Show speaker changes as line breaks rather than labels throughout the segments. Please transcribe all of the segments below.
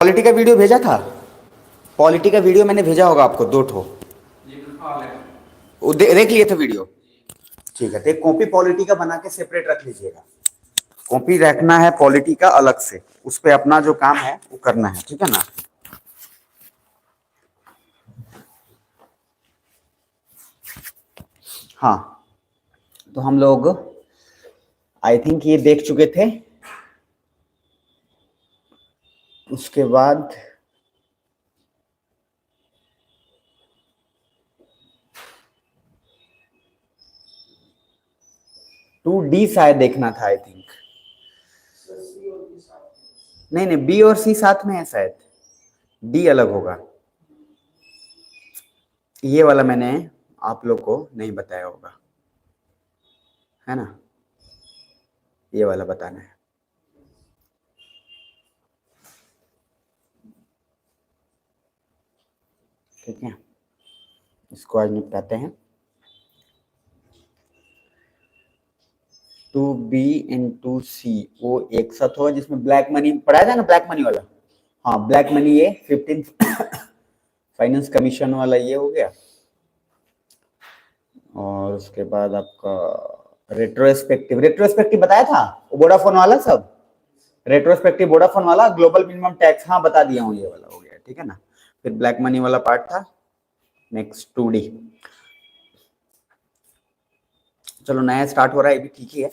Polity का video भेजा था, पॉलिटी का वीडियो मैंने भेजा होगा आपको 2 ठो, देख लिए थे वीडियो। ठीक है, तो एक कॉपी पॉलिटी का बना के सेपरेट रख लीजिएगा। कॉपी रखना है पॉलिटी का अलग से, उस पे अपना जो काम है वो करना है, ठीक है ना। हाँ, तो हम लोग आई थिंक ये देख चुके थे। उसके बाद टू डी शायद देखना था आई थिंक। नहीं नहीं, बी और सी साथ में है शायद, डी अलग होगा। ये वाला मैंने आप लोग को नहीं बताया होगा, है ना, ये वाला बताना है। ठीक है, इसको आज निपटाते हैं। 2B and 2C वो एक साथ होगा, जिसमें ब्लैक मनी पढ़ाया था ना, ब्लैक मनी वाला। हाँ, ब्लैक मनी ये 15 फाइनेंस कमीशन वाला ये हो गया। और उसके बाद आपका रेट्रोस्पेक्टिव बताया था, वोडाफोन वाला सब, रेट्रोस्पेक्टिव वोडाफोन वाला, ग्लोबल मिनिमम टैक्स, हाँ बता दिया हूँ, ये वाला हो गया, ठीक है ना। फिर ब्लैक मनी वाला पार्ट था। नेक्स्ट 2D, चलो नया स्टार्ट हो रहा है, ये भी ठीक ही है।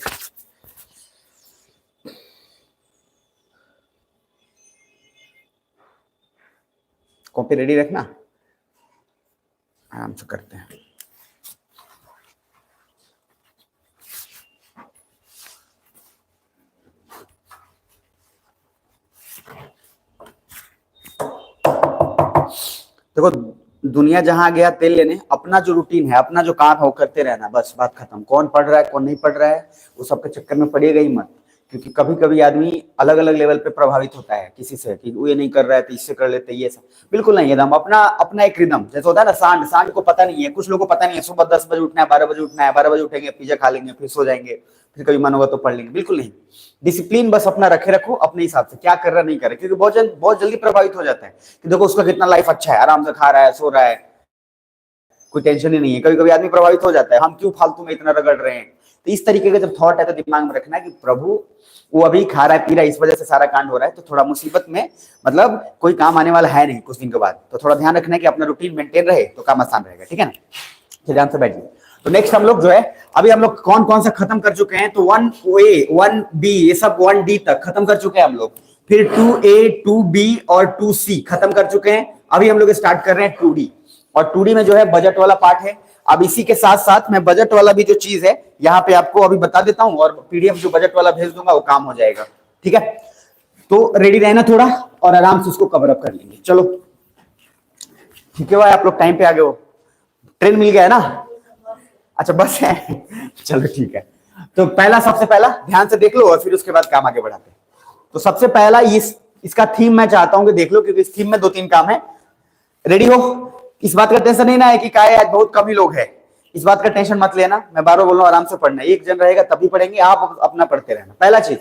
कॉपी रेडी रखना, आराम से करते हैं। देखो, दुनिया जहां गया तेल लेने, अपना जो रूटीन है, अपना जो काम है वो करते रहना, बस बात खत्म। कौन पढ़ रहा है कौन नहीं पढ़ रहा है वो सबके चक्कर में पड़ेगा ही मत, क्योंकि कभी कभी आदमी अलग अलग लेवल पे प्रभावित होता है किसी से, कि वो ये नहीं कर रहा है तो इससे कर लेते, ये सब बिल्कुल नहीं है। दम अपना अपना एक रिदम, जैसे होता है ना, सांड, सांड को पता नहीं है, कुछ लोगों को पता नहीं है सुबह 10 बजे उठना है, 12 बजे उठना है, 12 बजे उठेंगे, पिज्जा खा लेंगे, फिर सो जाएंगे, फिर कभी मन होगा तो पढ़ लेंगे, बिल्कुल नहीं। डिसिप्लिन बस अपना रखे रखो अपने हिसाब से, क्या कर रहा नहीं कर रहा, क्योंकि बहुत जल्दी प्रभावित हो जाता है कि देखो उसका कितना लाइफ अच्छा है, आराम से खा रहा है, सो रहा है, कोई टेंशन ही नहीं है। कभी कभी आदमी प्रभावित हो जाता है, हम क्यों फालतू में इतना रगड़ रहे हैं। तो इस तरीके का जब थॉट है तो दिमाग में रखना है कि प्रभु वो अभी खा रहा है पी रहा है, इस वजह से सारा कांड हो रहा है, तो थोड़ा मुसीबत में, मतलब कोई काम आने वाला है नहीं कुछ दिन के बाद, तो थोड़ा ध्यान रखना है कि अपना रूटीन मेंटेन रहे तो काम आसान रहेगा, ठीक है ना। तो ध्यान से बैठिए। तो नेक्स्ट हम लोग जो है, अभी हम लोग कौन कौन सा खत्म कर चुके हैं, तो 1A 1B ये सब 1D तक खत्म कर चुके हैं हम लोग। फिर 2A 2B और 2C खत्म कर चुके हैं। अभी हम लोग स्टार्ट कर रहे हैं 2D, और 2D में जो है बजट वाला पार्ट है। अब इसी के साथ साथ मैं बजट वाला भी जो चीज है यहाँ पे आपको अभी बता देता हूँ, और पीडीएफ जो बजट वाला भेज दूंगा वो काम हो जाएगा, ठीक है। तो रेडी रहना थोड़ा, और आराम से उसको कवर अप कर लेंगे। चलो ठीक है भाई, आप लोग टाइम पे आ गए हो, ट्रेन मिल गया है ना, अच्छा बस है चलो ठीक है। तो पहला, सबसे पहला ध्यान से देख लो, और फिर उसके बाद काम आगे बढ़ाते हैं। तो सबसे पहला इसका थीम मैं चाहता हूं कि देख लो, क्योंकि इस थीम में 2-3 काम है। रेडी हो? इस बात का टेंशन नहीं ना है कि क्या है आज बहुत कम ही लोग हैं, इस बात का टेंशन मत लेना, मैं बार बार बोल रहा हूं आराम से पढ़ना, एक जन रहेगा तभी पढ़ेंगे, आप अपना पढ़ते रहना। पहला चीज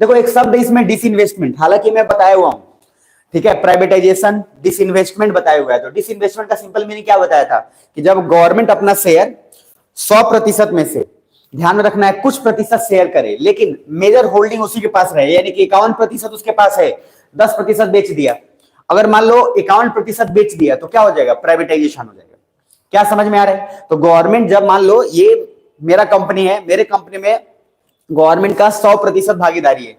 देखो, एक शब्द इसमें डिसइन्वेस्टमेंट, हालांकि मैं बताया हुआ हूं, ठीक है, प्राइवेटाइजेशन, डिसइन्वेस्टमेंट बताया हुआ है। तो डिसइन्वेस्टमेंट का सिंपल मीनिंग क्या बताया था, कि जब गवर्नमेंट अपना शेयर 100% में से, ध्यान में रखना है, कुछ प्रतिशत शेयर करे, लेकिन मेजर होल्डिंग उसी के पास रहे, यानी कि 51% उसके पास है, 10% बेच दिया। अगर मान लो 51% बेच दिया तो क्या हो जाएगा, प्राइवेटाइजेशन हो जाएगा। क्या समझ में आ रहा है? तो गवर्नमेंट जब मान लो ये मेरा कंपनी है, मेरे कंपनी में गवर्नमेंट का 100% भागीदारी है,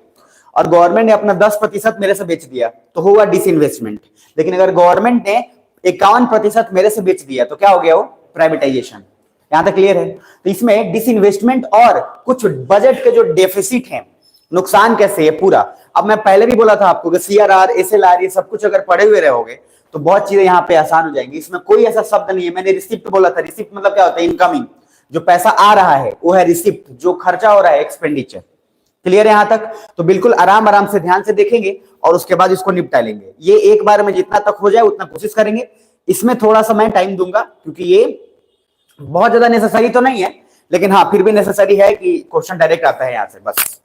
और गवर्नमेंट ने अपना 10% मेरे से बेच दिया तो होगा डिसइन्वेस्टमेंट। लेकिन अगर गवर्नमेंट ने 51% मेरे से बेच दिया तो क्या हो गया, वो प्राइवेटाइजेशन। यहां तक क्लियर है? तो इसमें डिसइन्वेस्टमेंट और कुछ बजट के जो डेफिसिट है, नुकसान कैसे है पूरा। अब मैं पहले भी बोला था आपको कि सीआरआर, एसएलआर, ये सब कुछ अगर पढ़े हुए रहोगे तो बहुत चीजें यहाँ पे आसान हो जाएंगी। इसमें कोई ऐसा शब्द नहीं है, मैंने रिसिप्ट बोला था, रिसिप्ट मतलब क्या होता है, इनकमिंग, जो पैसा आ रहा है वो है रिसिप्ट, जो खर्चा हो रहा है एक्सपेंडिचर। क्लियर है यहां तक? तो बिल्कुल आराम आराम से ध्यान से देखेंगे और उसके बाद इसको निपटा लेंगे। ये एक बार में जितना तक हो जाए उतना कोशिश करेंगे। इसमें थोड़ा सा मैं टाइम दूंगा क्योंकि ये बहुत ज्यादा नेसेसरी तो नहीं है, लेकिन हाँ फिर भी नेसेसरी है कि क्वेश्चन डायरेक्ट आता है यहां से, बस।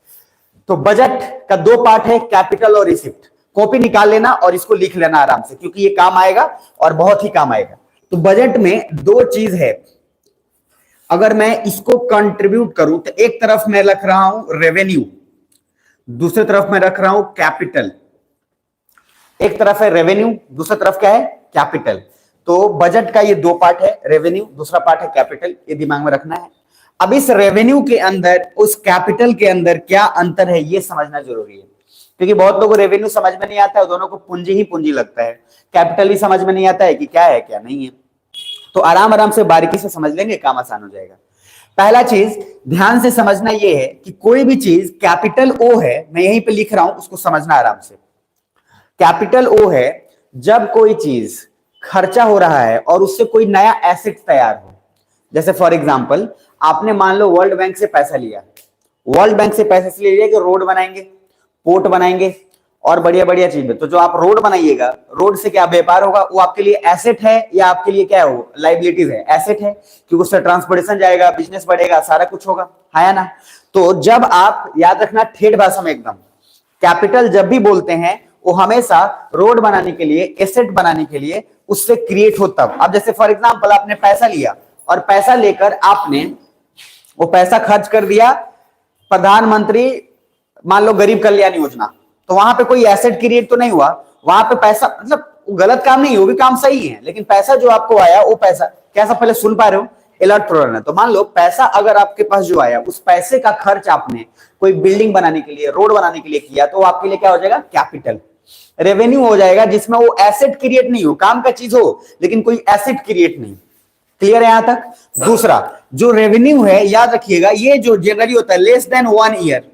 तो बजट का 2 पार्ट है, कैपिटल और रिसिप्ट। कॉपी निकाल लेना और इसको लिख लेना आराम से, क्योंकि ये काम आएगा और बहुत ही काम आएगा। तो बजट में दो चीज है, अगर मैं इसको कंट्रीब्यूट करूं तो एक तरफ मैं रख रहा हूं रेवेन्यू, दूसरी तरफ मैं रख रहा हूं कैपिटल। एक तरफ है रेवेन्यू, दूसरी तरफ क्या है, कैपिटल। तो बजट का ये दो पार्ट है, रेवेन्यू, दूसरा पार्ट है कैपिटल, ये दिमाग में रखना है। अब इस रेवेन्यू के अंदर उस कैपिटल के अंदर क्या अंतर है ये समझना जरूरी है, क्योंकि बहुत लोगों को रेवेन्यू समझ में नहीं आता है, दोनों को पूंजी ही पूंजी लगता है। कैपिटल भी समझ में नहीं आता है कि क्या है क्या नहीं है। तो आराम आराम से बारीकी से समझ लेंगे, काम आसान हो जाएगा। पहला चीज ध्यान से समझना यह है कि कोई भी चीज कैपिटल ओ है, मैं यहीं पे लिख रहा हूं, उसको समझना आराम से। कैपिटल ओ है जब कोई चीज खर्चा हो रहा है और उससे कोई नया एसेट तैयार हो। जैसे फॉर एग्जांपल आपने मान लो वर्ल्ड बैंक से पैसा लिया, वर्ल्ड बैंक से पैसा इसलिए लिया कि रोड बनाएंगे, पोर्ट बनाएंगे और बढ़िया बढ़िया चीज। तो जो आप रोड बनाइएगा, रोड से क्या व्यापार होगा, वो आपके लिए एसेट है या आपके लिए क्या हो, लाइबिलिटीज है? एसेट है, क्योंकि उससे ट्रांसपोर्टेशन जाएगा, बिजनेस बढ़ेगा, सारा कुछ होगा, है ना। तो जब आप याद रखना ठेठ भाषा में एकदम, कैपिटल जब भी बोलते हैं वो हमेशा रोड बनाने के लिए, एसेट बनाने के लिए उससे क्रिएट हो तब। अब जैसे फॉर एग्जांपल आपने पैसा लिया और पैसा लेकर आपने वो पैसा खर्च कर दिया प्रधानमंत्री मान लो गरीब कल्याण योजना, तो वहां पे कोई एसेट क्रिएट तो नहीं हुआ, वहां पे पैसा, मतलब गलत काम नहीं है, वो भी काम सही है, लेकिन पैसा जो आपको आया वो पैसा कैसा, पहले सुन पा रहे हो, अलर्ट हो रहा है। तो मान लो पैसा अगर आपके पास जो आया, उस पैसे का खर्च आपने कोई बिल्डिंग बनाने के लिए, रोड बनाने के लिए किया, तो आपके लिए क्या हो जाएगा, कैपिटल। रेवेन्यू हो जाएगा जिसमें वो एसेट क्रिएट नहीं हो, काम का चीज हो लेकिन कोई एसेट क्रिएट नहीं। क्लियर है यहां तक? दूसरा जो रेवेन्यू है, याद रखिएगा, ये जो जनरली होता है लेस देन 1 ईयर,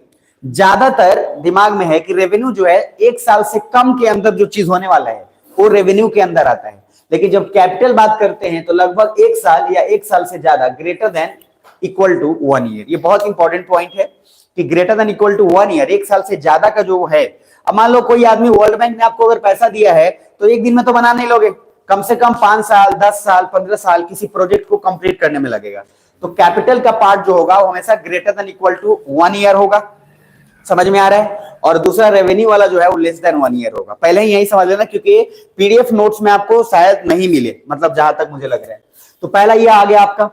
ज्यादातर दिमाग में है कि रेवेन्यू जो है 1 साल से कम के अंदर जो चीज होने वाला है वो रेवेन्यू के अंदर आता है। लेकिन जब कैपिटल बात करते हैं तो लगभग 1 साल या 1 साल से ज्यादा, greater than equal to 1 year. ये बहुत इंपॉर्टेंट पॉइंट है कि greater than equal to 1 year, 1 साल से ज्यादा का जो है। अब मान लो कोई आदमी वर्ल्ड बैंक ने आपको अगर पैसा दिया है तो एक दिन में तो बना नहीं लोगे, कम से कम 5 साल, 10 साल, 15 साल किसी प्रोजेक्ट को कंप्लीट करने में लगेगा। तो कैपिटल का पार्ट जो होगा वो हमेशा greater than equal to 1 year होगा। समझ में आ रहा है? और दूसरा रेवेन्यू वाला जो है वो लेस देन 1 ईयर होगा। पहले ही यही समझ लेना, क्योंकि पीडीएफ नोट्स में आपको शायद नहीं मिले, मतलब जहां तक मुझे लग रहा है। तो पहला ये आ गया आपका।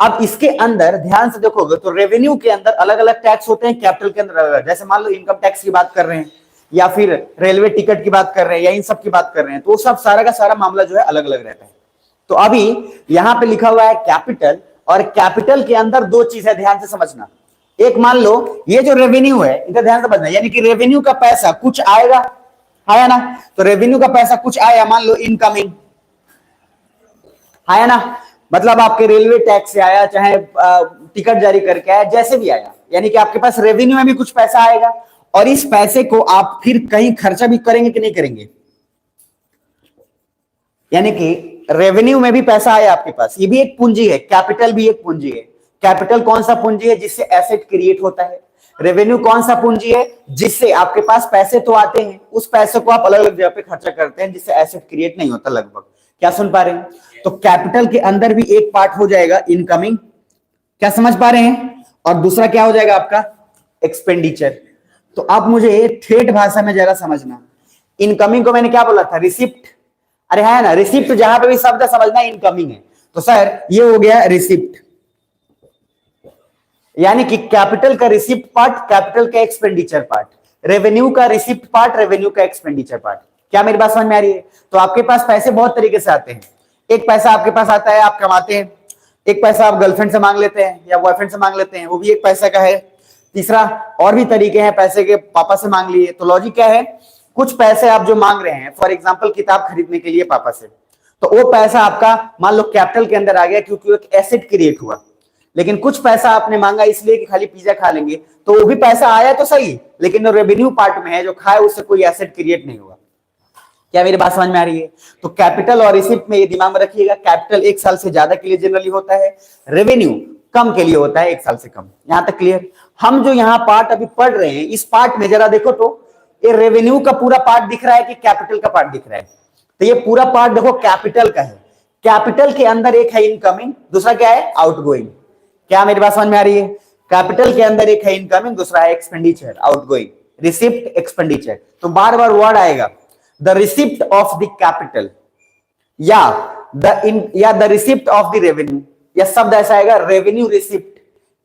अब इसके अंदर ध्यान से देखोगे तो रेवेन्यू के अंदर अलग अलग टैक्स होते हैं, कैपिटल के अंदर अलग अलग। जैसे मान लो इनकम टैक्स की बात कर रहे हैं, या फिर रेलवे टिकट की बात कर रहे हैं, या इन सब की बात कर रहे हैं, तो सब सारा का सारा मामला जो है अलग अलग रहता है। तो अभी यहां पे लिखा हुआ है कैपिटल, और कैपिटल के अंदर दो चीज है, ध्यान से समझना। एक मान लो ये जो रेवेन्यू है, इनका ध्यान से समझना, यानी कि रेवेन्यू का पैसा कुछ आएगा, आया ना, तो रेवेन्यू का पैसा कुछ आया, मान लो इनकमिंग आया ना, मतलब आपके रेलवे टैक्स से आया, चाहे टिकट जारी करके आया, जैसे भी आया, यानी कि आपके पास रेवेन्यू में भी कुछ पैसा आएगा, और इस पैसे को आप फिर कहीं खर्चा भी करेंगे कि नहीं करेंगे। यानी कि रेवेन्यू में भी पैसा आया आपके पास, ये भी एक पूंजी है, कैपिटल भी एक पूंजी है। कैपिटल कौन सा पूंजी है, जिससे एसेट क्रिएट होता है। रेवेन्यू कौन सा पूंजी है, जिससे आपके पास पैसे तो आते हैं, उस पैसे को आप अलग अलग जगह पे खर्चा करते हैं, जिससे एसेट क्रिएट नहीं होता लगभग। क्या सुन पा रहे हैं? तो कैपिटल के अंदर भी एक पार्ट हो जाएगा इनकमिंग, क्या समझ पा रहे हैं, और दूसरा क्या हो जाएगा आपका एक्सपेंडिचर। तो आप मुझे ठेठ भाषा में जरा समझना, इनकमिंग को मैंने क्या बोला था, रिसिप्ट। अरे है ना, रिसिप्ट जहां पे भी शब्द समझना इनकमिंग है, तो सर ये हो गया रिसिप्ट, यानी कि कैपिटल का रिसिप्ट पार्ट, कैपिटल का एक्सपेंडिचर पार्ट, रेवेन्यू का रिसिप्ट पार्ट, रेवेन्यू का एक्सपेंडिचर पार्ट। क्या मेरी बात समझ में आ रही है? तो आपके पास पैसे बहुत तरीके से आते हैं। एक पैसा आपके पास आता है, आप कमाते हैं। एक पैसा आप गर्लफ्रेंड से मांग लेते हैं या बॉयफ्रेंड से मांग लेते हैं, वो भी एक पैसा का है। तीसरा और भी तरीके हैं पैसे के, पापा से मांग लिए। तो लॉजिक क्या है, कुछ पैसे आप जो मांग रहे हैं, फॉर एग्जाम्पल किताब खरीदने के लिए पापा से, तो वो पैसा आपका मान लो कैपिटल के अंदर आ गया, क्योंकि एक एसेट क्रिएट हुआ। लेकिन कुछ पैसा आपने मांगा इसलिए कि खाली पिज्जा खा लेंगे, तो वो भी पैसा आया तो सही, लेकिन जो रेवेन्यू पार्ट में है, जो खाए, उससे कोई एसेट क्रिएट नहीं होगा। क्या मेरी बात समझ में आ रही है? तो कैपिटल और रिसिप्ट में ये दिमाग में रखिएगा, कैपिटल 1 साल से ज्यादा के लिए जनरली होता है, रेवेन्यू कम के लिए होता है, 1 साल से कम। यहां तक क्लियर? हम जो यहाँ पार्ट अभी पढ़ रहे हैं, इस पार्ट में जरा देखो तो ये रेवेन्यू का पूरा पार्ट दिख रहा है कि कैपिटल का पार्ट दिख रहा है? तो ये पूरा पार्ट देखो कैपिटल का है। कैपिटल के अंदर एक है इनकमिंग, दूसरा क्या है, आउटगोइंग। क्या मेरी बात समझ में आ रही है? कैपिटल के अंदर एक है इनकमिंग, दूसरा है एक्सपेंडिचर, आउटगोइंग। रिसिप्ट एक्सपेंडिचर, तो बार बार वर्ड आएगा the receipt of the capital या the receipt of the revenue, या शब्द ऐसा आएगा revenue receipt,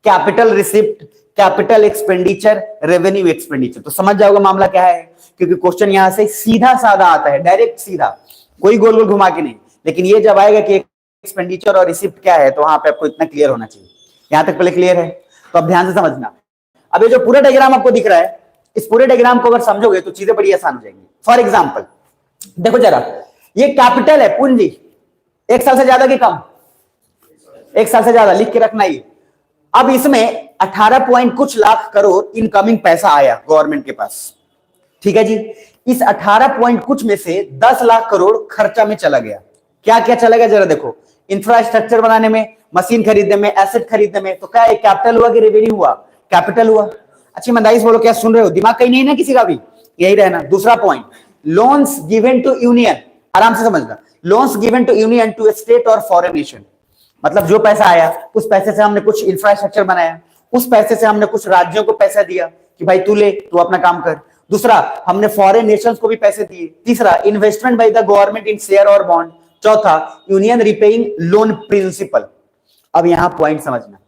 capital receipt, capital expenditure, revenue expenditure. तो समझ जाओगे मामला क्या है, क्योंकि क्वेश्चन यहां से सीधा साधा आता है, डायरेक्ट सीधा, कोई गोल गोल घुमा के नहीं। लेकिन ये जब आएगा कि एक्सपेंडिचर और रिसिप्ट क्या है, तो वहां पे आपको इतना क्लियर होना चाहिए। यहां तक पहले क्लियर है, तो अब ध्यान से समझना। अब ये जो पूरा डायग्राम आपको दिख रहा है, इस पूरे डायग्राम को अगर समझोगे तो चीजें बड़ी आसान हो जाएंगी। फॉर एग्जाम्पल देखो जरा, ये कैपिटल है, पूंजी, 1 साल से ज्यादा की कम, 1 साल से ज्यादा, लिख के रखना ये। अब इसमें 18 पॉइंट कुछ लाख करोड़ इनकमिंग पैसा आया गवर्नमेंट के पास, ठीक है जी। इस 18 पॉइंट कुछ में से 10 लाख करोड़ खर्चा में चला गया। क्या क्या चला गया जरा देखो, इंफ्रास्ट्रक्चर बनाने में, मशीन खरीदने में, एसेट खरीदने में। तो क्या कैपिटल हुआ कि रेवेन्यू हुआ? कैपिटल हुआ। अच्छी ईमानदारी से बोलो, क्या सुन रहे हो? दिमाग कहीं नहीं ना किसी का भी, यही रहना। दूसरा point, loans given to union, आराम से समझना, loans given to union to state और फॉरेन नेशन, मतलब जो पैसा आया उस पैसे से हमने कुछ इंफ्रास्ट्रक्चर बनाया, उस पैसे से हमने कुछ राज्यों को पैसा दिया कि भाई तू ले, तू अपना काम कर। दूसरा, हमने फॉरेन नेशंस को भी पैसे दिए। तीसरा, investment by the government in share और बॉन्ड। चौथा, यूनियन रिपेइंग लोन प्रिंसिपल। अब यहां पॉइंट समझना,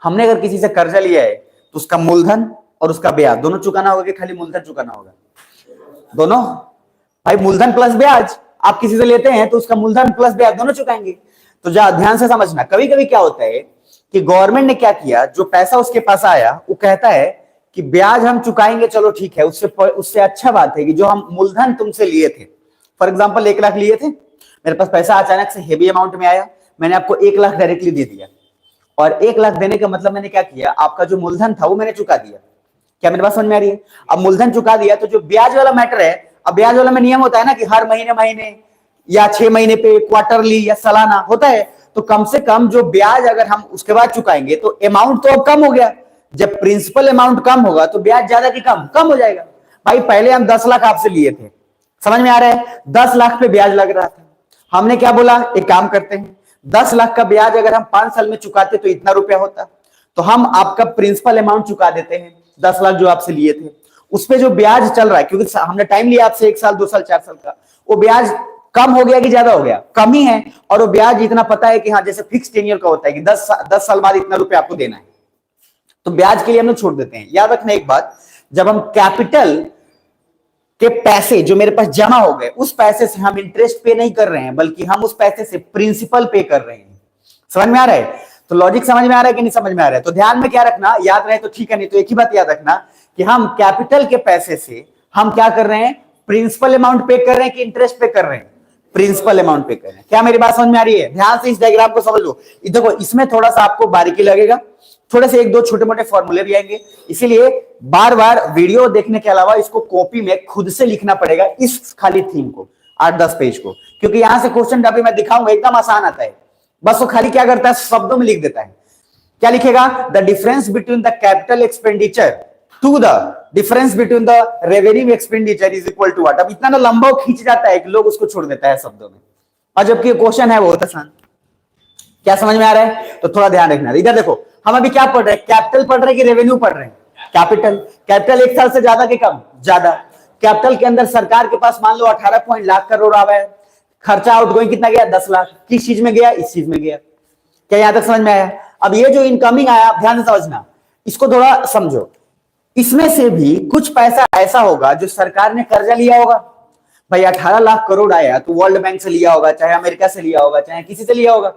हमने अगर किसी से कर्जा लिया है तो उसका मूलधन और उसका ब्याज दोनों चुकाना होगा कि खाली मूलधन चुकाना होगा? दोनों भाई, मूलधन प्लस ब्याज। आप किसी से लेते हैं तो उसका मूलधन प्लस ब्याज दोनों चुकाएंगे। तो जा ध्यान से समझना, कभी कभी क्या होता है कि गवर्नमेंट ने क्या किया, जो पैसा उसके पास आया वो कहता है कि ब्याज हम चुकाएंगे, चलो ठीक है, उससे अच्छा बात है कि जो हम मूलधन तुमसे लिए थे, फॉर एग्जांपल 1 लाख लिए थे, मेरे पास पैसा अचानक से हेवी अमाउंट में आया, मैंने आपको 1 लाख डायरेक्टली दे दिया, और 1 लाख देने का मतलब मैंने क्या किया, आपका जो मूलधन था वो मैंने चुका दिया। क्या मेरी बात समझ में आ रही है? अब मूलधन चुका दिया तो जो ब्याज वाला मैटर है, अब ब्याज वाला में नियम होता है ना कि हर महीने महीने या 6 महीने पे, क्वार्टरली या सालाना होता है, तो कम से कम जो ब्याज अगर हम उसके बाद चुकाएंगे तो अमाउंट तो अब कम हो गया। जब प्रिंसिपल अमाउंट कम होगा तो ब्याज ज्यादा की कम हो जाएगा। भाई पहले हम 10 लाख आपसे लिए थे, समझ में आ रहा है, 10 लाख पे ब्याज लग रहा था, हमने क्या बोला, एक काम करते हैं, 10 लाख का ब्याज अगर हम 5 साल में चुकाते तो इतना रुपया होता, तो हम आपका प्रिंसिपल अमाउंट चुका देते हैं, 10 लाख जो आपसे लिए थे, उस पे जो ब्याज चल रहा है, क्योंकि हमने टाइम लिया आपसे 1 साल 2 साल 4 साल का, वो ब्याज कम हो गया कि ज्यादा हो गया? कम ही है। और वो ब्याज इतना पता है कि हाँ, जैसे फिक्स टेन्योर का होता है कि 10 साल बाद इतना रुपया आपको देना है, तो ब्याज के लिए हम लोग छोड़ देते हैं। याद रखना एक बात, जब हम कैपिटल के पैसे जो मेरे पास जमा हो गए, उस पैसे से हम इंटरेस्ट पे नहीं कर रहे हैं, बल्कि हम उस पैसे से प्रिंसिपल पे कर रहे हैं। समझ में आ रहा है? तो लॉजिक समझ में आ रहा है कि नहीं समझ में आ रहा है? तो ध्यान में क्या रखना, याद रहे तो ठीक है, नहीं तो एक ही बात याद रखना कि हम कैपिटल के पैसे से हम क्या कर रहे हैं, प्रिंसिपल अमाउंट पे कर रहे हैं कि इंटरेस्ट पे कर रहे हैं? प्रिंसिपल अमाउंट पे कर रहे हैं। क्या मेरी बात समझ में आ रही है? ध्यान से इस डायग्राम को समझ लो। देखो, इसमें थोड़ा सा आपको बारीकी लगेगा, थोड़े से 1-2 छोटे मोटे फॉर्मूले भी आएंगे, इसीलिए बार बार वीडियो देखने के अलावा इसको कॉपी में खुद से लिखना पड़ेगा, इस खाली थीम को, 8-10 पेज को, क्योंकि यहां से क्वेश्चन अभी मैं दिखाऊंगा एकदम आसान आता है, बस वो खाली क्या करता है, शब्दों में लिख देता है। क्या लिखेगा? The difference between the capital expenditure to the difference between the revenue expenditure is equal to what. अब इतना ना लंबा खींच जाता है कि लोग उसको छोड़ देता है शब्दों में, और जबकि क्वेश्चन है बहुत आसान। क्या समझ में आ रहा है? तो थोड़ा ध्यान रखना। इधर देखो, हम अभी क्या पढ़ रहे हैं, कैपिटल पढ़ रहे हैं कि रेवेन्यू पढ़ रहे हैं? कैपिटल। कैपिटल 1 साल से ज्यादा के कम? ज्यादा। कैपिटल के अंदर सरकार के पास मान लो 18 लाख करोड़ आ है, खर्चा आउटगोइंग कितना गया? 10 लाख। किस चीज में गया? इस चीज में गया। क्या यहां तक समझ में आया? अब ये जो इनकमिंग आया, ध्यान से समझना, इसको थोड़ा समझो। इसमें से भी कुछ पैसा ऐसा होगा जो सरकार ने कर्जा लिया होगा। भाई 18 लाख करोड़ आया तो वर्ल्ड बैंक से लिया होगा, चाहे अमेरिका से लिया होगा, चाहे किसी से लिया होगा।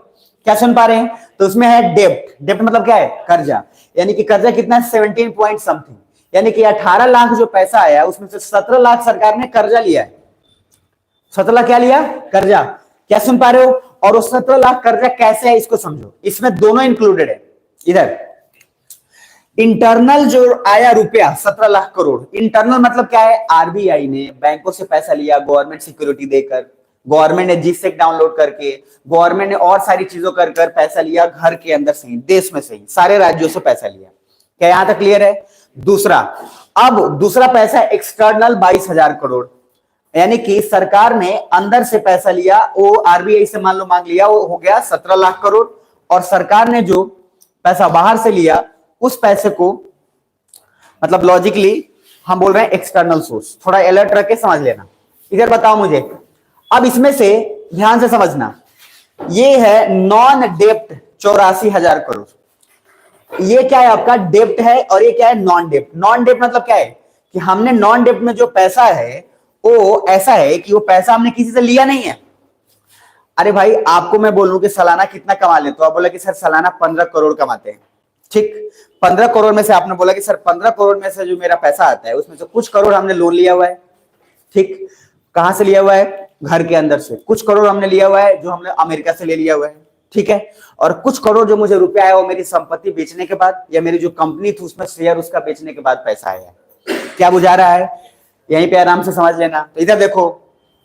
क्या सुन पा रहे हैं? तो उसमें है डेप्ट। डेप्ट मतलब क्या है? कर्जा। यानी कि कर्जा कितना है? 17 पॉइंट समथिंग। यानी कि 18 लाख जो पैसा आया उसमें से 17 लाख सरकार ने कर्जा लिया है। 17 लाख क्या लिया? कर्जा। क्या सुन पा रहे हो? और वो 17 लाख कर्जा कैसे है इसको समझो। इसमें दोनों इंक्लूडेड है। इधर इंटरनल जो आया रुपया 17 लाख करोड़, इंटरनल मतलब क्या है? आरबीआई ने बैंकों से पैसा लिया, गवर्नमेंट सिक्योरिटी देकर, गवर्नमेंट ने जीसेक डाउनलोड करके, गवर्नमेंट ने और सारी चीजों कर पैसा लिया, घर के अंदर से ही, देश में से ही, सारे राज्यों से पैसा लिया। क्या यहां तक क्लियर है? दूसरा, अब दूसरा पैसा एक्सटर्नल 22,000 करोड़, यानी कि सरकार ने अंदर से पैसा लिया, वो आरबीआई से मान लो मांग लिया, वो हो गया 17 लाख करोड़। और सरकार ने जो पैसा बाहर से लिया उस पैसे को, मतलब लॉजिकली हम बोल रहे हैं एक्सटर्नल सोर्स। थोड़ा अलर्ट रख के समझ लेना। इधर बताओ मुझे, अब इसमें से ध्यान से समझना, ये है नॉन डेप्ट 84,000 करोड़। ये क्या है आपका डेप्ट है और ये क्या है नॉन डेप्ट। नॉन डेप्ट मतलब क्या है कि हमने नॉन डेप्ट में जो पैसा है वो ऐसा है कि वो पैसा हमने किसी से लिया नहीं है। अरे भाई आपको मैं बोलूं कि सालाना कितना कमा लेते हो, आप बोला कि सर सालाना 15 करोड़ कमाते हैं। ठीक, 15 करोड़ में से आपने बोला कि सर 15 करोड़ में से जो मेरा पैसा आता है उसमें से कुछ करोड़ हमने लोन लिया हुआ है। ठीक, कहां से लिया हुआ है, घर के अंदर से। कुछ करोड़ हमने लिया हुआ है जो हमने अमेरिका से ले लिया हुआ है। ठीक है, और कुछ करोड़ जो मुझे रुपया है वो मेरी संपत्ति बेचने के बाद या मेरी जो कंपनी थी उसमें शेयर उसका बेचने के बाद पैसा आया। क्या बुझा रहा है, यहीं पे आराम से समझ लेना। तो इधर देखो,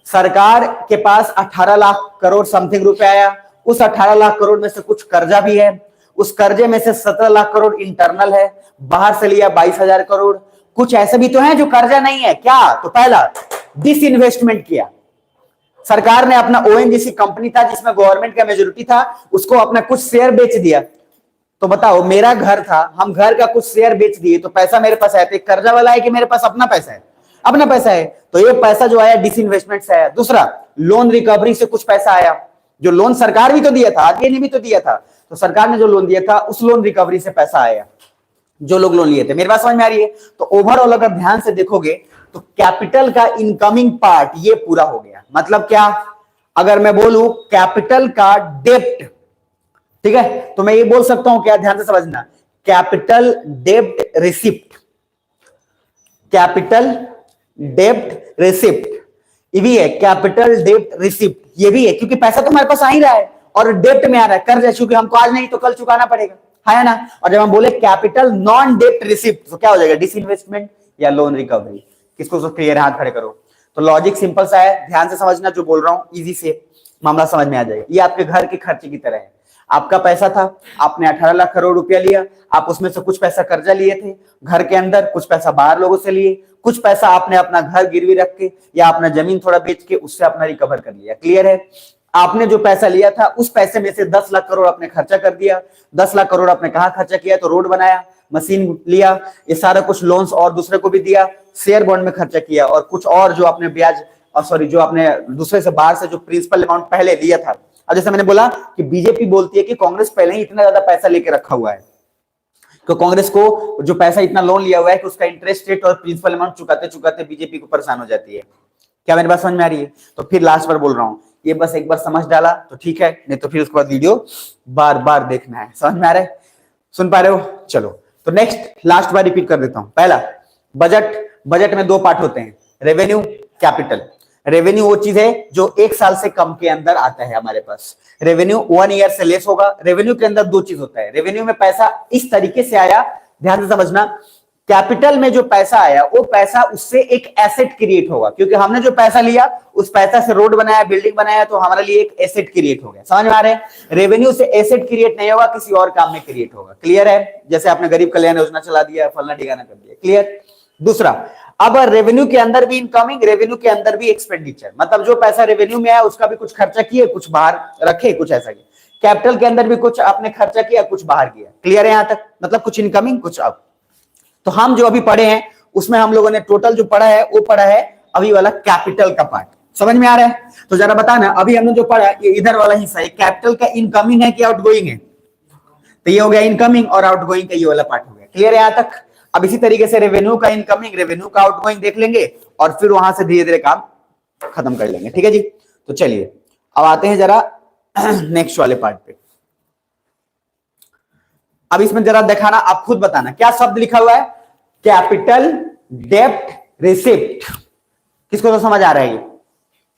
सरकार के पास 18 लाख करोड़ समथिंग रुपया आया। उस 18 लाख करोड़ में से कुछ कर्जा भी है, उस कर्जे में से 17 लाख करोड़ इंटरनल है, बाहर से लिया 22,000 करोड़। कुछ ऐसे भी तो हैं जो कर्जा नहीं है। क्या, तो पहला डिसइन्वेस्टमेंट किया सरकार ने। अपना ओएनजीसी कंपनी था जिसमें गवर्नमेंट का मेजोरिटी था, उसको अपना कुछ शेयर बेच दिया। तो बताओ, मेरा घर था, हम घर का कुछ शेयर बेच दिए तो पैसा मेरे पास आया। तो कर्जा वाला है कि मेरे पास अपना पैसा है, अपना पैसा है। तो ये पैसा जो आया डिसइन्वेस्टमेंट से आया। दूसरा, लोन रिकवरी से कुछ पैसा आया, जो लोन सरकार भी तो दिया था, आरबीआई ने भी तो दिया था। तो सरकार ने जो लोन दिया था उस लोन रिकवरी से पैसा आया, जो लोग लोन लिए थे। मेरी बात समझ में आ रही है। तो ओवरऑल अगर ध्यान से देखोगे तो कैपिटल का इनकमिंग पार्ट ये पूरा हो गया। मतलब क्या, अगर मैं बोलूं कैपिटल का डेप्ट, ठीक है, तो मैं ये बोल सकता हूं क्या, ध्यान से समझना, कैपिटल डेप्ट रिसिप्ट, कैपिटल डेप्ट रिसिप्ट, ये भी है कैपिटल डेप्ट रिसिप्ट, ये भी है क्योंकि पैसा तो हमारे पास आ ही रहा है और डेप्ट में आ रहा है, कर्ज, क्योंकि हमको आज नहीं तो कल चुकाना पड़ेगा, है ना। और जब हम बोले कैपिटल नॉन डेप्ट रिसिप्ट तो क्या हो जाएगा, डिसइन्वेस्टमेंट या लोन रिकवरी। किसको तो क्लियर, हाथ खड़े करो। तो लॉजिक सिंपल सा है, ध्यान से समझना, जो बोल रहा हूं इजी से मामला समझ में आ जाएगा। ये आपके घर के खर्चे की तरह है। आपका पैसा था, आपने 18 लाख करोड़ रुपया लिया, आप उसमें से कुछ पैसा कर्जा लिए थे घर के अंदर, कुछ पैसा बाहर लोगों से लिए, कुछ पैसा आपने अपना घर गिरवी रख के या अपना जमीन थोड़ा बेच के उससे अपना रिकवर कर लिया। क्लियर है। आपने जो पैसा लिया था उस पैसे में से 10 लाख करोड़ आपने खर्चा कर दिया। 10 लाख करोड़ आपने कहां खर्चा किया, तो रोड बनाया, मशीन लिया, ये सारा कुछ लोन्स और दूसरे को भी दिया, शेयर बॉन्ड में खर्चा किया, और कुछ और जो आपने ब्याज जो आपने दूसरे से बाहर से जो प्रिंसिपल अमाउंट पहले दिया था। अब जैसे मैंने बोला कि बीजेपी बोलती है कि कांग्रेस पहले ही इतना ज्यादा पैसा लेके रखा हुआ है, तो कांग्रेस को जो पैसा इतना लोन लिया हुआ है कि उसका इंटरेस्ट रेट और प्रिंसिपल अमाउंट चुकाते चुकाते बीजेपी को परेशान हो जाती है। क्या मेरी बात समझ में आ रही है। तो फिर लास्ट बार बोल रहा हूं, ये बस एक बार समझ डाला तो ठीक है, नहीं तो फिर उसके बाद वीडियो बार बार देखना है। समझ में आ रहा है, सुन पा रहे हो। चलो तो नेक्स्ट लास्ट बार रिपीट कर देता हूं। पहला, बजट। बजट में दो पार्ट होते हैं, रेवेन्यू, कैपिटल। रेवेन्यू वो चीज है जो एक साल से कम के अंदर आता है हमारे पास। रेवेन्यू 1 ईयर से लेस होगा। रेवेन्यू के अंदर दो चीज होता है, रेवेन्यू में पैसा इस तरीके से आया, ध्यान से समझना, कैपिटल में जो पैसा आया वो पैसा उससे एक एसेट क्रिएट होगा, क्योंकि हमने जो पैसा लिया उस पैसा से रोड बनाया, बिल्डिंग बनाया, तो हमारे लिए एक एसेट क्रिएट हो गया। समझ में आ रहे हैं। रेवेन्यू से एसेट क्रिएट नहीं होगा, किसी और काम में क्रिएट होगा। क्लियर है। जैसे आपने गरीब कल्याण योजना चला दिया, फलना ठिकाना कर दिया। क्लियर। दूसरा, अब रेवेन्यू के अंदर भी इनकमिंग, रेवेन्यू के अंदर भी एक्सपेंडिचर, मतलब जो पैसा रेवेन्यू में आया उसका भी कुछ खर्चा किए, कुछ बाहर रखे, कुछ ऐसा किया। कैपिटल के अंदर भी कुछ आपने खर्चा किया, कुछ बाहर किया। क्लियर है यहां तक, मतलब कुछ इनकमिंग, कुछ अब। तो हम जो अभी पढ़े हैं उसमें हम लोगों ने टोटल जो पढ़ा है वो पढ़ा है अभी वाला कैपिटल का पार्ट। समझ में आ रहा है। तो जरा बताना, अभी हमने जो पढ़ा ये इधर वाला हिस्सा है, कैपिटल का इनकमिंग है कि आउटगोइंग है। तो ये हो गया इनकमिंग, और आउटगोइंग का ये वाला पार्ट हो गया। क्लियर है यहां तक। अब इसी तरीके से रेवेन्यू का इनकमिंग, रेवेन्यू का आउटगोइंग देख लेंगे और फिर वहां से धीरे धीरे काम खत्म कर लेंगे। ठीक है जी। तो चलिए अब आते हैं जरा नेक्स्ट वाले पार्ट पे। अब इसमें जरा दिखाना, आप खुद बताना क्या शब्द लिखा हुआ है, कैपिटल डेप्ट रिसिप्ट। किसको तो समझ आ रहा है ये,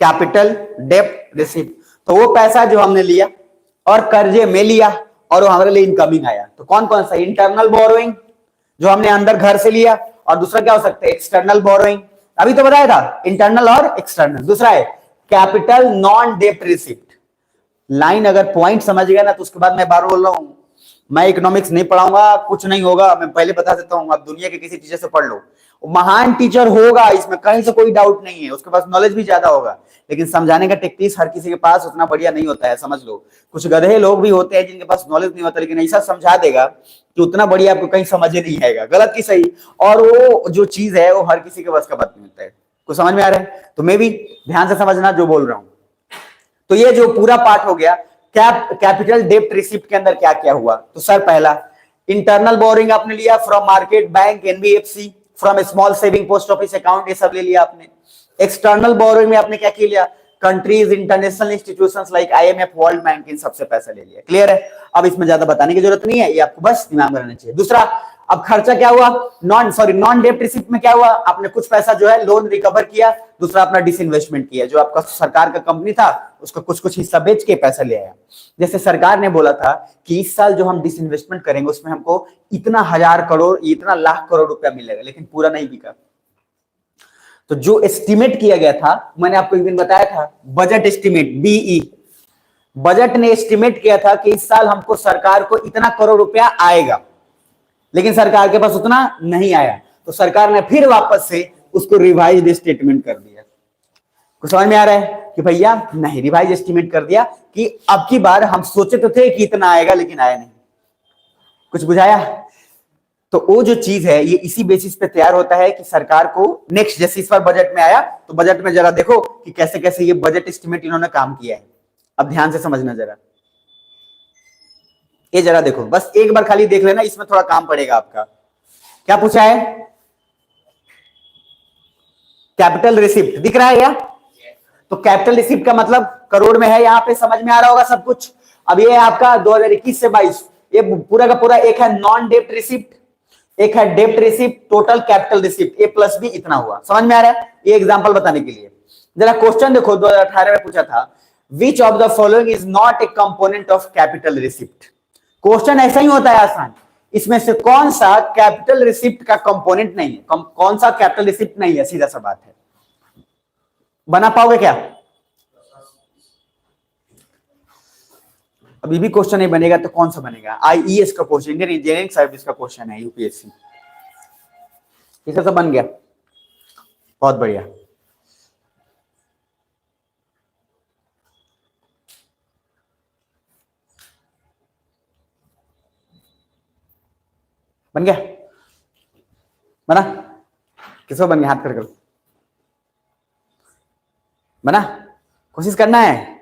कैपिटल डेप्ट रिसिप्ट। तो वो पैसा जो हमने लिया और कर्जे में लिया और वो हमारे लिए इनकमिंग आया, तो कौन कौन सा, इंटरनल बोरोइंग जो हमने अंदर घर से लिया, और दूसरा क्या हो सकता है, एक्सटर्नल बोरोइंग, अभी तो बताया था इंटरनल और एक्सटर्नल। दूसरा है कैपिटल नॉन डेप्ट रिसिप्ट। लाइन अगर पॉइंट समझ गया ना तो उसके बाद मैं बार बोल रहा हूं, मैं इकोनॉमिक्स नहीं पढ़ाऊंगा, कुछ नहीं होगा, मैं पहले बता देता हूँ, आप दुनिया के किसी टीचर से पढ़ लो, वो महान टीचर होगा, इसमें कहीं से कोई डाउट नहीं है, उसके पास नॉलेज भी ज्यादा होगा, लेकिन समझाने का टेक्निक हर किसी के पास उतना बढ़िया नहीं होता है, समझ लो। कुछ गधे लोग भी होते हैं जिनके पास नॉलेज नहीं होता, लेकिन ऐसा समझा देगा कि उतना बढ़िया आपको कहीं समझ ही नहीं आएगा, गलत की सही, और वो जो चीज है वो हर किसी के बस का बात नहीं होता है। कुछ समझ में आ रहा है? तो मैं भी ध्यान से समझना जो बोल रहा हूं। तो ये जो पूरा पार्ट हो गया, कैपिटल डेब्ट रिसिप्ट के अंदर क्या क्या हुआ। तो सर पहला इंटरनल बोरिंग आपने लिया from market, bank, NBFC, from small saving post office account, ये सब ले लिया आपने। एक्सटर्नल बोरिंग में आपने क्या किया, countries, international institutions like IMF, World Bank, इन सबसे पैसा ले लिया। क्लियर है? अब इसमें ज्यादा बताने की जरूरत नहीं है, ये आपको बस दिमाग में रहना चाहिए। दूसरा, अब खर्चा क्या हुआ, नॉन डेब्ट रिसिप्ट में क्या हुआ, आपने कुछ पैसा जो है लोन रिकवर किया, दूसरा अपना डिसइन्वेस्टमेंट किया, जो आपका सरकार का कंपनी था उसका कुछ कुछ हिस्सा बेच के पैसा ले आया। जैसे सरकार ने बोला था कि इस साल जो हम डिसइन्वेस्टमेंट करेंगे उसमें हमको इतना 1000 करोड़, इतना लाख करोड़ रुपया मिलेगा, लेकिन पूरा नहीं बिका। तो जो एस्टिमेट किया गया था, मैंने आपको एक दिन बताया था, बजट एस्टिमेट, बीई, बजट ने एस्टिमेट किया था कि इस साल हमको सरकार को इतना करोड़ रुपया आएगा, लेकिन सरकार के पास उतना नहीं आया, तो सरकार ने फिर वापस से उसको रिवाइज्ड स्टेटमेंट कर दिया। कुछ समझ में आ रहा है कि भैया नहीं, रिवाइज एस्टिमेट कर दिया कि अब की बार हम सोचे तो थे कि इतना आएगा, लेकिन आया नहीं। कुछ बुझाया? तो वो जो चीज है ये इसी बेसिस पे तैयार होता है कि सरकार को नेक्स्ट, जैसे इस बार बजट में आया, तो बजट में जरा देखो कि कैसे कैसे ये बजट एस्टिमेट इन्होंने काम किया है। अब ध्यान से समझना जरा, ये जरा देखो, बस एक बार खाली देख लेना, इसमें थोड़ा काम पड़ेगा आपका। क्या पूछा है? कैपिटल रिसिप्ट दिख रहा है क्या? तो कैपिटल रिसिप्ट का मतलब करोड़ में है, यहां पे समझ में आ रहा होगा सब कुछ। अब ये आपका 2021 से 22, ये पूरा का पूरा एक है नॉन डेब्ट रिसिप्ट, एक है डेब्ट रिसिप्ट, टोटल कैपिटल रिसिप्ट, ए प्लस बी इतना हुआ। समझ में आ रहा है? ये एग्जांपल बताने के लिए जरा क्वेश्चन देखो, 2018 में पूछा था, which of the following is not A component of capital receipt. Question ऐसा ही होता है आसान, इसमें से कौन सा कैपिटल रिसिप्ट का कंपोनेंट नहीं है, कौन सा कैपिटल रिसिप्ट नहीं है, सीधा सा बात है। बना पाओगे क्या? अभी भी क्वेश्चन नहीं बनेगा तो कौन सा बनेगा? आईईएस का क्वेश्चन, इंडियन इंजीनियरिंग सर्विस का क्वेश्चन है, यूपीएससी। इसका तो बन गया, बहुत बढ़िया। बन गया? बना? किसको बन गया? हाथ कर करो। बना? कोशिश करना है।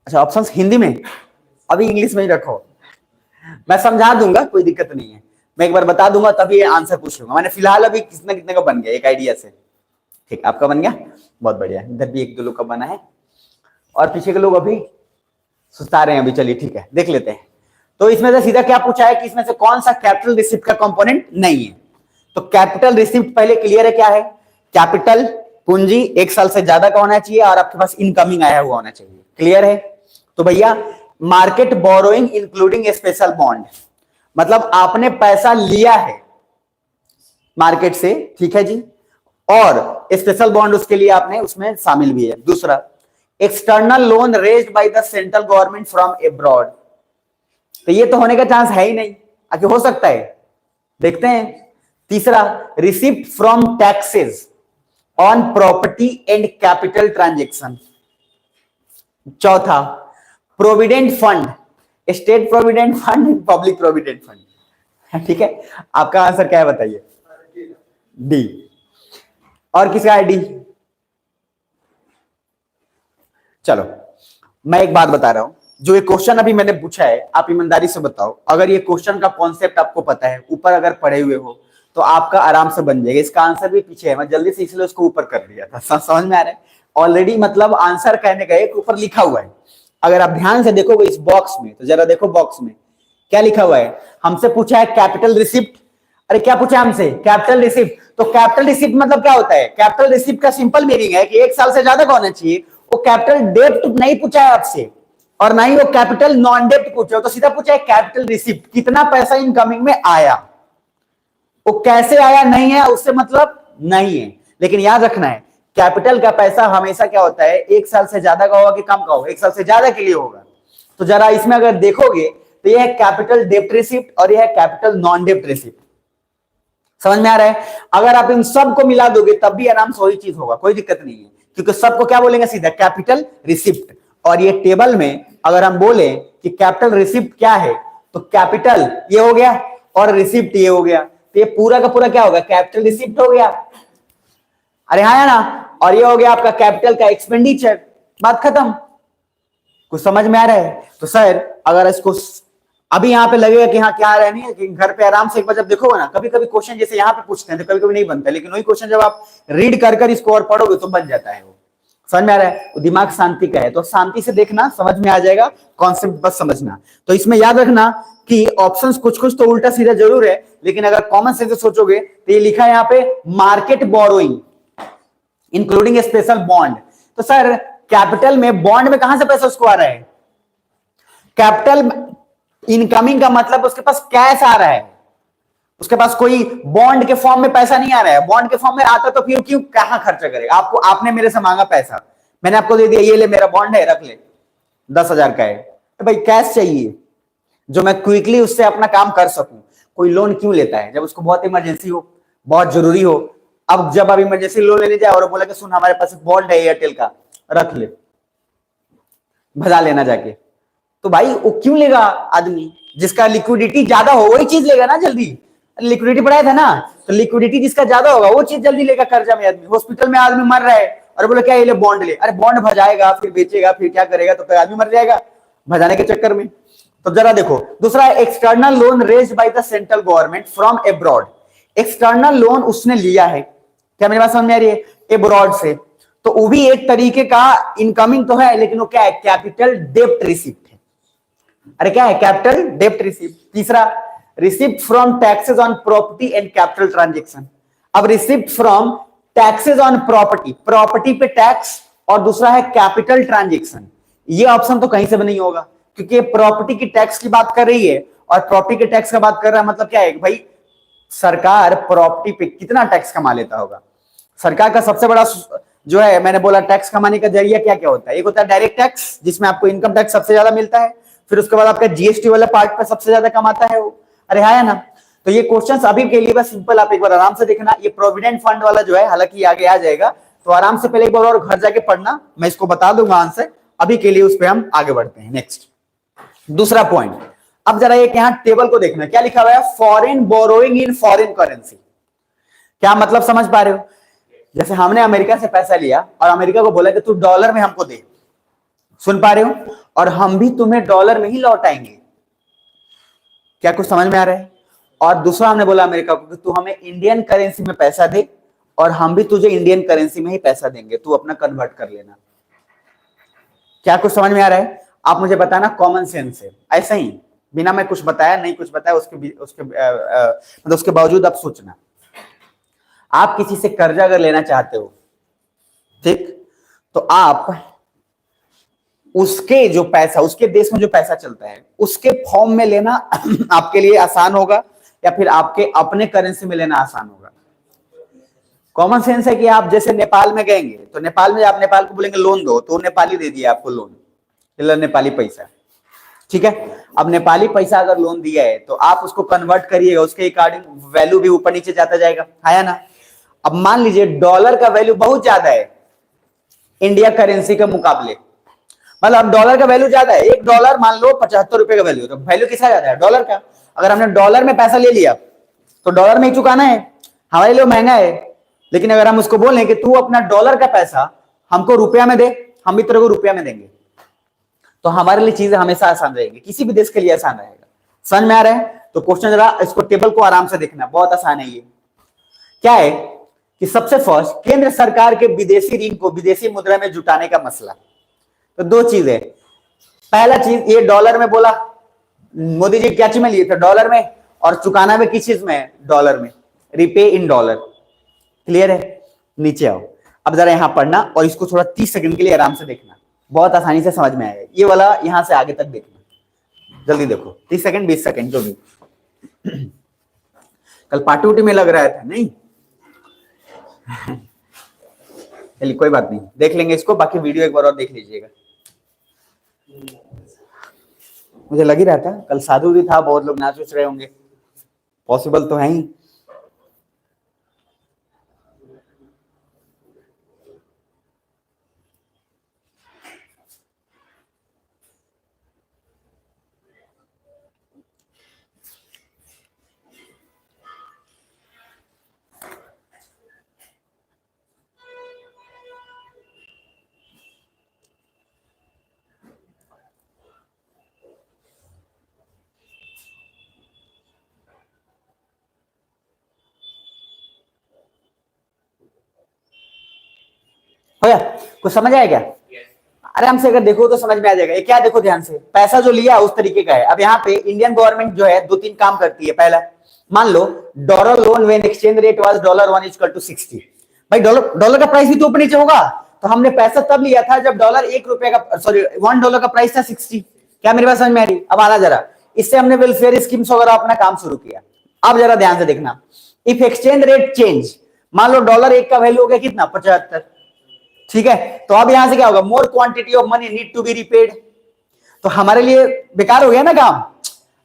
अच्छा, ऑप्शंस हिंदी में, अभी इंग्लिश में ही रखो, मैं समझा दूंगा, कोई दिक्कत नहीं है, मैं एक बार बता दूंगा तभी आंसर पूछ लूंगा। मैंने फिलहाल अभी कितने कितने का बन गया एक आइडिया से। ठीक, आपका बन गया, बहुत बढ़िया। इधर भी एक दो लोग का बना है, और पीछे के लोग अभी सुस्ता रहे हैं अभी। चलिए ठीक है, देख लेते हैं। तो इसमें से सीधा क्या पूछा है कि इसमें से कौन सा कैपिटल रिसिप्ट का कंपोनेंट नहीं है। तो कैपिटल रिसिप्ट पहले क्लियर है क्या है? कैपिटल पूंजी 1 साल से ज्यादा का होना चाहिए और आपके पास इनकमिंग आया हुआ होना चाहिए। क्लियर है? तो भैया market borrowing including special bond, मतलब आपने पैसा लिया है मार्केट से, ठीक है जी, और स्पेशल बॉन्ड उसके लिए आपने उसमें शामिल भी है। दूसरा, external loan raised by the central government from abroad, तो ये तो होने का चांस है ही नहीं, आगे हो सकता है, देखते हैं। तीसरा, receipt from taxes on property and capital transaction. चौथा, provident fund, state provident fund, public provident fund. ठीक है, आपका आंसर क्या है बताइए? डी। और किसका है डी? चलो मैं एक बात बता रहा हूं, जो ये क्वेश्चन अभी मैंने पूछा है, आप ईमानदारी से बताओ, अगर ये क्वेश्चन का कॉन्सेप्ट आपको पता है, ऊपर अगर पढ़े हुए हो, तो आपका आराम से बन जाएगा। इसका आंसर भी पीछे है, मैं जल्दी से इसलिए उसको ऊपर कर दिया था। समझ में आ रहा है? ऑलरेडी मतलब आंसर कहने का एक ऊपर लिखा हुआ है, अगर आप ध्यान से देखोगे इस बॉक्स में, तो जरा देखो बॉक्स में क्या लिखा हुआ है। हमसे पूछा है कैपिटल रिसिप्ट, अरे क्या पूछा हमसे? Capital receipt. तो कैपिटल रिसिप्ट मतलब क्या होता है? कैपिटल रिसिप्ट का सिंपल मीनिंग है कि 1 साल से ज्यादा का होना चाहिए। वो कैपिटल डेब्ट नहीं पूछा है आपसे, और ना ही वो कैपिटल नॉन डेब्ट पूछा है, तो सीधा पूछा है कैपिटल रिसिप्ट, कितना पैसा इनकमिंग में आया। वो कैसे आया नहीं है उससे मतलब नहीं है, लेकिन याद रखना है कैपिटल का पैसा हमेशा क्या होता है, 1 साल से ज्यादा का होगा कि कम का होगा? 1 साल से ज्यादा के लिए होगा। तो जरा इसमें अगर देखोगे तो यह है कैपिटल डेब्ट रिसिप्ट और यह है कैपिटल नॉन डेब्ट रिसिप्ट। समझ में आ रहा है? अगर आप इन सब को मिला दोगे तब भी आराम से वही चीज होगा, कोई दिक्कत नहीं है, क्योंकि सबको क्या बोलेंगे सीधा कैपिटल रिसिप्ट। और ये टेबल में अगर हम बोले कि कैपिटल रिसिप्ट क्या है तो कैपिटल ये हो गया और रिसिप्ट ये हो गया, तो ये पूरा का पूरा क्या होगा, कैपिटल रिसिप्ट हो गया। अरे हाँ या ना? और ये हो गया आपका कैपिटल का एक्सपेंडिचर, बात खत्म। कुछ समझ में आ रहा है? तो सर अगर इसको अभी यहाँ पे लगेगा कि हाँ क्या रहनी है, कि घर पे आराम से एक बार जब देखोगे ना, कभी कभी क्वेश्चन जैसे यहाँ पे पूछते हैं तो कभी कभी नहीं बनता, लेकिन वही क्वेश्चन जब आप रीड कर कर इसको और पढ़ोगे तो बन जाता है। वो समझ में आ रहा है? दिमाग शांति का है, तो शांति से देखना, समझ में आ जाएगा, कॉन्सेप्ट बस समझना। तो इसमें याद रखना कि ऑप्शंस कुछ कुछ तो उल्टा सीधा जरूर है, लेकिन अगर कॉमन सेंस से सोचोगे तो ये लिखा है यहाँ पे market borrowing including special bond. तो सर कैपिटल में बॉन्ड में कहां से पैसा उसको आ रहा है? कैपिटल इनकमिंग का मतलब उसके पास कैश आ रहा है, उसके पास कोई बॉन्ड के फॉर्म में पैसा नहीं आ रहा है। बॉन्ड के फॉर्म में आता तो फिर क्यों कहां खर्चा करेगा? आपको, आपने मेरे से मांगा पैसा, मैंने आपको दे दिया, ये ले मेरा बॉन्ड है, रख ले, 10,000 का है, तो भाई कैश चाहिए जो मैं क्विकली उससे अपना काम कर सकूं। कोई लोन क्यों लेता है? जब उसको बहुत इमरजेंसी हो, बहुत जरूरी हो। अब जब आप इमरजेंसी लोन लेने जाए और बोला कि सुन हमारे पास बॉन्ड है एयरटेल का, रख ले, भजा लेना जाके, तो भाई वो क्यों लेगा? आदमी जिसका लिक्विडिटी ज्यादा हो वही चीज लेगा ना जल्दी। लिक्विडिटी बढ़ाया था ना, तो लिक्विडिटी जिसका ज्यादा होगा वो चीज जल्दी लेगा। कर्जा में आदमी, हॉस्पिटल में आदमी मर रहा है और बोले क्या ये ले बॉन्ड ले, अरे बॉन्ड भजाएगा फिर बेचेगा फिर क्या करेगा, तो आदमी मर जाएगा भजाने के चक्कर में। तो जरा देखो दूसरा, external loan raised by the central government from abroad. External loan उसने लिया है, क्या मेरी बात समझ में आ रही है? एब्रॉड से, तो वो भी एक तरीके का इनकमिंग तो है, लेकिन वो क्या है? कैपिटल डेब्ट रिसिप्ट है। अरे क्या है? कैपिटल डेब्ट रिसिप्ट। तीसरा, receipt from taxes on property and capital transaction. अब receipt from taxes on property, property पे टैक्स, और दूसरा है कैपिटल ट्रांजेक्शन। ये ऑप्शन तो कहीं से भी नहीं होगा, क्योंकि प्रॉपर्टी की टैक्स की बात कर रही है और प्रॉपर्टी के टैक्स का बात कर रहा है, मतलब क्या है भाई, सरकार प्रॉपर्टी पे कितना टैक्स कमा लेता होगा। सरकार का सबसे बड़ा जो है, मैंने बोला टैक्स कमाने का जरिया क्या क्या होता है? एक होता है डायरेक्ट टैक्स, जिसमें आपको इनकम टैक्स सबसे ज्यादा मिलता है, फिर उसके बाद आपका जीएसटी वाला पार्ट पे सबसे ज्यादा कमाता है वो। अरे हाँ ना? तो ये क्वेश्चंस अभी के लिए बस सिंपल, आप एक बार आराम से देखना। ये प्रोविडेंट फंड वाला जो है, हालांकि आगे आ जाएगा, तो आराम से पहले एक बार और घर जाके पढ़ना, मैं इसको बता दूंगा आंसर। अभी के लिए उस पर हम आगे बढ़ते हैं। नेक्स्ट दूसरा पॉइंट, अब जरा एक यहाँ टेबल को देखना, क्या लिखा हुआ है? Foreign borrowing in foreign currency. क्या मतलब समझ पा रहे हो? जैसे हमने अमेरिका से पैसा लिया और अमेरिका को बोला कि तू डॉलर में हमको दे, सुन पा रहे हो? और हम भी तुम्हें डॉलर में ही लौटाएंगे। क्या कुछ समझ में आ रहा है? और दूसरा हमने बोला अमेरिका को कि तू हमें इंडियन करेंसी में पैसा दे और हम भी तुझे इंडियन करेंसी में ही पैसा देंगे, तू अपना कन्वर्ट कर लेना। क्या कुछ समझ में आ रहा है? आप मुझे बताना, कॉमन सेंस है, ऐसा ही बिना मैं कुछ बताया, नहीं कुछ बताया, मतलब उसके बावजूद आप सोचना। आप किसी से कर्जा अगर लेना चाहते हो, ठीक, तो आप उसके जो पैसा, उसके देश में जो पैसा चलता है उसके फॉर्म में लेना आपके लिए आसान होगा, या फिर आपके अपने करेंसी में लेना आसान होगा। कॉमन सेंस है कि आप जैसे नेपाल में गएंगे तो नेपाल में आप नेपाल को बोलेंगे लोन दो, तो नेपाली दे दिया आपको लोन, नेपाली पैसा, ठीक है। अब नेपाली पैसा अगर लोन दिया है तो आप उसको कन्वर्ट करिएगा, उसके अकॉर्डिंग वैल्यू भी ऊपर नीचे जाता जाएगा, है ना। अब मान लीजिए डॉलर का वैल्यू बहुत ज्यादा है इंडिया करेंसी के मुकाबले, मतलब डॉलर का वैल्यू ज्यादा है, $1 मान लो 75 रुपए का वैल्यू, तो वैल्यू किसका ज्यादा है? डॉलर का। अगर हमने डॉलर में पैसा ले लिया तो डॉलर में ही चुकाना है, हमारे लिए महंगा है। लेकिन अगर हम उसको बोलें कि तू अपना डॉलर का पैसा हमको रुपया में दे, हम भी तेरे को रुपया में देंगे, तो हमारे लिए चीजें हमेशा आसान रहेगी, किसी भी देश के लिए आसान रहेगा। समझ में आ रहा है? तो क्वेश्चन जरा इसको टेबल को आराम से देखना, बहुत आसान है ये। क्या है कि सबसे फर्स्ट, केंद्र सरकार के विदेशी ऋण को विदेशी मुद्रा में जुटाने का मसला। तो दो चीज है, पहला चीज ये डॉलर में बोला, मोदी जी क्या चीज में लिए थे? डॉलर में, और चुकाना भी किस चीज में? डॉलर में, रिपे इन डॉलर। क्लियर है? नीचे आओ, अब जरा यहां पढ़ना और इसको थोड़ा 30 सेकंड के लिए आराम से देखना, बहुत आसानी से समझ में आएगा। ये वाला यहां से आगे तक देखना, जल्दी देखो, 30 सेकंड 20 सेकंड जो भी। कल पार्टी उटी में लग रहा था नहीं? चलिए कोई बात नहीं, देख लेंगे इसको, बाकी वीडियो एक बार और देख लीजिएगा। मुझे लग ही रहा था, कल साधु भी था, बहुत लोग नाच उच रहे होंगे, पॉसिबल तो है ही। हो गया, कुछ समझ आया क्या? आराम से अगर देखो तो समझ में आ जाएगा। ये क्या, देखो ध्यान से, पैसा जो लिया उस तरीके का है। अब यहाँ पे इंडियन गवर्नमेंट जो है 2-3 काम करती है। पहला, मान लो dollar loan when exchange rate was $1 = 60। भाई डॉलर का प्राइस भी तो ऊपर नीचे होगा, तो हमने पैसा तब लिया था जब डॉलर $1 का, सॉरी $1 का प्राइस था 60। क्या मेरी बात समझ में आ रही? अब आना जरा, इससे हमने वेलफेयर स्कीम्स वगैरह अपना काम शुरू किया। अब जरा ध्यान से देखना, इफ एक्सचेंज रेट चेंज, मान लो डॉलर एक का वैल्यू हो गया कितना, 75, ठीक है, तो अब यहां से क्या होगा, more quantity of money need to be repaid. तो हमारे लिए बेकार हो गया ना काम,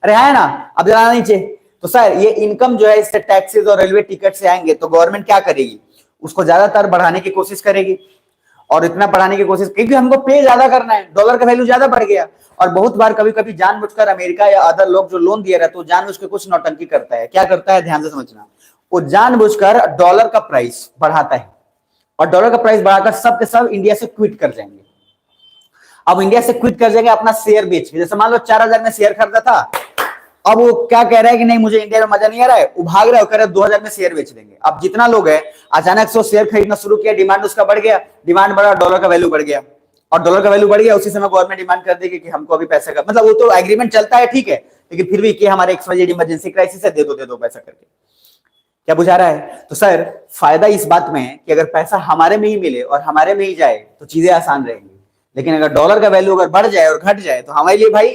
अरे है ना। अब जरा नीचे, तो सर ये इनकम जो है इससे टैक्सेस और रेलवे टिकट से आएंगे, तो गवर्नमेंट क्या करेगी, उसको ज्यादातर बढ़ाने की कोशिश करेगी। और इतना बढ़ाने की कोशिश, क्योंकि हमको पे ज्यादा करना है, डॉलर का वैल्यू ज्यादा बढ़ गया। और बहुत बार कभी कभी जानबूझकर अमेरिका या अदर लोग जो लोन दिए रहते हैं, जानबूझ के कुछ नौटंकी करता है। क्या करता है, ध्यान से समझना, वो जानबूझकर डॉलर का प्राइस बढ़ाता है, और डॉलर का प्राइस बढ़ाकर सब के सब इंडिया से क्विट कर जाएंगे। अब इंडिया से क्विट कर जाएंगे अपना शेयर बेच के। जैसे मान लो 4000 में शेयर खरीदा था, अब वो क्या कह रहा है कि नहीं मुझे इंडिया में मजा नहीं आ रहा है, वो भाग रहा है, कह रहा है 2000 में शेयर बेच देंगे। अब जितना लोग है अचानक से शेयर खरीदना शुरू किया, डिमांड उसका बढ़ गया, डिमांड बढ़ा, डॉलर का वैल्यू बढ़ गया, और डॉलर का वैल्यू बढ़ गया, उसी समय गवर्नमेंट डिमांड कर देगी कि हमको अभी पैसे का, मतलब वो तो एग्रीमेंट चलता है, ठीक है, लेकिन फिर भी कि हमारे XYZ इमरजेंसी क्राइसिस है, दे दो पैसा करके। क्या बुझा रहा है? तो सर फायदा इस बात में है कि अगर पैसा हमारे में ही मिले और हमारे में ही जाए तो चीजें आसान रहेंगी। लेकिन अगर डॉलर का वैल्यू अगर बढ़ जाए और घट जाए तो हमारे लिए भाई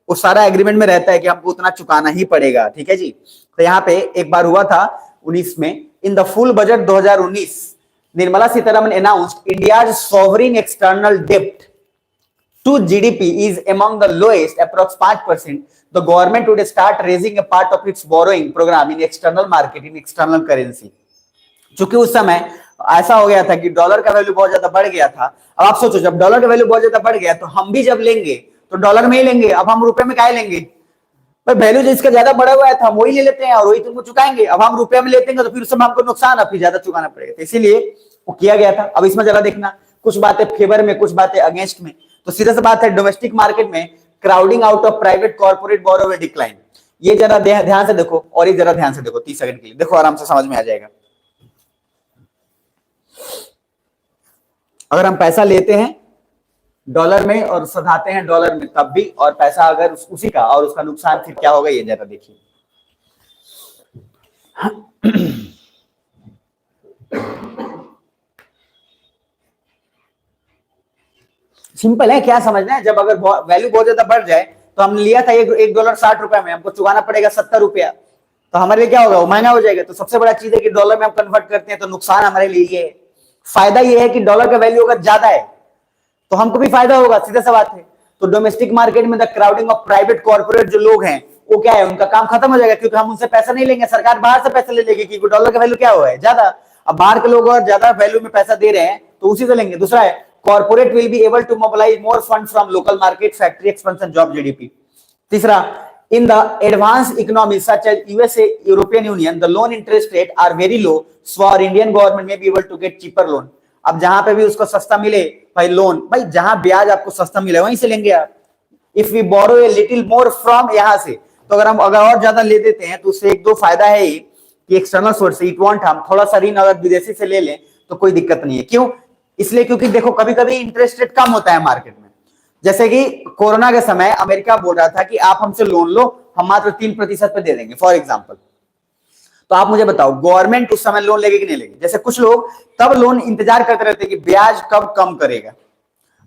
वो सारा एग्रीमेंट में रहता है कि हमको उतना चुकाना ही पड़ेगा, ठीक है जी। तो यहाँ पे एक बार हुआ था 19 में, in the full budget 2019, Nirmala Sitharaman announced India's sovereign external डेब्ट to GDP is among the lowest, approx 5%. The government would start raising a part of its borrowing program in external market, in external currency. चूंकि उस समय ऐसा हो गया था कि dollar का वैल्यू बहुत ज्यादा बढ़ गया था। अब आप सोचो, जब डॉलर का वैल्यू बहुत ज्यादा बढ़ गया तो हम भी जब लेंगे तो डॉलर में ही लेंगे, अब हम रुपए में क्या लेंगे? भाई वैल्यू जिसका ज्यादा बढ़ा हुआ है था हम वही ले लेते हैं और वही तुमको चुकाएंगे। अब हम रुपए में लेते हैं तो फिर उस समय हमको नुकसान, अब फिर ज्यादा चुकाना पड़ेगा, तो इसीलिए वो किया गया था। अब इसमें जरा देखना, कुछ बातें फेवर में, कुछ बातें अगेंस्ट में। तो सीधा सा बात है, डोमेस्टिक मार्केट में crowding out of private corporate borrow will decline. ये जरा ध्यान से देखो, और ये जरा ध्यान से देखो, 30 सेकंड के लिए देखो, आराम से समझ में आ जाएगा। अगर हम पैसा लेते हैं डॉलर में और सधाते हैं डॉलर में तब भी, और पैसा अगर उसी का, और उसका नुकसान फिर क्या होगा, ये जरा देखिए। सिंपल है, क्या समझना है, जब अगर वैल्यू बहुत ज्यादा बढ़ जाए, तो हमने लिया था $1 60 में, हमको चुकाना पड़ेगा ₹70, तो हमारे लिए क्या होगा, वो महंगा हो जाएगा। तो सबसे बड़ा चीज है कि डॉलर में हम कन्वर्ट करते हैं, तो नुकसान हमारे लिए ये है। फायदा ये है कि डॉलर का वैल्यू अगर ज्यादा है तो हमको भी फायदा होगा, सीधा सा बात है। तो डोमेस्टिक मार्केट में the crowding of private corporate जो लोग हैं, वो क्या है, उनका काम खत्म हो जाएगा, क्योंकि हम उनसे पैसा नहीं लेंगे, सरकार बाहर से पैसा ले लेगी, क्योंकि डॉलर का वैल्यू क्या हुआ है, ज्यादा। अब बाहर के लोग और ज्यादा वैल्यू में पैसा दे रहे हैं तो उसी से लेंगे। दूसरा है, corporate will be able to mobilise more fund from local market, factory expansion, job, GDP। तीसरा, in the advanced economies such as USA, European Union, the loan interest rate are very low, so our Indian government may be able to get cheaper loan। अब जहां पे भी उसको सस्ता मिले भाई loan, भाई जहां ब्याज आपको सस्ता मिले वहीं से लेंगे आप। If we borrow a little more from, यहां से, तो अगर हम और ज्यादा ले देते हैं तो उससे एक दो फायदा है ही कि एक्सटर्नल सोर्स से इट वांट, हम थोड़ा सा ऋण अगर विदेशी से ले लें तो कोई दिक्कत नहीं है। क्यों? इसलिए क्योंकि देखो कभी कभी इंटरेस्ट रेट कम होता है मार्केट में। जैसे कि कोरोना के समय अमेरिका बोल रहा था कि आप हमसे लोन लो, हम मात्र 3% पे दे देंगे, फॉर एग्जाम्पल। तो आप मुझे बताओ गवर्नमेंट उस समय लोन लेगी कि नहीं लेगी? जैसे कुछ लोग तब लोन इंतजार करते रहते कि ब्याज कब कम करेगा।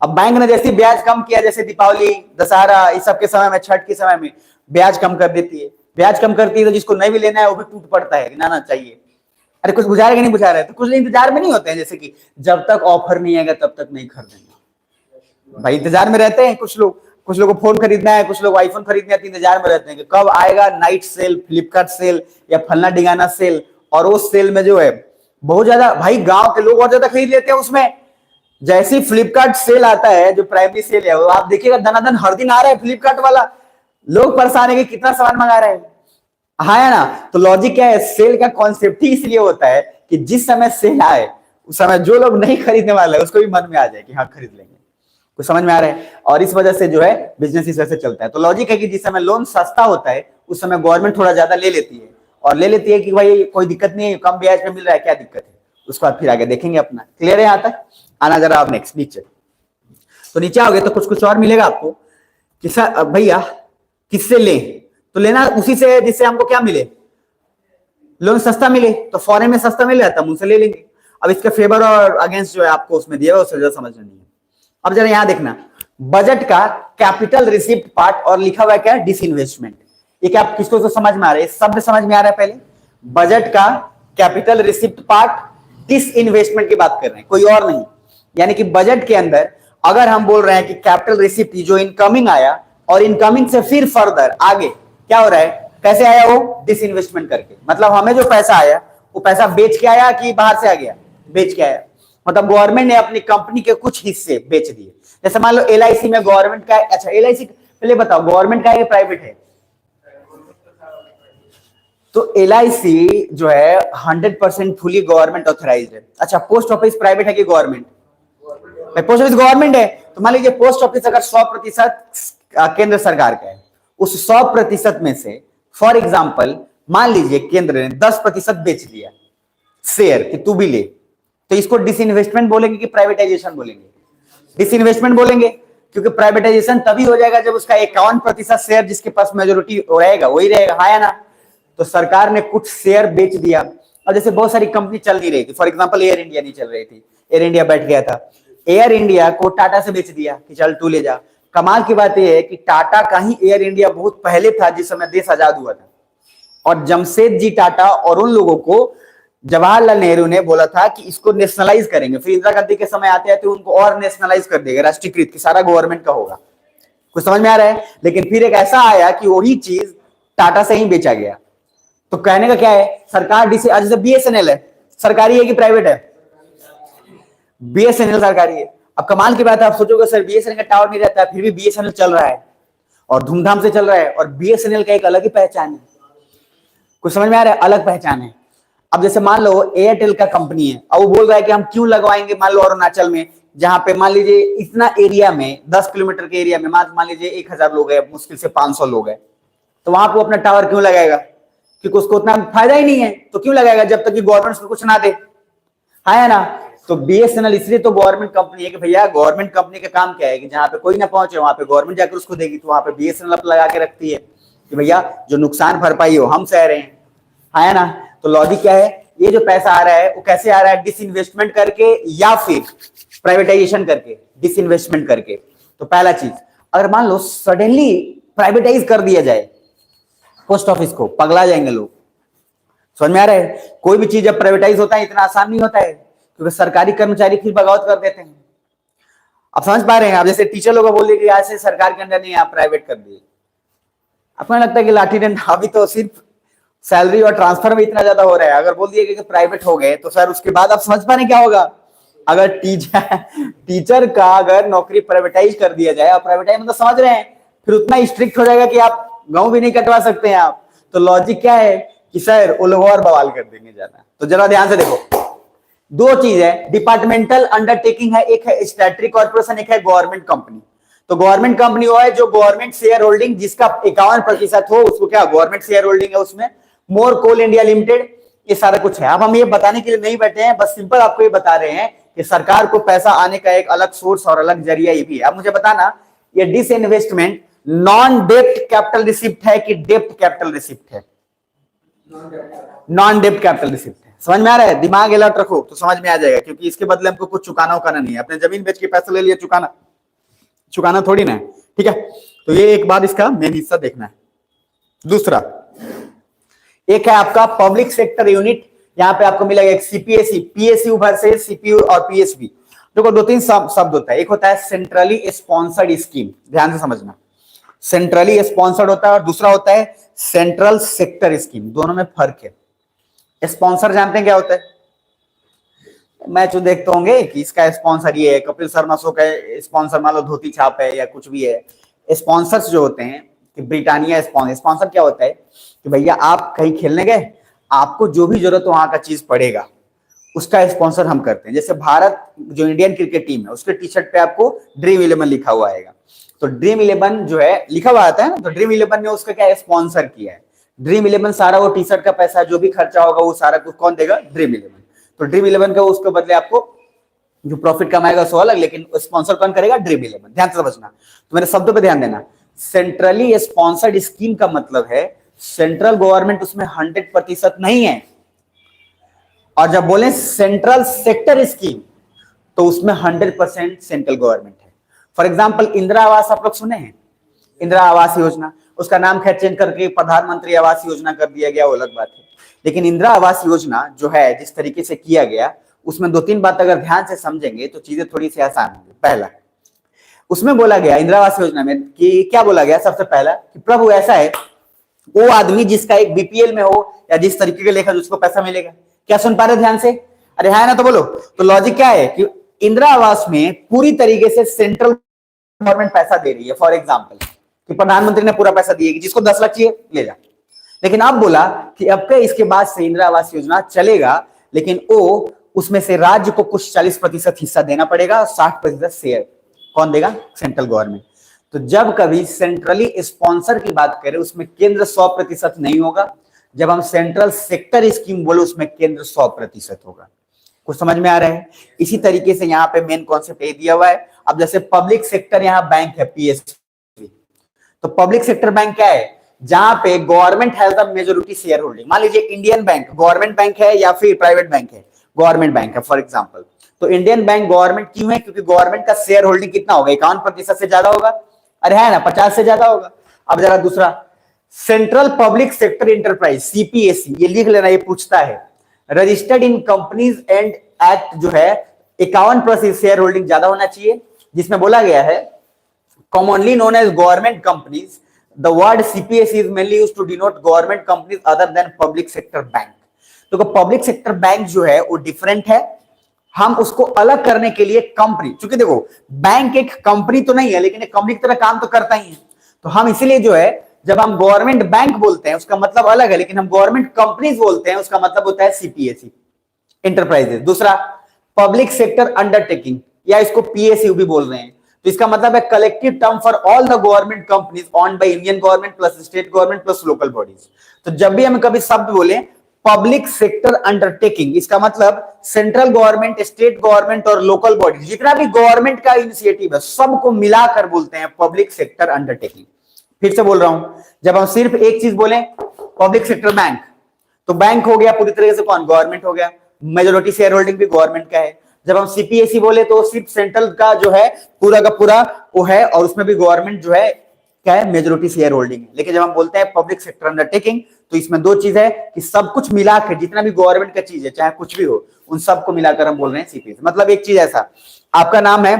अब बैंक ने जैसे ब्याज कम किया, जैसे दीपावली, दशहरा, इस सब के समय में, छठ के समय में ब्याज कम कर देती है। ब्याज कम करती है तो जिसको नहीं भी लेना है वो भी टूट पड़ता है, ना चाहिए। अरे कुछ बुझा रहे कि नहीं बुझा रहे? तो कुछ इंतजार में नहीं होते हैं, जैसे कि जब तक ऑफर नहीं आएगा तब तक नहीं खरीदेंगे, भाई इंतजार में रहते हैं कुछ लोग। कुछ लोगों को फोन खरीदना है, कुछ लोग आईफोन खरीदना है, 3,000 में रहते हैं कि कब आएगा नाइट सेल, फ्लिपकार्ट सेल या फलना डिगाना सेल। और उस सेल में जो है बहुत ज्यादा भाई गांव के लोग और ज्यादा खरीद लेते हैं उसमें। जैसे ही फ्लिपकार्ट सेल आता है, जो प्राइमरी सेल है, वो आप देखिएगा दनादन हर दिन आ रहा है फ्लिपकार्ट वाला। लोग परेशान है कि कितना सामान मंगा रहे हैं। हाँ है ना। तो लॉजिक क्या है, सेल का कॉन्सेप्ट ही इसलिए होता है कि जिस समय सेल आए उस समय जो लोग नहीं खरीदने वाले उसको भी मन में आ जाए कि हाँ खरीद लेंगे। कुछ समझ में आ रहा है। और इस वजह से जो है बिजनेस इस वजह से चलता है। तो लॉजिक है कि जिस समय लोन सस्ता होता है उस समय गवर्नमेंट थोड़ा ज्यादा ले लेती है, और ले लेती है कि भाई कोई दिक्कत नहीं है, कम ब्याज पे मिल रहा है, क्या दिक्कत है। उसके बाद फिर आगे देखेंगे अपना। क्लियर है यहां तक? आना जरा आप नेक्स्ट नीचे। तो नीचे आओगे तो कुछ कुछ और मिलेगा आपको कि सर भैया किससे लें, तो लेना उसी से जिससे हमको क्या मिले, लोन सस्ता मिले। तो फॉरेन में सस्ता मिल जाता है, उनसे ले लेंगे। अब इसके फेवर और अगेंस्ट जो है आपको उसमें दिया हुआ उससे ज्यादा समझ नहीं है। अब जरा यहां देखना, बजट का कैपिटल रिसिप्ट पार्ट और लिखा हुआ है क्या, डिसइन्वेस्टमेंट। ये क्या किसको तो समझ में आ रहा है, शब्द समझ में आ रहा है। पहले बजट का कैपिटल रिसिप्ट पार्ट, डिसइन्वेस्टमेंट की बात कर रहे हैं, कोई और नहीं। यानी कि बजट के अंदर अगर हम बोल रहे हैं कि कैपिटल रिसिप्ट जो इनकमिंग आया और इनकमिंग से फिर फर्दर आगे क्या हो रहा है, कैसे आया वो, डिसइन्वेस्टमेंट करके। मतलब हमें जो पैसा आया वो पैसा बेच के आया कि बाहर से आ गया, बेच के आया। मतलब गवर्नमेंट ने अपनी कंपनी के कुछ हिस्से बेच दिए। जैसे मान लो एलआईसी में गवर्नमेंट का, अच्छा एलआईसी पहले बताओ गवर्नमेंट का है प्राइवेट है? तो एलआईसी जो है 100% फुली गवर्नमेंट ऑथराइज्ड है। अच्छा पोस्ट ऑफिस प्राइवेट है कि गवर्नमेंट? पोस्ट ऑफिस गवर्नमेंट है। तो मान लीजिए पोस्ट ऑफिस अगर 100% केंद्र सरकार का है, उस 100% में से फॉर एग्जाम्पल मान लीजिए केंद्र ने 10% बेच दिया शेयर कि तू भी ले, तो इसको डिसइन्वेस्टमेंट बोलेंगे कि प्राइवेटाइजेशन बोलेंगे? डिसइन्वेस्टमेंट बोलेंगे, क्योंकि प्राइवेटाइजेशन तभी हो जाएगा जब उसका 51% शेयर जिसके पास मेजोरिटी रहेगा वही रहेगा। हाँ या ना। तो सरकार ने कुछ शेयर बेच दिया। और जैसे बहुत सारी कंपनी चल नहीं रही थी, फॉर एग्जांपल एयर इंडिया नहीं चल रही थी, एयर इंडिया बैठ गया था, एयर इंडिया को टाटा से बेच दिया कि चल तू ले जा। कमाल की बात यह है कि टाटा का ही एयर इंडिया बहुत पहले था जिस समय देश आजाद हुआ था, और जमशेद जी टाटा और उन लोगों को जवाहरलाल नेहरू ने बोला था कि इसको नेशनलाइज करेंगे। फिर इंदिरा गांधी के समय आते हैं तो उनको और नेशनलाइज कर देगा, राष्ट्रीयकृत, कि सारा गवर्नमेंट का होगा। कुछ समझ में आ रहा है। लेकिन फिर एक ऐसा आया कि वही चीज टाटा से ही बेचा गया। तो कहने का क्या है, सरकार जैसे बीएसएनएल है, सरकारी है कि प्राइवेट है? बीएसएनएल सरकारी है। अब कमाल की बात है, आप सोचोगे सर बीएसएनएल का टावर नहीं रहता है, फिर भी बीएसएनएल चल रहा है और धूमधाम से चल रहा है, और बीएसएनएल का एक अलग ही पहचान है। कुछ समझ में आ रहा है, अलग पहचान है। अब जैसे मान लो एयरटेल का कंपनी है, और वो बोल रहा है कि हम क्यों लगवाएंगे, मान लो अरुणाचल में, जहां पे मान लीजिए इतना एरिया में 10 किलोमीटर के एरिया में मान लीजिए 1000 लोग है, मुश्किल से 500 लोग है, तो वहां पर अपना टावर क्यों लगाएगा? क्योंकि उसको उतना फायदा ही नहीं है, तो क्यों लगाएगा जब तक कि गवर्नमेंट उसको कुछ ना दे। है ना। तो बीएसएनएल इसलिए तो गवर्नमेंट कंपनी है कि भैया गवर्नमेंट कंपनी का काम क्या है कि जहां पे कोई ना पहुंचे वहां पे गवर्नमेंट जाकर उसको देगी। तो वहां पे बीएसएनएल लगा के रखती है कि भैया जो नुकसान भरपाई हो हम सह रहे हैं। है ना। तो लॉजिक क्या है, ये जो पैसा आ रहा है वो कैसे आ रहा है, डिसइन्वेस्टमेंट करके या फिर प्राइवेटाइजेशन करके, डिसइन्वेस्टमेंट करके। तो पहला चीज, अगर मान लो सडनली प्राइवेटाइज कर दिया जाए पोस्ट ऑफिस को, पगला जाएंगे लोग। समझ में आ रहा है। कोई भी चीज जब प्राइवेटाइज होता है इतना आसान नहीं होता है, क्योंकि सरकारी कर्मचारी फिर बगावत कर देते हैं। आप समझ पा रहे हैं। आप जैसे टीचर लोग बोल दिए कि आज से सरकार के अंदर नहीं, आप प्राइवेट कर दिए। आपको लगता है कि लाठी डंडा, अभी तो सिर्फ सैलरी और ट्रांसफर में इतना ज्यादा हो रहा है, अगर बोल दिए कि प्राइवेट हो गए तो सर उसके बाद आप समझ पा रहे क्या होगा। अगर टीचर का अगर नौकरी प्राइवेटाइज कर दिया जाए, और प्राइवेटाइज मतलब समझ रहे हैं, फिर उतना स्ट्रिक्ट हो जाएगा कि आप गाँव भी नहीं कटवा सकते हैं आप। तो लॉजिक क्या है कि सर वो लोग और बवाल कर देंगे ज्यादा। तो जरा ध्यान से देखो, दो चीज है, डिपार्टमेंटल अंडरटेकिंग है, एक है स्टैट्यूटरी कॉर्पोरेशन, एक है गवर्नमेंट कंपनी। तो गवर्नमेंट कंपनी वो है जो गवर्नमेंट शेयर होल्डिंग जिसका 51% हो, उसको क्या गवर्नमेंट शेयर होल्डिंग है उसमें। मोर कोल इंडिया लिमिटेड, ये सारा कुछ है। अब हम ये बताने के लिए नहीं बैठे हैं, बस सिंपल आपको ये बता रहे हैं कि सरकार को पैसा आने का एक अलग सोर्स और अलग जरिया ये भी है। अब मुझे बताना, ये डिसइन्वेस्टमेंट नॉन डेप्ट कैपिटल रिसिप्ट है कि डेप्ट कैपिटल रिसिप्ट है? नॉन डेप्ट कैपिटल रिसिप्ट है। समझ में आ रहा है। दिमाग अलर्ट रखो तो समझ में आ जाएगा, क्योंकि इसके बदले हमको कुछ चुकाना उकाना नहीं है। अपने जमीन बेच के पैसा ले लिया, चुकाना थोड़ी ना है। ठीक है। तो ये एक बार इसका मेन हिस्सा देखना है। दूसरा एक है आपका पब्लिक सेक्टर यूनिट, यहां पे आपको मिलेगा एक सीपीएसई, पीएसयू वर्सेस सीपीयू और पीएसबी। देखो दो तीन शब्द होता है, एक होता है सेंट्रली स्पॉन्सर्ड स्कीम, ध्यान से समझना, सेंट्रली स्पॉन्सर्ड होता है, और दूसरा होता है सेंट्रल सेक्टर स्कीम। दोनों में फर्क है। स्पॉन्सर जानते हैं क्या होता है? मैच तो देखते होंगे कि इसका स्पॉन्सर ये है, कपिल शर्मा शो का स्पॉन्सर मान लो धोती छाप है या कुछ भी है। स्पॉन्सर्स जो होते हैं कि ब्रिटानिया स्पॉन्सर क्या होता है कि भैया आप कहीं खेलने गए, आपको जो भी जरूरत हो वहां का चीज पड़ेगा, उसका स्पॉन्सर हम करते हैं। जैसे भारत जो इंडियन क्रिकेट टीम है उसके टी शर्ट पे आपको ड्रीम 11 लिखा हुआ आएगा, तो ड्रीम 11 जो है लिखा हुआ आता है ना, तो ड्रीम 11 ने उसका क्या स्पॉन्सर किया है। ड्रीम 11 सारा वो टी शर्ट का पैसा जो भी खर्चा होगा वो सारा कुछ कौन देगा? ड्रीम 11। तो ड्रीम 11 का उसके बदले आपको जो प्रॉफिट कमाएगा सो अलग, लेकिन स्पॉन्सर कौन करेगा? ड्रीम 11। ध्यान से समझना, तो मेरे शब्दों पे ध्यान देना। सेंट्रली स्पॉन्सर्ड स्कीम का मतलब है सेंट्रल गवर्नमेंट उसमें 100% नहीं है, और जब बोले सेंट्रल सेक्टर स्कीम तो उसमें 100% सेंट्रल गवर्नमेंट है। फॉर एग्जांपल इंदिरा आवास आप लोग सुने हैं? इंदिरा आवास योजना, उसका नाम खैर चेंज करके प्रधानमंत्री आवास योजना कर दिया गया, वो अलग बात है। लेकिन इंदिरा आवास योजना जो है जिस तरीके से किया गया, उसमें दो तीन बात अगर ध्यान से समझेंगे तो चीजें थोड़ी सी आसान होंगी। पहला, उसमें बोला गया इंदिरा आवास योजना में कि क्या बोला गया? सबसे पहला कि प्रभु ऐसा है वो आदमी जिसका एक बीपीएल में हो या जिस तरीके का लेखा उसको पैसा मिलेगा। क्या सुन पा रहे ध्यान से? अरे है ना, तो बोलो। तो लॉजिक क्या है कि इंदिरा आवास में पूरी तरीके से सेंट्रल गवर्नमेंट पैसा दे रही है। फॉर एग्जाम्पल कि प्रधानमंत्री ने पूरा पैसा दिया कि जिसको 10 लाख चाहिए ले जा। लेकिन अब बोला कि अब के इसके बाद से इंदिरा आवास योजना चलेगा, लेकिन वो उसमें से राज्य को कुछ 40% हिस्सा देना पड़ेगा, 60% शेयर कौन देगा? Central government. तो जब कभी सेंट्रली स्पॉन्सर की बात करें उसमें केंद्र 100% नहीं होगा, जब हम सेंट्रल सेक्टर स्कीम बोले उसमें केंद्र 100% होगा। कुछ समझ में आ रहा है? इसी तरीके से यहाँ पे मेन कॉन्सेप्ट ये दिया हुआ है। अब जैसे पब्लिक सेक्टर यहाँ बैंक है पीएसबी, तो पब्लिक सेक्टर बैंक क्या है? जहां पे government has the majority share holding. मान लीजिए इंडियन बैंक गवर्नमेंट बैंक है या फिर प्राइवेट बैंक है? गवर्नमेंट बैंक है फॉर एग्जांपल। तो इंडियन बैंक गवर्नमेंट क्यों है? क्योंकि गवर्नमेंट का शेयर होल्डिंग कितना होगा? 51% से ज्यादा होगा। अरे है ना, 50 से ज्यादा होगा। अब जरा दूसरा, central public sector enterprise CPSE, ये लिख लेना, ये पूछता है। Registered in companies and act जो है 51% शेयर होल्डिंग ज्यादा होना चाहिए, जिसमें बोला गया है commonly known as government companies, the word CPSE is mainly used to denote government companies other than public sector bank। तो पब्लिक सेक्टर बैंक जो है वो डिफरेंट है, हम उसको अलग करने के लिए कंपनी, क्योंकि देखो बैंक एक कंपनी तो नहीं है लेकिन एक कंपनी की तरह काम तो करता ही है, तो हम इसीलिए जो है जब हम गवर्नमेंट बैंक बोलते हैं उसका मतलब अलग है, लेकिन हम गवर्नमेंट कंपनीज बोलते हैं उसका मतलब होता है सीपीएसई इंटरप्राइजेस। दूसरा, पब्लिक सेक्टर अंडरटेकिंग या इसको पीएसयू भी बोल रहे हैं, तो इसका मतलब है collective term for all the government companies owned by Indian government plus state government plus local bodies. तो जब भी हम कभी शब्द बोले पब्लिक सेक्टर अंडरटेकिंग, इसका मतलब सेंट्रल गवर्नमेंट, स्टेट गवर्नमेंट और लोकल बॉडी, जितना भी गवर्नमेंट का इनिशिएटिव है सबको मिलाकर बोलते हैं पब्लिक सेक्टर अंडरटेकिंग। फिर से बोल रहा हूं, जब हम सिर्फ एक चीज बोले पब्लिक सेक्टर बैंक, तो बैंक हो गया पूरी तरीके से कौन? गवर्नमेंट हो गया, मेजोरिटी शेयर होल्डिंग भी गवर्नमेंट का है। जब हम सीपीएसई बोले तो सिर्फ सेंट्रल का जो है पूरा का पूरा वो है, और उसमें भी गवर्नमेंट जो है क्या है? मेजोरिटी शेयर होल्डिंग है। लेकिन जब हम बोलते हैं पब्लिक सेक्टर अंडरटेकिंग तो इसमें दो चीज है कि सब कुछ मिलाकर जितना भी गवर्नमेंट का चीज है चाहे कुछ भी हो उन सबको मिलाकर हम बोल रहे हैं सीपीएसई। मतलब एक चीज ऐसा, आपका नाम है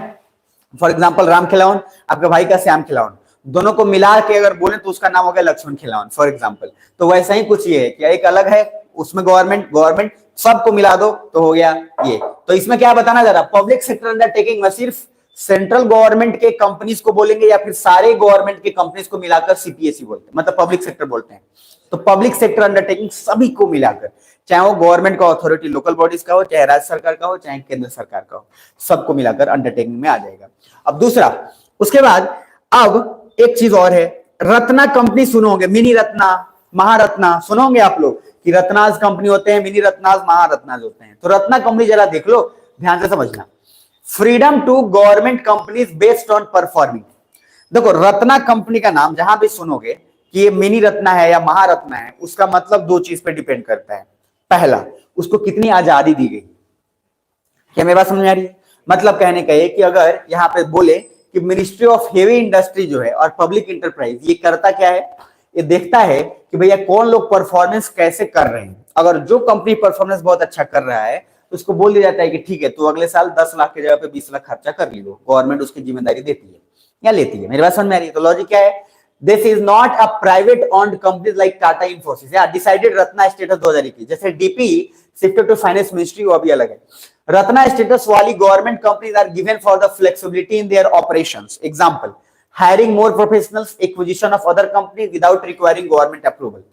फॉर एग्जाम्पल राम खिलावन, आपके भाई का श्याम खिलावन, दोनों को मिला के अगर बोले तो उसका नाम हो गया लक्ष्मण खिलावन फॉर एग्जाम्पल। तो वैसा ही कुछ ये है कि एक अलग है उसमें गवर्नमेंट सबको मिला दो तो हो गया ये। तो इसमें क्या बताना जा रहा, पब्लिक सेक्टर अंडरटेकिंग में सिर्फ सेंट्रल गवर्नमेंट के कंपनीज को बोलेंगे या फिर सारे गवर्नमेंट के कंपनीज को मिलाकर सीपीएसई बोलते हैं, मतलब पब्लिक सेक्टर बोलते हैं। तो पब्लिक सेक्टर अंडरटेकिंग सभी को मिलाकर, चाहे वो गवर्नमेंट का अथॉरिटी लोकल बॉडीज का हो, चाहे राज्य सरकार का हो, चाहे केंद्र सरकार का हो, सबको मिलाकर अंडरटेकिंग में आ जाएगा। अब दूसरा, उसके बाद अब एक चीज और है, रत्ना कंपनी सुनोगे, मिनी रत्ना, महारत्ना सुनोगे आप लोग कि रत्नाज कंपनी होते हैं, मिनी रत्नाज, महारत्नाज होते हैं। तो रत्ना कंपनी जरा देख लो, ध्यान से समझना, freedom to government companies based on performing. देखो रत्ना कंपनी का नाम जहां भी सुनोगे कि ये मिनी रत्ना है या महारत्ना है, उसका मतलब दो चीज पे डिपेंड करता है। पहला, उसको कितनी आजादी दी गई। क्या मेरी बात समझ में आ रही है? मतलब कहने का है कि अगर यहाँ पे बोले कि मिनिस्ट्री ऑफ हेवी इंडस्ट्री जो है और पब्लिक इंटरप्राइज, ये करता क्या है? ये देखता है कि भैया कौन लोग परफॉर्मेंस कैसे कर रहे हैं। अगर जो कंपनी परफॉर्मेंस बहुत अच्छा कर रहा है तो उसको बोल दिया जाता है कि ठीक है, तो अगले साल 10 लाख की जगह पे 20 लाख खर्चा कर लियो, गवर्नमेंट उसकी जिम्मेदारी देती है या लेती है। मेरी बात समझ में आ रही है? तो लॉजिक क्या है, this is not a private owned companies like Tata Infosys या डिसाइडेड रत्ना स्टेटस 2021, जैसे DP shifted to finance ministry, वो अभी अलग है। रत्ना स्टेटस वाली government companies are given for the flexibility in their operations, example hiring more professionals, acquisition of other company without requiring government approval.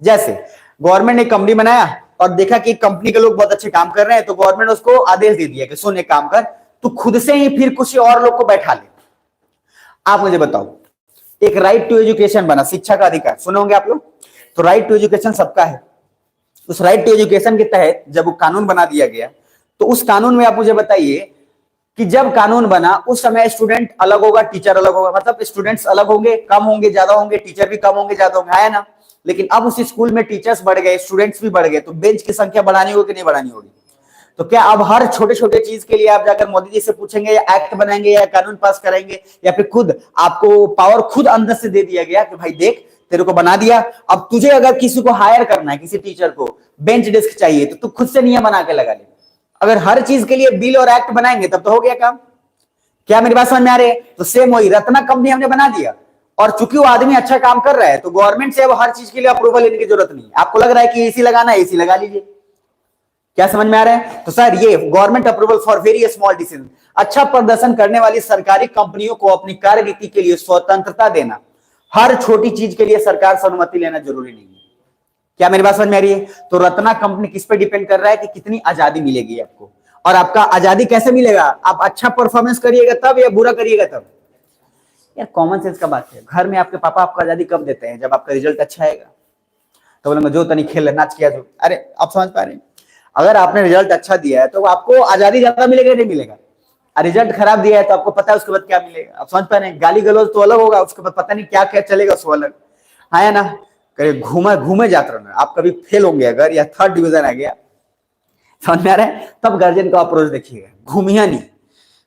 जैसे government ने company बनाया और देखा कि कंपनी के लोग बहुत अच्छे काम कर रहे हैं, तो गवर्नमेंट उसको आदेश दे दिया कि सुन एक काम कर, तू खुद से ही फिर कुछ और लोग को बैठा ले। आप मुझे बताओ, एक राइट टू एजुकेशन बना, शिक्षा का अधिकार, सुने होंगे आप लोग, तो राइट टू एजुकेशन सबका है। उस राइट टू एजुकेशन के तहत जब वो कानून बना दिया गया, तो उस कानून में आप मुझे बताइए कि जब कानून बना उस समय स्टूडेंट अलग होगा, टीचर अलग होगा, मतलब स्टूडेंट्स अलग होंगे, कम होंगे, ज्यादा होंगे, टीचर भी कम होंगे, ज्यादा होंगे, है ना। लेकिन अब उस स्कूल में टीचर्स बढ़ गए, स्टूडेंट्स भी बढ़ गए, तो बेंच की संख्या बढ़ानी होगी कि नहीं बढ़ानी होगी? तो क्या अब हर छोटे छोटे चीज के लिए आप जाकर मोदी जी से पूछेंगे, या एक्ट बनाएंगे, या कानून पास कराएंगे, या फिर खुद आपको पावर खुद अंदर से दे दिया गया कि भाई देख तेरे को बना दिया, अब तुझे अगर किसी को हायर करना है, किसी टीचर को बेंच डेस्क चाहिए, तो तू खुद से नियम बना के लगा ले। अगर हर चीज के लिए बिल और एक्ट बनाएंगे तब तो हो गया काम। क्या मेरी बात समझ में आ रही है? तो सेम वही रत्ना कंपनी हमने बना दिया, और चूंकि वो आदमी अच्छा काम कर रहा है तो गवर्नमेंट से अब हर चीज के लिए अप्रूवल लेने की जरूरत नहीं। आपको लग रहा है कि एसी लगाना है, एसी लगा लीजिए। क्या समझ में आ रहा है? तो सर ये government approval for very small decision, अच्छा प्रदर्शन करने वाली सरकारी कंपनियों को अपनी कार्यनीति के लिए स्वतंत्रता देना, हर छोटी चीज के लिए सरकार से अनुमति लेना जरूरी नहीं है। क्या मेरी बात समझ में आ रही है? तो रत्ना कंपनी किस पे डिपेंड कर रहा है कि कितनी आजादी मिलेगी आपको, और आपका आजादी कैसे मिलेगा? आप अच्छा परफॉर्मेंस करिएगा तब, या बुरा करिएगा तब। यार कॉमन सेंस का बात है। घर में आपके पापा आपको आजादी कब देते हैं? जब आपका रिजल्ट अच्छा आएगा, तो बोलेंगे जो तनी खेल नाच किया जो। अरे आप समझ पा रहे हैं? अगर आपने रिजल्ट अच्छा दिया है तो आपको आजादी ज्यादा मिलेगा नहीं मिलेगा? रिजल्ट खराब दिया है तो आपको पता है उसके बाद क्या मिलेगा। आप समझ पा रहे हैं? गाली गलौज तो अलग होगा, उसके बाद पता नहीं क्या क्या चलेगा उसको अलग, है ना। करे घूमे घूमे जाते रहना। आप कभी फेल होंगे अगर, या 3rd डिवीजन आ गया, समझ में आ रहा है, तब गार्जियन का अप्रोच देखिएगा, घूमिया नहीं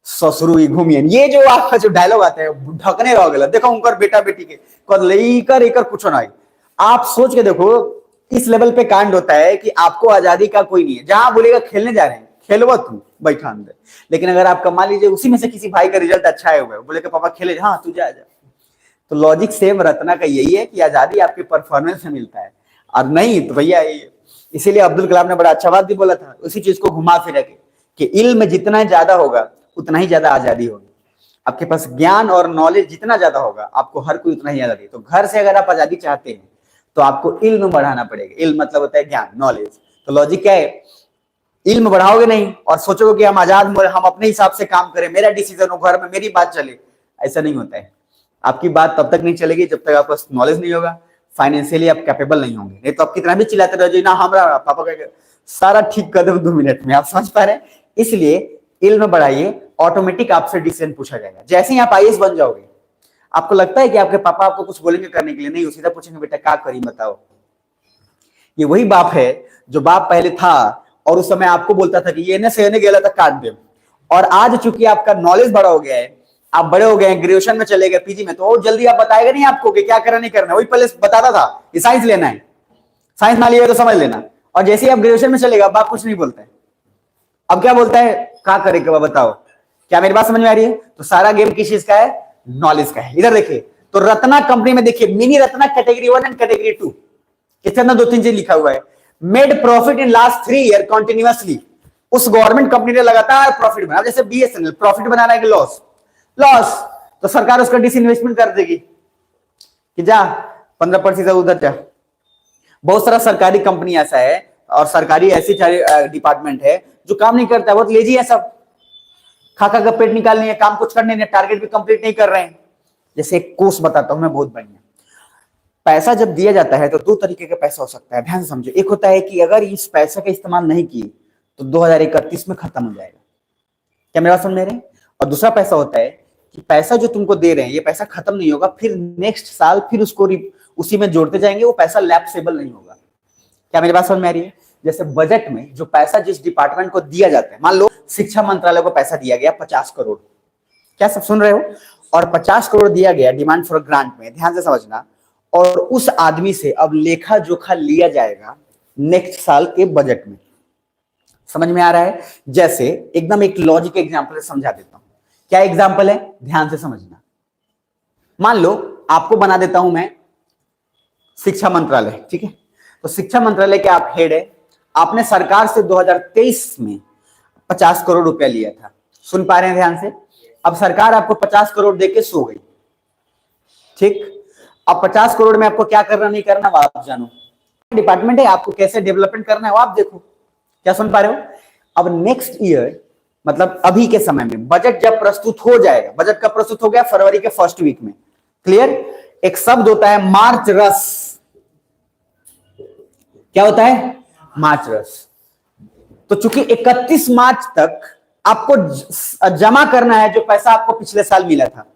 ससुरु घूमियन। ये जो आपका जो डायलॉग आता है ढकने रह गया, देखो उनकर बेटा बेटी के कर कुछ ना। आप सोच के देखो, इस लेवल पे कांड होता है कि आपको आजादी का कोई नहीं है। जहां बोलेगा खेलने जा रहे हैं, खेलवा तू बैठा अंदर। लेकिन अगर आप मान लीजिए उसी में से किसी भाई का रिजल्ट अच्छा है हुआ, बोले कि पापा खेले, हाँ तू जा। तो लॉजिक सेम रत्ना का यही है कि आजादी आपके परफॉर्मेंस से मिलता है, और नहीं तो भैया इसीलिए अब्दुल कलाम ने बड़ा अच्छा बात भी बोला था, उसी चीज को घुमा फिरा के, कि इल्म जितना ज्यादा होगा उतना ही ज्यादा आजादी होगी। आपके पास ज्ञान और नॉलेज जितना ज्यादा होगा, आपको हर कोई उतना ही आजादी। तो घर से अगर आप आजादी चाहते हैं तो आपको इल्म बढ़ाना पड़ेगा। इल्म मतलब होता है ज्ञान, नॉलेज। तो लॉजिक क्या है, इल्म बढ़ाओगे नहीं और सोचोगे कि हम आजाद, हम अपने हिसाब से काम करें, मेरा डिसीजन हो, घर में मेरी बात चले, ऐसा नहीं होता है। आपकी बात तब तक नहीं चलेगी जब तक आपके पास नॉलेज नहीं होगा, फाइनेंशियली आप कैपेबल नहीं होंगे। नहीं तो आप कितना भी चिल्लाते रहो ना, हमारा पापा का सारा ठीक कर दो 2 मिनट में। आप समझ पा रहे हैं? इसलिए इल्म बढ़ाइए, ऑटोमेटिक आपसे डिसीजन पूछा जाएगा। जैसे ही आप आईएएस बन जाओगे, आपको लगता है कि आपके पापा आपको कुछ बोलेंगे करने के लिए? नहीं, सीधा पूछेंगे बेटा क्या करी बताओ। ये वही बाप है जो बाप पहले था और उस समय आपको बोलता था कि ये ने से गेला था काट दे, और आज चूंकि आपका नॉलेज बड़ा हो गया है, आप बड़े हो गए हैं, ग्रेजुएशन में चले गए, पीजी में, तो जल्दी आप बताएगा नहीं आपको कि क्या करना नहीं करना। वही पहले बताता था कि साइंस लेना है, साइंस ना लिया तो समझ लेना। और जैसे ही आप ग्रेजुएशन में चलेगा, बाप कुछ नहीं बोलता है। अब क्या बोलता है, क्या करेगा बताओ। क्या मेरी बात समझ में आ रही है? तो सारा गेम किस चीज का है? नॉलेज का है। इधर देखिए, तो रत्ना कंपनी में देखिए, mini Ratna category 1 and category 2, इसके अंदर 2-3 चीज लिखा हुआ है। Made profit in last 3 year continuously. उस गवर्नमेंट कंपनी ने लगातार प्रॉफिट बनाया। जैसे बीएसएनएल प्रॉफिट बना रहा है कि लॉस, तो सरकार उसका डिसइन्वेस्टमेंट कर देगी कि जा 15% उधर जा। बहुत सारा सरकारी कंपनी ऐसा है और सरकारी ऐसी डिपार्टमेंट है जो काम नहीं करता है, बहुत लेजी है, सब खाका का पेट निकालनी है, काम कुछ करने नहीं, टारगेट भी कंप्लीट नहीं कर रहे हैं। जैसे एक कोर्स बताता हूं मैं, बहुत बढ़िया। पैसा जब दिया जाता है तो 2 तरीके का पैसा हो सकता है, ध्यान से समझो। एक होता है कि अगर इस पैसे का इस्तेमाल नहीं किए तो 2031 में खत्म हो जाएगा। क्या मेरा समझ रहे हैं? और दूसरा पैसा होता है कि पैसा जो तुमको दे रहे हैं ये पैसा खत्म नहीं होगा, फिर नेक्स्ट साल फिर उसको उसी में जोड़ते जाएंगे, वो पैसा लैप्सेबल नहीं होगा। क्या मेरी बात समझ में आ रही है? जैसे बजट में जो पैसा जिस डिपार्टमेंट को दिया जाता है, मान लो शिक्षा मंत्रालय को पैसा दिया गया 50 करोड़, क्या सब सुन रहे हो? और 50 करोड़ दिया गया डिमांड फॉर ग्रांट में, ध्यान से समझना। और उस आदमी से अब लेखा जोखा लिया जाएगा नेक्स्ट साल के बजट में। समझ में आ रहा है? जैसे एकदम एक लॉजिक एग्जांपल से समझा देता हूं। क्या एग्जांपल है, ध्यान से समझना। मान लो आपको बना देता हूं मैं शिक्षा मंत्रालय, ठीक है? तो शिक्षा मंत्रालय के आप हेड है, आपने सरकार से 2023 में 50 करोड़ रुपया लिया था। सुन पा रहे हैं ध्यान से? अब सरकार आपको 50 करोड़ देके सो गई, ठीक? अब 50 करोड़ में आपको क्या करना नहीं करना वो आप जानो, डिपार्टमेंट है, आपको कैसे डेवलपमेंट करना है वो आप देखो। क्या सुन पा रहे हो? अब नेक्स्ट ईयर मतलब अभी के समय में बजट जब प्रस्तुत हो जाएगा, बजट कब प्रस्तुत हो गया? फरवरी के फर्स्ट वीक में, क्लियर? एक शब्द होता है मार्च रस। क्या होता है? मार्च रस। तो चूंकि 31 मार्च तक आपको जमा करना है जो पैसा आपको पिछले साल मिला था,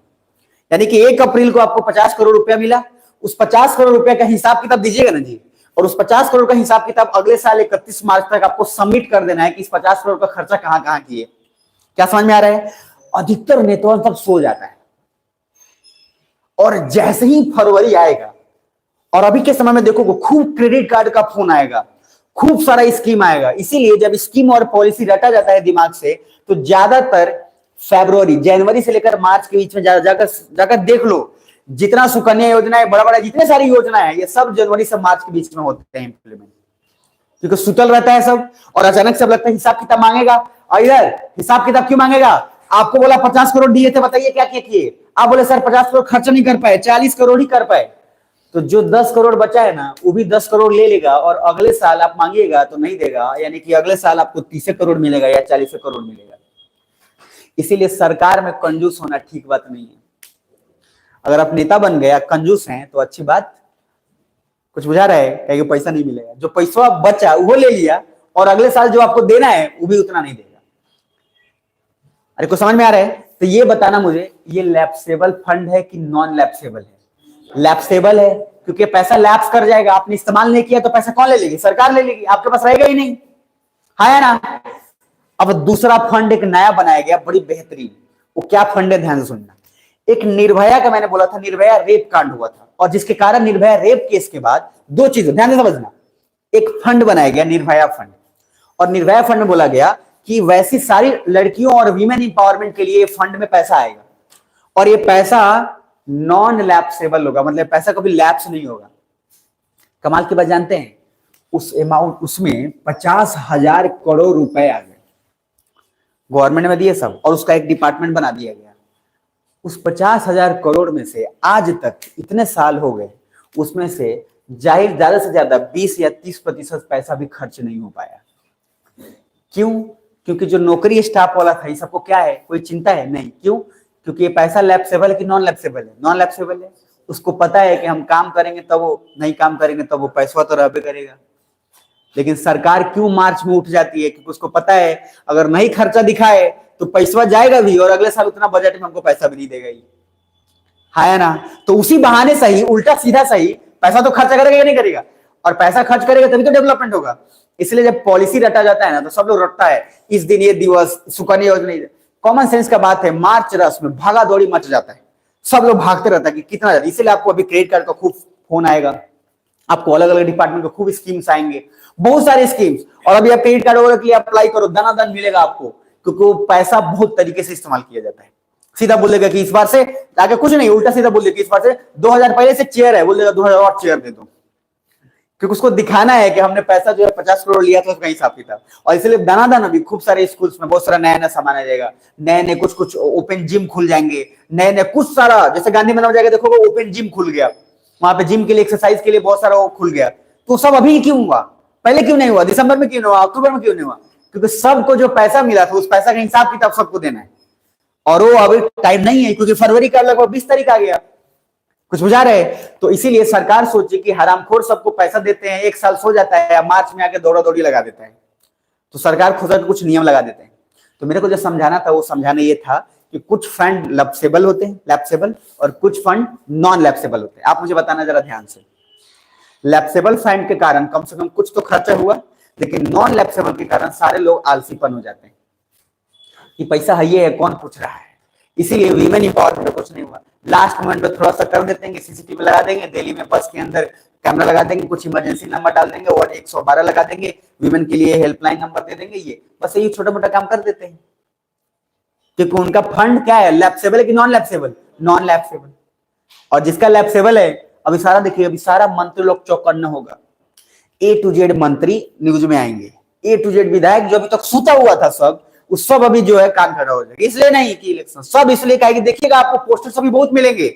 यानी कि 1 अप्रैल को आपको 50 करोड़ रुपया मिला, उस 50 करोड़ रुपया का हिसाब किताब दीजिएगा ना जी, और उस 50 करोड़ का हिसाब किताब अगले साल 31 मार्च तक आपको सबमिट कर देना है कि इस 50 करोड़ का खर्चा कहां कहां किए। क्या समझ में आ रहा है? अधिकतर नेताओं तब सो जाता है, और जैसे ही फरवरी आएगा, और अभी के समय में देखो खूब क्रेडिट कार्ड का फोन आएगा, खूब सारा स्कीम आएगा। इसीलिए जब स्कीम और पॉलिसी रटा जाता है दिमाग से, तो ज्यादातर फरवरी, जनवरी से लेकर मार्च के बीच में जाकर देख लो, जितना सुकन्या योजना है, बड़ा बड़ा जितने सारी योजना है, ये सब जनवरी से मार्च के बीच में होते हैं इंप्लीमेंट, क्योंकि सुतल रहता है सब, और अचानक सब लगता है हिसाब किताब मांगेगा। और इधर हिसाब किताब क्यों मांगेगा? आपको बोला 50 करोड़ दिए थे, बताइए क्या क्या किए? आप बोले सर 50 करोड़ खर्च नहीं कर पाए, 40 करोड़ ही कर पाए। तो जो 10 करोड़ बचा है ना, वो भी 10 करोड़ ले लेगा, और अगले साल आप मांगिएगा तो नहीं देगा, यानी कि अगले साल आपको 30 करोड़ मिलेगा या 40 करोड़ मिलेगा। इसीलिए सरकार में कंजूस होना ठीक बात नहीं है। अगर आप नेता बन गया कंजूस हैं तो अच्छी बात, कुछ बुझा रहा है? कि पैसा नहीं मिलेगा, जो पैसा बचा वो ले लिया, और अगले साल जो आपको देना है वो भी उतना नहीं देगा। अरे कुछ समझ में आ रहा है? तो ये बताना मुझे, ये लैप्सेबल फंड है कि नॉन लैप्सेबल है? लैप्सेबल है, क्योंकि पैसा लैप्स कर जाएगा, आपने इस्तेमाल नहीं किया तो पैसा कौन ले लेगी? सरकार ले लेगी, आपके पास रहेगा ही नहीं, है ना? अब दूसरा फंड एक नया बनाया गया, बड़ी बेहतरीन। वो क्या फंड है, ध्यान से सुनना। एक निर्भया का मैंने बोला था, निर्भया रेप कांड हुआ था, और जिसके कारण निर्भया रेप केस के बाद दो चीजें ध्यान से समझना, एक फंड बनाया गया निर्भया फंड, और निर्भया फंड में बोला गया कि वैसी सारी लड़कियों और वीमेन इंपावरमेंट के लिए फंड में पैसा आएगा, और ये पैसा नॉन लैप्सेबल होगा, मतलब पैसा कभी लैप्स नहीं होगा। कमाल की बात जानते हैं, उस अमाउंट, उसमें 50,000 करोड़ रुपए आ गए, गवर्नमेंट में दिए सब, और उसका एक डिपार्टमेंट बना दिया गया। उस 50,000 करोड़ में से आज तक इतने साल हो गए, उसमें से जाहिर ज्यादा से ज्यादा 20 या 30% पैसा भी खर्च नहीं हो पाया। क्यों? क्योंकि जो नौकरी स्टाफ वाला था, ये सबको क्या है, कोई चिंता है नहीं। क्यों? क्योंकि ये पैसा लैप्सेबल है कि नॉन लैप्सेबल है? नॉन लैप्सेबल है। उसको पता है कि हम काम करेंगे तब वो, नहीं काम करेंगे तब वो पैसा तो रहबे करेगा। लेकिन सरकार क्यों मार्च में उठ जाती है? क्योंकि उसको पता है अगर नहीं खर्चा दिखाए तो पैसा जाएगा भी, और अगले साल उतना बजट में हमको पैसा भी नहीं देगा ही, है ना? तो उसी बहाने सही, उल्टा सीधा सही, पैसा तो खर्चा करेगा या नहीं करेगा? और पैसा खर्च करेगा तभी तो डेवलपमेंट होगा। इसलिए जब पॉलिसी रटा जाता है ना, तो सब लोग रटता है, इस दिन ये दिवस, सुकन्या योजना। कॉमन सेंस का बात है, मार्च रस में भागा दौड़ी मच जाता है, सब लोग भागते रहता है कि कितना। इसीलिए आपको अभी क्रेडिट कार्ड का खूब फोन आएगा, आपको अलग अलग डिपार्टमेंट के खूब स्कीम्स आएंगे, बहुत सारे स्कीम्स। और अभी आप क्रेडिट कार्ड वगैरह के लिए अप्लाई करो, दनादन मिलेगा आपको, क्योंकि वो पैसा बहुत तरीके से इस्तेमाल किया जाता है। सीधा बोल देगा कि इस बार से आगे कुछ नहीं, उल्टा सीधा बोल देगा कि इस बार से 2000 पहले से चेयर है, बोल देगा 2000 और चेयर दे दो, क्योंकि उसको दिखाना है कि हमने पैसा जो है 50 करोड़ लिया था उसका हिसाब किताब। और इसलिए दाना अभी खूब सारे स्कूल्स में बहुत सारा नया नया सामान आ जाएगा, नए नए कुछ ओपन जिम खुल जाएंगे, नए नए कुछ सारा, जैसे गांधी मैदान जाएगा देखोगे ओपन जिम खुल गया, वहां पे जिम के लिए, एक्सरसाइज के लिए बहुत सारा वो खुल गया। तो सब अभी क्यों हुआ? पहले क्यों नहीं हुआ? दिसंबर में क्यों नहीं हुआ? अक्टूबर में क्यों नहीं हुआ? क्योंकि सबको जो पैसा मिला था उस पैसा का हिसाब किताब सबको देना है, और वो अभी टाइम नहीं है, क्योंकि फरवरी का लगभग 20 तारीख आ गया। कुछ बुझा रहे? तो इसीलिए सरकार सोची कि हरामखोर सबको पैसा देते हैं, एक साल सो जाता है, मार्च में आके दौड़ा दौड़ी लगा देता है, तो सरकार खुद कुछ नियम लगा देते हैं। तो मेरे को जो समझाना था वो समझाना ये था कि कुछ फंड लैप्सेबल होते हैं, लैप्सेबल, और कुछ फंड नॉन लैप्सेबल होते हैं। आप मुझे बताना जरा ध्यान से, लैप्सेबल फंड के कारण कम से कम कुछ तो खर्चा हुआ, लेकिन नॉन लैप्सेबल के कारण सारे लोग आलसीपन हो जाते हैं कि पैसा है, ये है, कौन पूछ रहा है, इसीलिए वीमेन इंपावरमेंट में कुछ नहीं हुआ। लास्ट मोमेंट पे थोड़ा सा कर देते हैं, सीसीटीवी लगा देंगे, दिल्ली में बस के अंदर कैमरा लगा देंगे, कुछ इमरजेंसी नंबर डाल देंगे और 112 लगा देंगे, वीमेन के लिए हेल्पलाइन नंबर दे देंगे, ये बस यही छोटा मोटा काम कर देते हैं। क्योंकि उनका फंड क्या है, लैप्सेबल है कि नॉन लैप्सेबल? Non lapsable. और जिसका लैप्सेबल है, अभी सारा देखिए, अभी सारा मंत्री लोग चौकन्ना होगा, A to Z मंत्री न्यूज में आएंगे, A to Z विधायक जो अभी तक सूता हुआ था सब, उस सब अभी जो है कान खड़ा हो जाएगा। इसलिए नहीं कि इलेक्शन, सब इसलिए कहेगी, देखिएगा आपको पोस्टर सभी बहुत मिलेंगे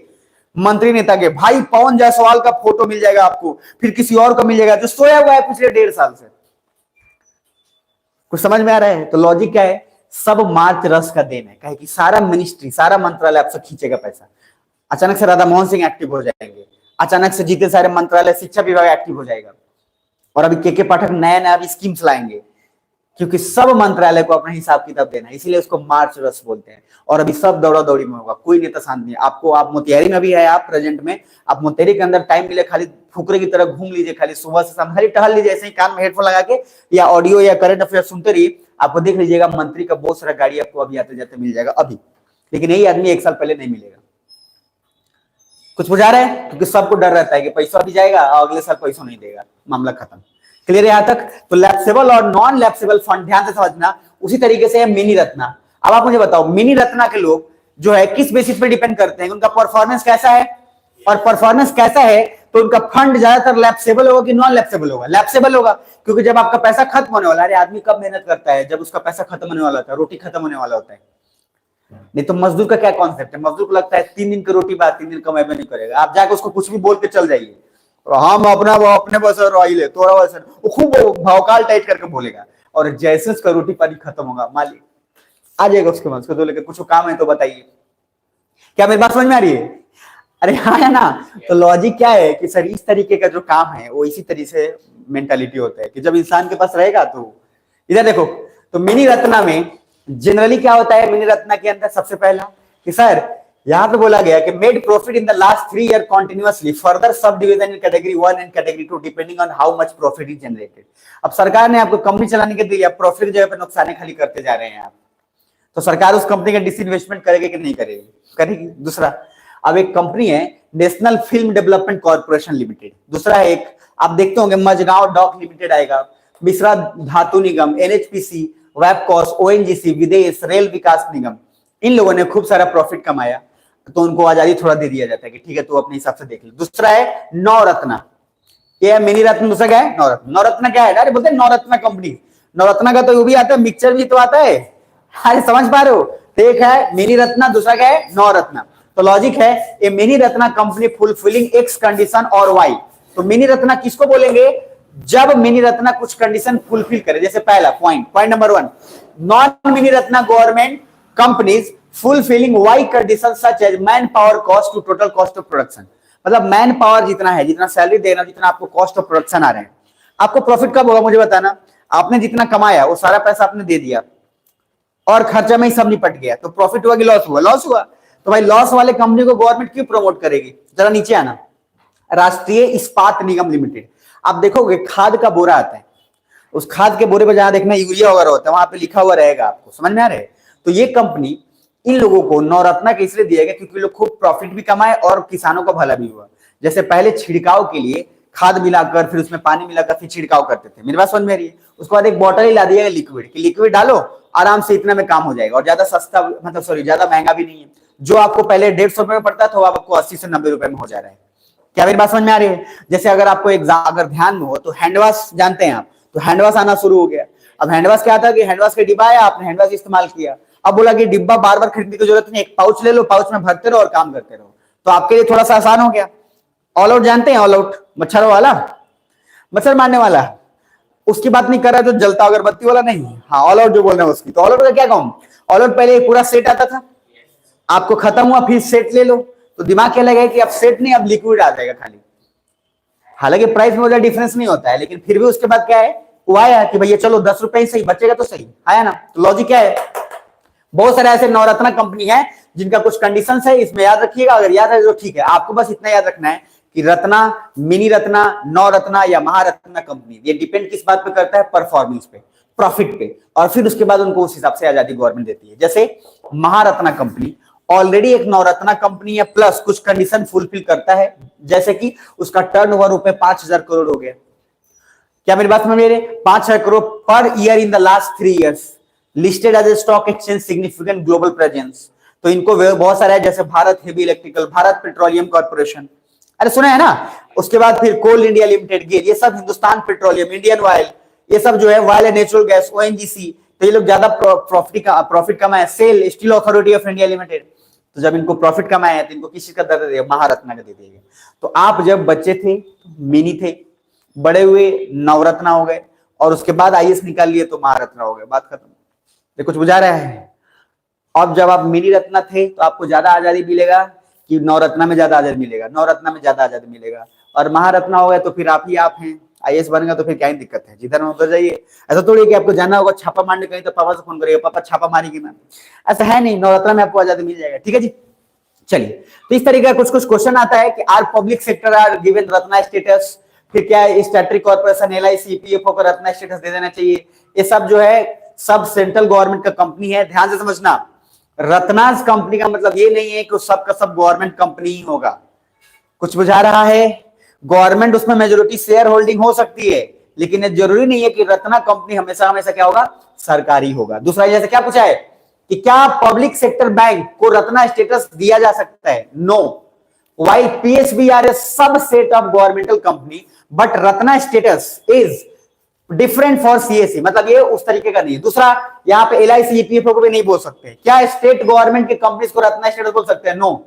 मंत्री नेता के, भाई पवन जायसवाल का फोटो मिल जाएगा आपको, फिर किसी और का मिल जाएगा जो सोया हुआ है पिछले 1.5 साल से। कुछ समझ में आ रहा है? तो लॉजिक क्या है, सब मार्च रस का देन है, कहे कि सारा मिनिस्ट्री, सारा मंत्रालय आपसे खींचेगा पैसा। अचानक से राधा मोहन सिंह एक्टिव हो जाएंगे, अचानक से जितने सारे मंत्रालय, शिक्षा विभाग एक्टिव हो जाएगा, और अभी के पाठक नया नया भी स्कीम्स लाएंगे, क्योंकि सब मंत्रालय को अपना हिसाब किताब देना है, इसीलिए उसको मार्च रस बोलते हैं। और अभी सब दौड़ा दौड़ी में होगा, कोई नेता शांत नहीं। आपको, आप मोतिहारी में भी है, आप प्रेजेंट में, आप मोतिहारी के अंदर टाइम मिले, खाली फुकरे की तरह घूम लीजिए, खाली सुबह से शाम खाली टहल लीजिए, ऐसे ही कान में हेडफोन लगा के, या ऑडियो या करंट अफेयर सुनते रहिए, आपको देख लीजिएगा मंत्री का बहुत सारा गाड़ी आपको अभी आते जाते मिल जाएगा अभी। लेकिन यही आदमी 1 साल पहले नहीं मिलेगा। कुछ बुझा रहा है? क्योंकि सबको डर रहता है कि पैसा भी जाएगा और अगले साल पैसा नहीं देगा, मामला खत्म। क्लियर है यहां तक? तो लैप्सेबल और नॉन लैप्सेबल फंड ध्यान से समझना। उसी तरीके से है मिनी रत्ना। अब आप मुझे बताओ, मिनी रत्ना के लोग जो है किस बेसिस पे डिपेंड करते हैं, उनका परफॉर्मेंस कैसा है, और परफॉर्मेंस कैसा है तो उनका फंड ज्यादातर लैप्सेबल होगा कि नॉन लैप्सेबल होगा? लैप्सेबल होगा, क्योंकि जब आपका पैसा खत्म होने वाला है, आदमी कब मेहनत करता है? जब उसका पैसा खत्म होने वाला होता है, रोटी खत्म होने वाला होता है। नहीं तो मजदूर का क्या कॉन्सेप्ट है, मजदूर को लगता है 3 दिन की रोटी बाद 3 दिन कमाई नहीं करेगा, आप जाकर उसको कुछ भी बोल के चल जाइए, हम अपना वो अपने बस रॉयल थोड़ा वैसा, वो खूब भौकाल टाइट करके बोलेगा, और जैसे उसका रोटी पानी खत्म होगा, मालिक आ जाएगा उसके बाद, उसको तो लेकर कुछ काम है तो बताइए। क्या मेरी बात समझ में आ रही है? अरे हाँ है ना? तो लॉजिक क्या है कि सर इस तरीके का जो काम है वो इसी तरीके से मेंटालिटी होता है कि जब इंसान के पास रहेगा तो। इधर देखो, तो मिनी रत्ना में जनरली क्या होता है, मिनी रत्ना के अंदर सबसे पहला कि सर यहां पे बोला गया कि made profit in the last 3 year continuously, further sub division in category 1 and category 2 depending on how much profit is generated. अब सरकार ने आपको कंपनी चलाने के लिए प्रॉफिट जो है नुकसान खाली करते जा रहे हैं आप, तो सरकार उस कंपनी का डिसइन्वेस्टमेंट करेगी कि नहीं करेगी? करेगी। दूसरा, अब एक कंपनी है national film development corporation limited, दूसरा है एक आप देखते होंगे मजगांव डॉक लिमिटेड आएगा, मिश्रा धातु निगम, एनएचपीसी, वेबकॉस, ओएनजीसी, विदेश रेल विकास निगम, इन लोगों ने खूब सारा प्रॉफिट कमाया, तो उनको आजादी थोड़ा दे दिया जाता है कि ठीक है तू अपने हिसाब से देख ले। दूसरा है नवरत्ना, ये है मिनी रत्न, दूसरा क्या है नवरत्न। नवरत्न क्या है? अरे बोलते हैं नवरत्न कंपनी, नवरत्न का तो वो भी आता है, मिक्सचर भी तो आता है, अरे समझ पा रहे हो? एक है मिनी रत्ना, दूसरा क्या है नवरत्न। तो लॉजिक है a Miniratna company fulfilling X condition और वाई। तो मिनी रत्ना किसको बोलेंगे? जब मिनी रत्ना कुछ कंडीशन फुलफिल करे, जैसे पहला point number 1, non mini Ratna government companies fulfilling Y condition such as manpower cost to total cost of production. मतलब मैन पावर जितना है, जितना सैलरी देना, जितना आपको कॉस्ट ऑफ प्रोडक्शन आ रहे हैं, आपको प्रॉफिट कब होगा मुझे बताना? आपने जितना कमाया वो सारा पैसा आपने दे दिया और खर्चा में ही सब निपट गया, तो प्रॉफिट हुआ कि लॉस हुआ? लॉस हुआ। तो भाई लॉस वाले कंपनी को गवर्नमेंट क्यों प्रमोट करेगी? जरा नीचे आना, राष्ट्रीय इस्पात निगम लिमिटेड। आप देखोगे खाद का बोरा आता है, उस खाद के बोरे पर जहां देखना यूरिया वगैरह होता है, वहां पे लिखा हुआ रहेगा, आपको समझ में आ रहा है? तो ये कंपनी इन लोगों को नवरत्ना के इसलिए दिया गया क्योंकि लोग खूब प्रॉफिट भी कमाए और किसानों का भला भी हुआ। जैसे पहले छिड़काव के लिए खाद मिलाकर, फिर उसमें पानी मिलाकर फिर छिड़काव करते थे, मेरी बात समझ में आ रही है? उसके बाद एक बॉटल ही ला दिया लिक्विड की, लिक्विड डालो आराम से इतना में काम हो जाएगा, और ज्यादा सस्ता, मतलब सॉरी ज्यादा महंगा भी नहीं है। जो आपको पहले 150 रुपए में पड़ता था वो आपको 80 से 90 रुपए में हो जा रहा है। क्या मेरी बात समझ में आ रही है? जैसे अगर आपको एग्जाम अगर ध्यान में हो तो हैंडवाश जानते हैं आप, तो हैंडवाश आना शुरू हो गया। अब हैंडवाश क्या था कि हैंडवाश का डिब्बा आया, आपने हैंडवाश इस्तेमाल किया, अब बोला कि डिब्बा बार बार खरीदने की जरूरत नहीं, एक पाउच ले लो, पाउच में भरते रहो और काम करते रहो, तो आपके लिए थोड़ा सा आसान हो गया। ऑल आउट जानते हैं? ऑल आउट मच्छरों वाला, मच्छर मारने वाला, उसकी बात नहीं कर रहा जो जलता अगरबत्ती वाला नहीं, हाँ ऑल आउट जो बोल रहे हैं उसकी। तो ऑल आउट का क्या कहूं? ऑल आउट पहले पूरा सेट आता था, आपको खत्म हुआ फिर सेट ले लो, तो दिमाग क्या लगा कि अब सेट नहीं अब लिक्विड आ जाएगा खाली। हालांकि प्राइस में ज्यादा डिफरेंस नहीं होता है, लेकिन फिर भी उसके बाद क्या है वो आया कि भैया चलो 10 रुपए ही सही बचेगा तो सही, आया ना? तो लॉजिक क्या है? बहुत सारे ऐसे नवरत्ना कंपनी है जिनका कुछ कंडीशन है, इसमें याद रखिएगा, अगर याद है तो ठीक है। आपको बस इतना याद रखना है कि रत्ना, मिनी रत्ना, नवरत्ना या महारत्ना कंपनी, ये डिपेंड किस बात पे करता है? परफॉर्मेंस पे, प्रॉफिट पे, और फिर उसके बाद उनको उस हिसाब से आजादी गवर्नमेंट देती है। जैसे महारत्ना कंपनी ऑलरेडी एक नवरत्ना कंपनी है, प्लस कुछ कंडीशन फुलफिल करता है, जैसे कि उसका टर्नओवर रुपए 5,000 करोड़ हो गया। क्या मेरी बात समझ में? 5,000 crore per year in the last 3 years, listed as a stock exchange, significant global presence. तो इनको बहुत सारा है, जैसे Bharat heavy electrical, Bharat petroleum corporation, अरे सुना है ना। उसके बाद फिर कोल इंडिया लिमिटेड, गेल, ये सब हिंदुस्तान पेट्रोलियम, इंडियन ऑयल, ये सब जो है oil and natural gas, ONGC, तो ये लोग ज्यादा प्रॉफिट कमाए। SAIL, steel authority of India limited, तो जब इनको प्रॉफिट कमाया तो इनको किसी का दर्द देगा, महारत्ना का दे देगा। तो आप जब बच्चे थे मिनी थे, बड़े हुए नवरत्ना हो गए, और उसके बाद आईएएस निकाल लिए तो महारत्ना हो गए, बात खत्म। ये कुछ बुझा रहा है? अब जब आप मिनी रत्ना थे तो आपको ज्यादा आजादी मिलेगा कि नवरत्ना में ज्यादा आजादी मिलेगा? नवरत्ना में ज्यादा आजादी मिलेगा। और महारत्ना हो गए तो फिर आप ही आप हैं, आईएएस बनेगा तो फिर क्या ही दिक्कत है, जिधर में उधर जाइए। ऐसा थोड़ी कि आपको जाना होगा छापा मारने कहीं तो पापा से फोन करिएगा, पापा छापा मारेगी ना, ऐसा है नहीं। नवरत्ना में आपको आजादी मिल जाएगा, ठीक है जी। चलिए, तो इस तरीके का कुछ कुछ क्वेश्चन आता है कि are public sector are given Ratna status, फिर क्या स्टैट्यूटरी कॉर्पोरेशन, एलआईसी, ईपीएफओ को रत्ना स्टेटस दे देना चाहिए। ये सब जो है सब सेंट्रल गवर्नमेंट का कंपनी है, ध्यान से समझना। रत्नास कंपनी का मतलब ये नहीं है कि सब का सब गवर्नमेंट कंपनी ही होगा। कुछ बुझा रहा है? गवर्नमेंट उसमें मेजोरिटी शेयर होल्डिंग हो सकती है, लेकिन ये जरूरी नहीं है कि रत्ना कंपनी हमेशा हमेशा क्या होगा, सरकारी होगा। दूसरा, जैसे क्या पूछा है कि क्या पब्लिक सेक्टर बैंक को रत्ना स्टेटस दिया जा सकता है? No. While PSB are a subset of governmental company, but Ratna status is different for CSC, मतलब ये उस तरीके का नहीं है। दूसरा, यहाँ पे एलआईसी, ईपीएफओ को भी नहीं बोल सकते। क्या स्टेट गवर्नमेंट की कंपनीज को रत्ना स्टेटस बोल सकते हैं? नो।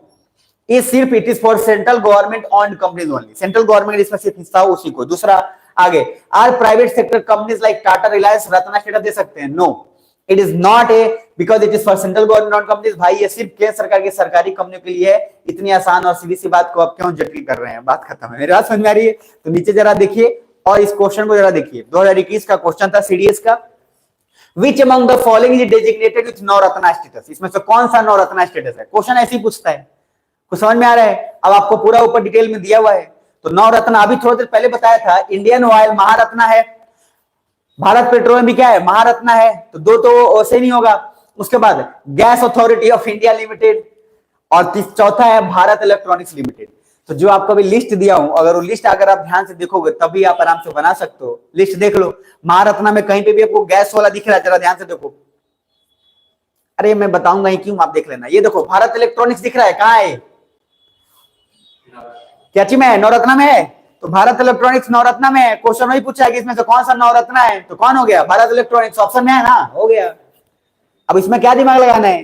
ये सिर्फ it is for central government owned companies only, central government इसमें सिर्फ हिस्सा हो उसी को। दूसरा, आगे, are private sector companies like Tata, Reliance Ratna status दे सकते हैं? No, it is not a, because it is for central government owned companies. भाई ये सिर्फ केंद्र सरकार की सरकारी कंपनियों के लिए है। इतनी आसान और सीधी सी बात को आप क्यों जटिल कर रहे हैं? बात खत्म है। मेरी बात समझ में आ रही है? तो नीचे जरा देखिए और इस क्वेश्चन को जरा देखिए। 2021 का क्वेश्चन था सीडीएस का, which among the following is designated with Navratna status, इसमें से कौन सा नवरत्ना स्टेटस है? क्वेश्चन ऐसे ही पूछता है। कुछ समझ में आ रहा है? अब आपको पूरा ऊपर डिटेल में दिया हुआ है। तो नवरत्ना अभी थोड़ी देर पहले बताया था, इंडियन ऑयल महारत्ना है, भारत पेट्रोलियम भी क्या है, महारत्ना है, तो दो तो ऐसे नहीं होगा। उसके बाद gas authority of India limited, और चौथा है भारत इलेक्ट्रॉनिक्स लिमिटेड। तो जो आपको अभी लिस्ट दिया हूं, अगर वो लिस्ट अगर आप ध्यान से देखोगे तभी आप आराम से बना सकते हो। लिस्ट देख लो, महारत्ना में कहीं पे भी आपको गैस वाला दिख रहा है, जरा ध्यान से देखो। अरे मैं बताऊंगा ही क्यों, आप देख लेना। ये देखो भारत इलेक्ट्रॉनिक्स दिख रहा है, कहाँ है? क्या चीज में है? नवरत्ना में है। तो भारत इलेक्ट्रॉनिक्स नवरत्ना में है। क्वेश्चन वही पूछा है कि इसमें से कौन सा नवरत्ना है, तो कौन हो गया? भारत इलेक्ट्रॉनिक्स ऑप्शन में है ना, हो गया। अब इसमें क्या दिमाग लगाना है,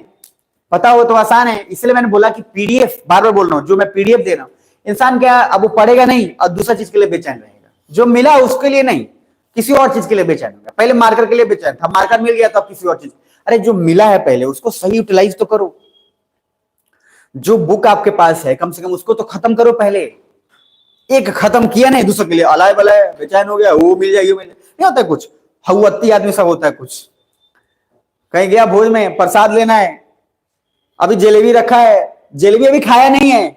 पता हो तो आसान है। इसलिए मैंने बोला कि पीडीएफ, बार बार बोल रहा हूं, जो मैं पीडीएफ दे रहा हूं, इंसान क्या अब वो पढ़ेगा नहीं और दूसरा चीज के लिए बेचैन रहेगा। जो मिला उसके लिए नहीं, किसी और चीज के लिए बेचैन होगा। पहले मार्कर के लिए बेचैन था, मार्कर मिल गया तो अब किसी और चीज। अरे जो मिला है पहले उसको सही यूटिलाइज तो करो। जो बुक आपके पास है कम से कम उसको तो खत्म करो पहले। एक खत्म किया नहीं, दूसरे के लिए अलाय बलाय बेचैन हो गया, वो मिल जाएगी, मिल जाए, नहीं होता है कुछ। हवत्ती आदमी सब होता है कुछ। कहीं गया भोज में प्रसाद लेना है, अभी जलेबी रखा है, जलेबी अभी खाया नहीं है,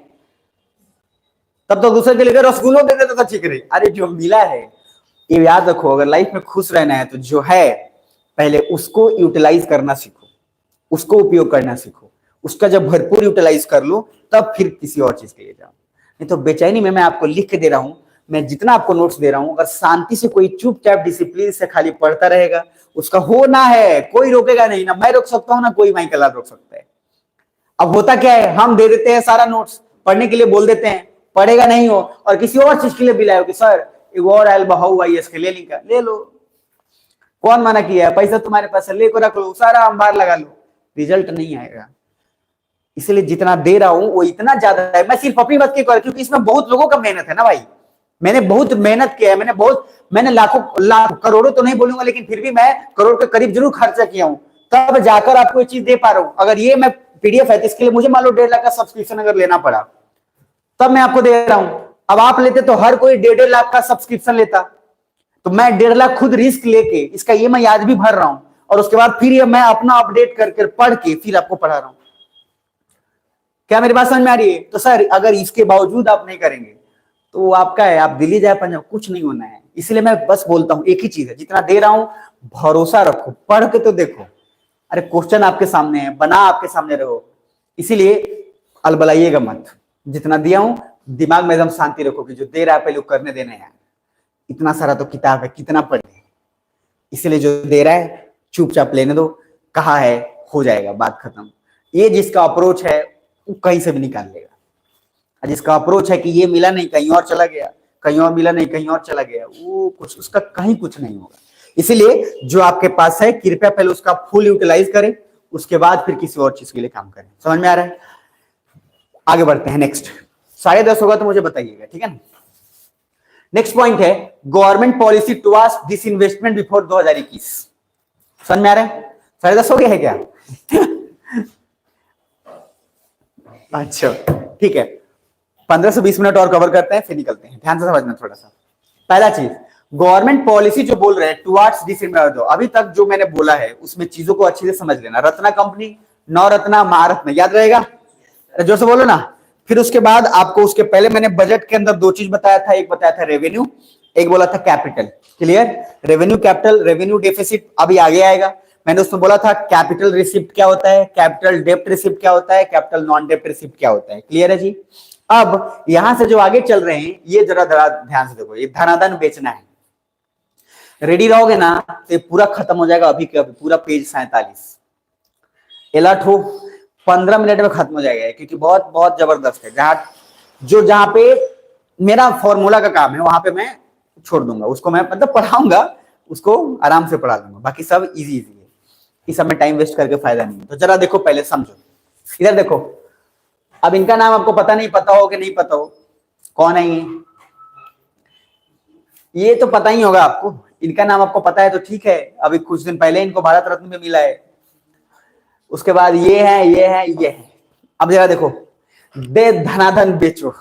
तब तो दूसरे के लिए रसगुल्लो दे देता था चिकरे। अरे जो मिला है, ये याद रखो, अगर लाइफ में खुश रहना है तो जो है पहले उसको यूटिलाइज करना सीखो, उसको उपयोग करना सीखो। उसका जब भरपूर यूटिलाइज कर लो तब फिर किसी और चीज के लिए जाओ। नहीं तो बेचैनी में मैं आपको लिख के दे रहा हूं, मैं जितना आपको नोट्स दे रहा हूं, अगर शांति से कोई चुपचाप डिसिप्लिन से खाली पढ़ता रहेगा, उसका होना है, कोई रोकेगा नहीं। ना मैं रोक सकता हूं, ना कोई माइकल रोक सकता है। अब होता क्या है, हम दे देते हैं सारा नोट्स, पढ़ने के लिए बोल देते हैं, पढ़ेगा नहीं हो और किसी और चीज के लिए बिलाए हो कि सर एक और एल्बम हाउ आई एस के ले लिंका, ले लो। कौन मना किया है? पैसा तुम्हारे पास है, लेकर रख लो, सारा अंबार लगा लो, रिजल्ट नहीं आएगा। इसलिए जितना दे रहा हूं वो इतना ज्यादा है। मैं सिर्फ अपनी बात क्यों, क्योंकि इसमें बहुत लोगों का मेहनत है ना भाई। मैंने बहुत मेहनत किया है, मैंने लाखों करोड़ों तो नहीं बोलूंगा, लेकिन फिर भी मैं करोड़ के करीब जरूर खर्चा किया हूं, तब जाकर आपको ये चीज दे पा रहा हूं। अगर ये मैं पीडीएफ है तो इसके लिए मुझे मान लो 1.5 लाख का सब्सक्रिप्शन अगर लेना पड़ा तब मैं आपको दे रहा हूं। अब आप लेते तो हर कोई 1.5 लाख का सब्सक्रिप्शन लेता, तो मैं 1.5 लाख खुद रिस्क लेके इसका ये मैं याद भी भर रहा हूं, और उसके बाद फिर ये मैं अपना अपडेट करके पढ़ के फिर आपको पढ़ा रहा हूं। क्या मेरी बात समझ में आ रही है? तो सर अगर इसके बावजूद आप नहीं करेंगे तो आपका है, आप दिल्ली जाए पंजाब, कुछ नहीं होना है। इसलिए मैं बस बोलता हूं एक ही चीज है, जितना दे रहा हूं भरोसा रखो, पढ़ के तो देखो। अरे क्वेश्चन आपके सामने है, बना आपके सामने रहो, इसीलिए अलबलाइएगा मत, जितना दिया हूं दिमाग में एकदम शांति रखो कि जो दे रहा है पहले करने देना है यार, इतना सारा तो किताब है, कितना पढ़े, इसलिए जो दे रहा है चुपचाप लेने दो, कहा है हो जाएगा, बात खत्म। ये जिसका अप्रोच है वो कहीं से भी निकाल लेगा, जिसका अप्रोच है कि ये मिला नहीं कहीं और चला गया, कहीं और मिला नहीं कहीं और चला गया, वो कुछ उसका कहीं कुछ नहीं होगा। इसीलिए जो आपके पास है कृपया पहले उसका फुल यूटिलाइज करें, उसके बाद फिर किसी और चीज के लिए काम करें। समझ में आ रहा है? आगे बढ़ते हैं। नेक्स्ट 10:30 होगा तो मुझे बताइएगा, ठीक है ना। नेक्स्ट पॉइंट है government policy towards disinvestment before 2021। समझ में आ रहा है? 10:30 हो गया है क्या? अच्छा ठीक है, 15 से 20 मिनट और कवर करते हैं फिर निकलते हैं। ध्यान से समझना थोड़ा सा। पहला चीज, गवर्नमेंट पॉलिसी जो बोल रहे हैं टुवर्ड्स डिसइन्वेस्टमेंट, अभी तक जो मैंने बोला है उसमें चीजों को अच्छे से समझ लेना। रत्ना कंपनी, नवरत्ना, महारत्न, याद रहेगा? जोर से बोलो ना। फिर उसके बाद आपको उसके पहले मैंने बजट के अंदर दो चीज बताया था, एक बताया था रेवेन्यू, एक बोला था capital. Clear? Revenue capital, revenue deficit अभी आगे आएगा। मैंने उसमें बोला था कैपिटल रिसिप्ट क्या होता है, कैपिटल डेप्ट रिसिप्ट क्या होता है, कैपिटल नॉन डेप्ट रिसिप्ट क्या होता है। क्लियर है जी? अब यहां से जो आगे चल रहे हैं ये जरा ध्यान से देखो, ये धनाधन बेचना है। रेडी रहोगे ना तो ये पूरा खत्म हो जाएगा अभी के अभी, पूरा पेज 47 अलर्ट हो, 15 मिनट में खत्म हो जाएगा, क्योंकि बहुत बहुत जबरदस्त है। जहां पे मेरा फॉर्मूला का काम है वहां पे मैं छोड़ दूंगा उसको, मैं मतलब पढ़ाऊंगा उसको, आराम से पढ़ा दूंगा, बाकी सब इजी है। इस सब में टाइम वेस्ट करके फायदा नहीं है। तो जरा देखो, पहले समझो, इधर देखो। अब इनका नाम आपको पता नहीं, पता हो कि नहीं पता हो, कौन है ये तो पता ही होगा आपको। इनका नाम आपको पता है तो ठीक है, अभी कुछ दिन पहले इनको भारत रत्न में मिला है। उसके बाद ये है, ये है, ये है। अब जरा देखो, दे धनाधन बेचो।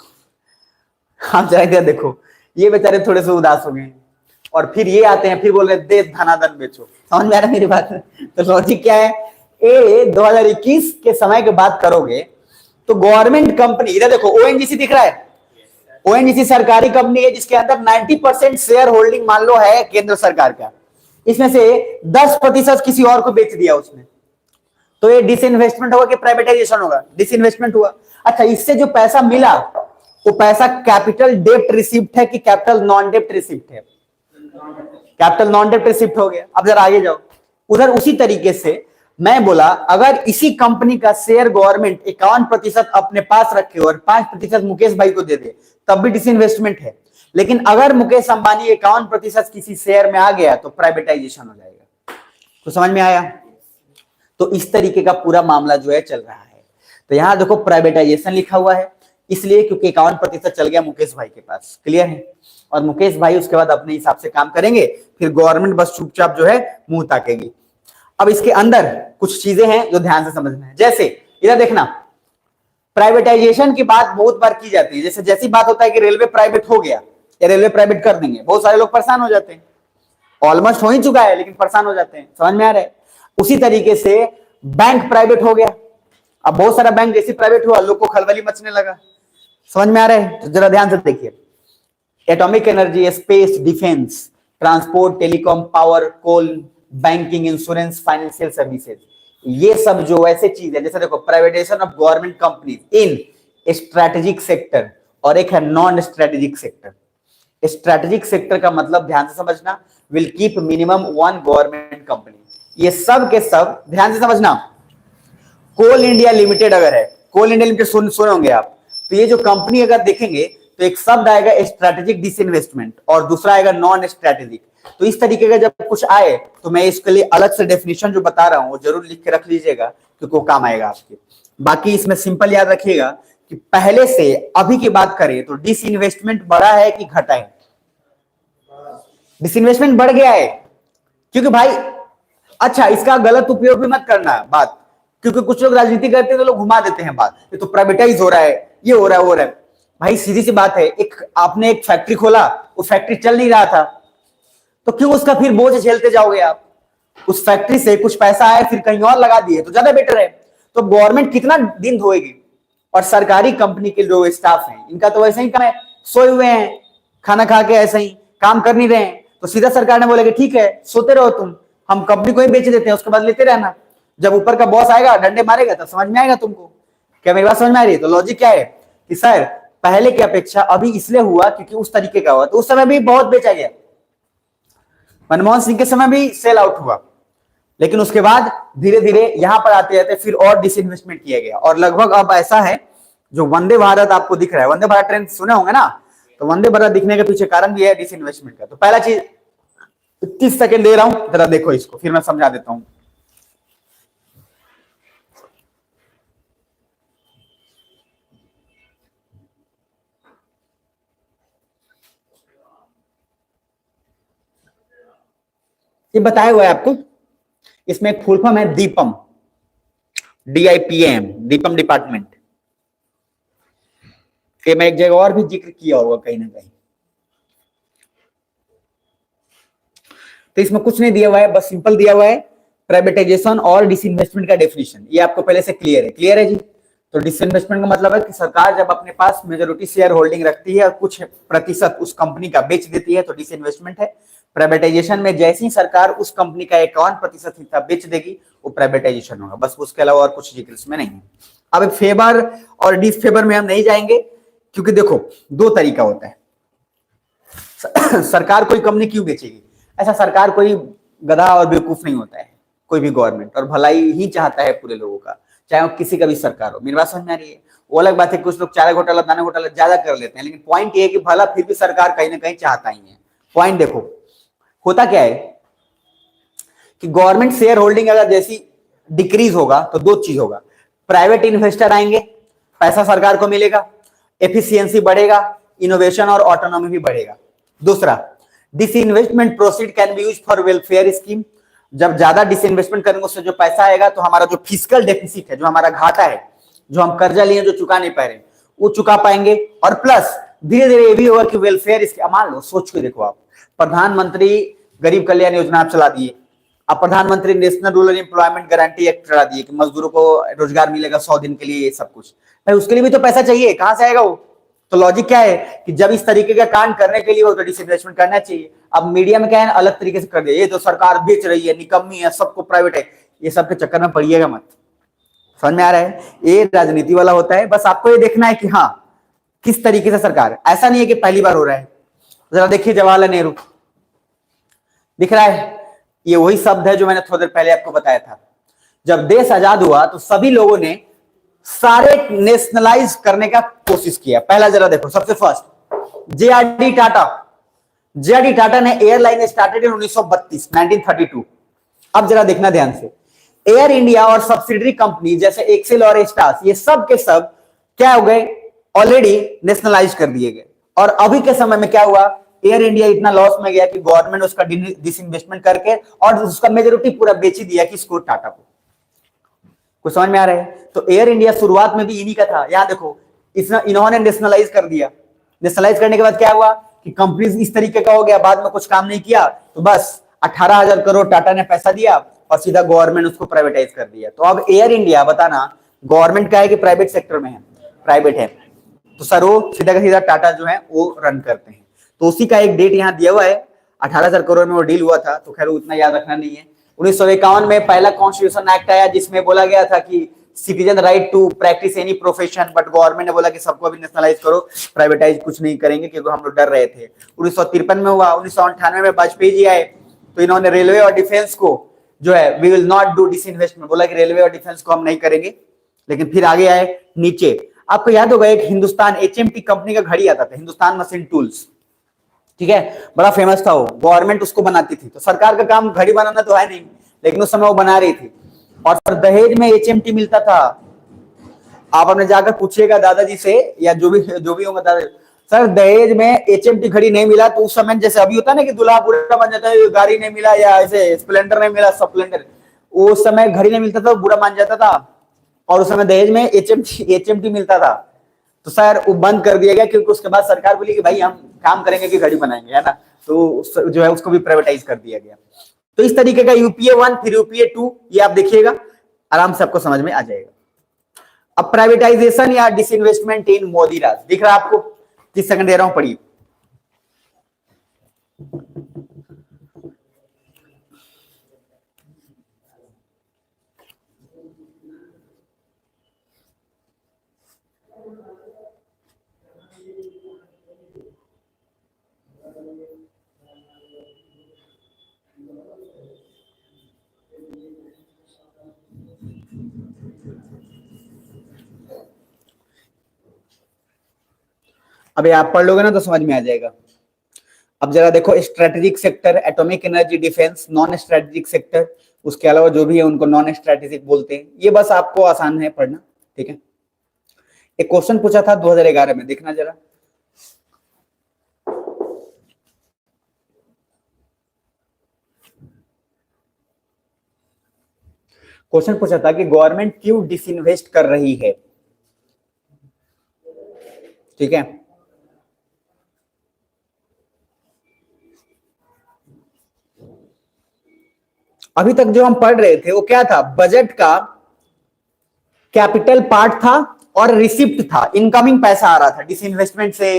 आप जरा इधर देखो, ये बेचारे थोड़े से उदास हो गए, और फिर ये आते हैं फिर बोल रहे दे धनाधन बेचो। समझ में आ रहा है मेरी बात? तो लॉजिक क्या है? 2021 के समय की बात करोगे तो गवर्नमेंट कंपनी, इधर देखो ओएनजीसी दिख रहा है, ओएनजीसी सरकारी कंपनी है जिसके अंदर 90% शेयर होल्डिंग मान लो है केंद्र सरकार का, इसमें से 10% किसी और को बेच दिया उसने, तो ये डिसइन्वेस्टमेंट होगा कि प्राइवेटाइजेशन होगा? डिसइन्वेस्टमेंट हुआ। अच्छा, इससे जो पैसा मिला वो पैसा कैपिटल डेप्ट रिसिप्ट है कि कैपिटल नॉन डेप्ट रिसिप्ट है? कैपिटल नॉन डेप्ट रिसिप्ट हो गया। अब जरा आगे जाओ, उधर उसी तरीके से मैं बोला अगर इसी कंपनी का शेयर गवर्नमेंट 51% अपने पास रखे और 5% मुकेश भाई को दे दे तब भी डिसइन्वेस्टमेंट है। लेकिन अगर मुकेश अंबानी 51% किसी शेयर में आ गया तो प्राइवेटाइजेशन हो जाएगा। तो समझ में आया? तो इस तरीके का पूरा मामला जो है चल रहा है। तो यहां देखो प्राइवेटाइजेशन लिखा हुआ है, इसलिए क्योंकि 51% चल गया मुकेश भाई के पास। क्लियर है? और मुकेश भाई उसके बाद अपने हिसाब से काम करेंगे, फिर गवर्नमेंट बस चुपचाप जो है मुंह ताकेगी। अब इसके अंदर कुछ चीजें हैं जो ध्यान से समझना है। जैसे इधर देखना, प्राइवेटाइजेशन की बात बहुत बार की जाती है। जैसे जैसी बात होता है कि रेलवे प्राइवेट हो गया या रेलवे प्राइवेट कर देंगे, बहुत सारे लोग परेशान हो जाते हैं। ऑलमोस्ट हो ही चुका है लेकिन परेशान हो जाते हैं। समझ में आ रहा है? उसी तरीके से बैंक प्राइवेट हो गया, अब बहुत सारा बैंक जैसे प्राइवेट हुआ लोग को खलबली मचने लगा। समझ में आ रहा है? तो जरा ध्यान से देखिए, atomic energy, space, defence, transport, telecom, power, coal, banking, insurance, financial services, ये सब जो ऐसे चीज है, जैसे देखो privatisation of government companies in strategic sector, और एक है non strategic sector. Strategic sector का मतलब ध्यान से समझना, will keep minimum 1 government company. ये सब के सब ध्यान से समझना। कोल इंडिया लिमिटेड अगर है, कोल इंडिया लिमिटेड सुने होंगे आप, तो ये जो कंपनी अगर देखेंगे तो एक शब्द आएगा स्ट्रेटेजिक डिसइन्वेस्टमेंट और दूसरा आएगा नॉन स्ट्रेटेजिक। तो इस तरीके का जब कुछ आए तो मैं इसके लिए अलग से डेफिनेशन जो बता रहा हूं वो जरूर लिख के रख लीजिएगा, क्योंकि वो काम आएगा आपके। बाकी इसमें सिंपल याद रखिएगा कि पहले से अभी की बात करें तो डिसइन्वेस्टमेंट बढ़ा है कि घटा है? डिसइन्वेस्टमेंट बढ़ गया है, क्योंकि भाई अच्छा इसका गलत उपयोग भी मत करना बात, क्योंकि कुछ लोग राजनीति करते हैं तो लोग घुमा देते हैं बात, ये तो प्राइवेटाइज हो रहा है, ये हो रहा है, वो हो रहा है। भाई सीधी सी बात है, एक आपने एक फैक्ट्री खोला, वो फैक्ट्री चल नहीं रहा था, तो क्यों उसका फिर बोझ झेलते जाओगे आप? उस फैक्ट्री से कुछ पैसा आए फिर कहीं और लगा दिए तो ज्यादा बेटर है। तो गवर्नमेंट कितना दिन धोएगी? और सरकारी कंपनी के जो स्टाफ हैं इनका तो वैसे ही काम है, सोए हुए हैं, खाना खा के ऐसे ही काम कर नहीं रहे हैं, तो सीधा सरकार ने बोलेगा ठीक है सोते रहो तुम, हम कंपनी को ही बेच देते हैं, उसके बाद लेते रहना। जब ऊपर का बॉस आएगा डंडे मारेगा तब समझ में आएगा तुमको। क्या मेरी बात समझ में आ रही है? तो लॉजिक क्या है कि सर पहले की अपेक्षा अभी इसलिए हुआ क्योंकि उस तरीके का हुआ, तो उस समय भी बहुत बेचा गया, मनमोहन सिंह के समय भी सेल आउट हुआ, लेकिन उसके बाद धीरे धीरे यहां पर आते आते फिर और डिसइन्वेस्टमेंट किया गया, और लगभग अब ऐसा है जो वंदे भारत आपको दिख रहा है, वंदे भारत ट्रेन सुने होंगे ना, तो वंदे भारत दिखने के पीछे कारण भी है डिसइन्वेस्टमेंट का। तो पहला चीज 30 सेकंड दे रहा हूं, जरा देखो इसको, फिर मैं समझा देता हूं। ये बताया हुआ है आपको, इसमें एक फुल फॉर्म है दीपम, DIPM, दीपम डिपार्टमेंट। ये मैं एक जगह और भी जिक्र किया होगा कहीं ना कहीं। तो इसमें कुछ नहीं दिया हुआ है, बस सिंपल दिया हुआ है प्राइवेटाइजेशन और डिसइन्वेस्टमेंट का डेफिनेशन, ये आपको पहले से क्लियर है। क्लियर है जी? तो डिसइन्वेस्टमेंट का मतलब है कि सरकार जब अपने पास मेजोरिटी शेयर होल्डिंग रखती है और कुछ प्रतिशत उस कंपनी का बेच देती है तो डिसइन्वेस्टमेंट है। प्राइवेटाइजेशन में जैसे ही सरकार उस कंपनी का 51% हिस्सा बेच देगी वो प्राइवेटाइजेशन होगा, बस उसके अलावा और कुछ जिक्र इसमें नहीं है। अब फेवर और डिसफेवर में हम नहीं जाएंगे, क्योंकि देखो दो तरीका होता है। सरकार कोई कंपनी क्यों बेचेगी? ऐसा सरकार कोई गधा और बेवकूफ नहीं होता है, कोई भी गवर्नमेंट और भलाई ही चाहता है पूरे लोगों का, चाहे वो किसी का भी सरकार हो। मेरी बात समझ में आ रही है? वो अलग बात है कुछ लोग चारा घोटाला दाना घोटाला ज्यादा कर लेते हैं, लेकिन पॉइंट ये है कि भला फिर भी सरकार कहीं ना कहीं चाहता ही है। पॉइंट देखो होता क्या है कि गवर्नमेंट शेयर होल्डिंग अगर जैसी डिक्रीज होगा तो दो चीज होगा, प्राइवेट इन्वेस्टर आएंगे, पैसा सरकार को मिलेगा, एफिशिएंसी बढ़ेगा, इनोवेशन और ऑटोनॉमी भी बढ़ेगा। दूसरा, disinvestment proceed can be used for welfare scheme. जब ज्यादा डिसइन्वेस्टमेंट करेंगे उससे जो पैसा आएगा तो हमारा जो फिजिकल डेफिसिट है, जो हमारा घाटा है, जो हम कर्जा लिए जो चुका नहीं पा रहे, वो चुका पाएंगे। और प्लस धीरे धीरे ये भी होगा कि वेलफेयर स्कीम, मान लो सोच के देखो आप, प्रधानमंत्री गरीब कल्याण योजना आप चला दिए, अब प्रधानमंत्री national rural employment guarantee act चला दिए कि मजदूरों को रोजगार मिलेगा 100 दिन के लिए, ये सब कुछ भाई उसके लिए भी तो पैसा चाहिए, कहां से आएगा वो? तो लॉजिक क्या है कि जब इस तरीके का कांड करने के लिए हो तो डिसइन्वेस्टमेंट करना चाहिए। अब मीडिया में क्या है, अलग तरीके से कर दिया, ये तो सरकार बेच रही है, निकम्मी है, सबको प्राइवेट है, ये सब के चक्कर में पड़िएगा मत। समझ में आ रहा है? ये राजनीति वाला होता है, बस आपको ये देखना है कि हाँ किस तरीके से सरकार, ऐसा नहीं है कि पहली बार हो रहा है। जरा देखिए जवाहरलाल नेहरू, दिख रहा है? ये वही शब्द है जो मैंने थोड़ी देर पहले आपको बताया था। जब देश आजाद हुआ तो सभी लोगों ने सारे नेशनलाइज करने का कोशिश किया। पहला जरा देखो, सबसे first JRD Tata, JRD Tata ने एयरलाइन स्टार्टेड इन 1932। अब जरा देखना ध्यान से, एयर इंडिया और सब्सिडरी कंपनी जैसे एक्सेल और स्टार्स, ये सब के सब क्या हो गए, ऑलरेडी नेशनलाइज कर दिए गए। और अभी के समय में क्या हुआ, एयर इंडिया इतना लॉस में गया कि गवर्नमेंट उसका डिसइन्वेस्टमेंट करके और उसका मेजोरिटी पूरा बेच ही दिया किसको, टाटा को। कुछ समझ में आ रहा है? तो एयर इंडिया शुरुआत में भी इन्हीं का था, यहां देखो इन्होंने नेशनलाइज कर दिया। नेशनलाइज करने के बाद क्या हुआ कि कंपनी इस तरीके का हो गया, बाद में कुछ काम नहीं किया तो बस 18,000 करोड़ टाटा ने पैसा दिया और सीधा गवर्नमेंट उसको प्राइवेटाइज कर दिया। तो अब एयर इंडिया बताना गवर्नमेंट का है कि प्राइवेट सेक्टर में है? प्राइवेट है। तो सर वो सीधा का सीधा टाटा जो है वो रन करते हैं। तो उसी का एक डेट यहाँ दिया हुआ है, 18,000 करोड़ में वो डील हुआ था, तो खैर उतना याद रखना नहीं है। 1951 में पहला कॉन्स्टिट्यूशन एक्ट आया जिसमें बोला गया था कि citizen right to practice any profession, but government ने बोला कि सबको अभी नेशनलाइज करो, प्राइवेटाइज कुछ नहीं करेंगे, क्योंकि हम लोग डर रहे थे। 1953 में हुआ। 1998 में वाजपेयी जी आए तो इन्होंने रेलवे और डिफेंस को जो है we will not do disinvestment, बोला कि रेलवे और डिफेंस को हम नहीं करेंगे। लेकिन फिर आगे आए नीचे, आपको याद होगा एक हिंदुस्तान HMT कंपनी का घड़ी आता था, हिंदुस्तान मशीन टूल्स, ठीक है, बड़ा फेमस था वो, गवर्नमेंट उसको बनाती थी। तो सरकार का काम घड़ी बनाना तो है नहीं, लेकिन उस समय वो बना रही थी। और सर दहेज में HMT मिलता था। आप अपने जाकर पूछिएगा दादाजी से या जो भी होगा दादा, सर दहेज में HMT घड़ी नहीं मिला तो उस समय जैसे अभी होता है ना कि दूल्हा बुरा मान जाता है, गाड़ी नहीं मिला या ऐसे स्प्लेंडर नहीं मिला, स्प्लेंडर, उस समय घड़ी नहीं मिलता था, बुरा मान जाता था। और उस समय दहेज में HMT मिलता था। तो सर वो बंद कर दिया गया, क्योंकि उसके बाद सरकार बोली कि भाई हम काम करेंगे कि घड़ी बनाएंगे, है ना, तो जो है उसको भी प्राइवेटाइज कर दिया गया। तो इस तरीके का UPA 1 फिर UPA 2, ये आप देखिएगा आराम से आपको समझ में आ जाएगा। अब प्राइवेटाइजेशन या डिसइन्वेस्टमेंट इन मोदी राज, दिख रहा है आपको? 30 सेकंड दे रहा हूं, पढ़िए। अभी आप पढ़ लोगे ना तो समझ में आ जाएगा। अब जरा देखो, strategic sector, atomic energy, defence, non strategic sector, उसके अलावा जो भी है उनको नॉन स्ट्रेटेजिक बोलते हैं। ये बस आपको आसान है पढ़ना, ठीक है। एक क्वेश्चन पूछा था 2011 में, देखना जरा। क्वेश्चन पूछा था कि गवर्नमेंट क्यों डिसइन्वेस्ट कर रही है, ठीक है। अभी तक जो हम पढ़ रहे थे वो क्या था, बजट का कैपिटल पार्ट था और रिसिप्ट था, इनकमिंग पैसा आ रहा था डिसइन्वेस्टमेंट से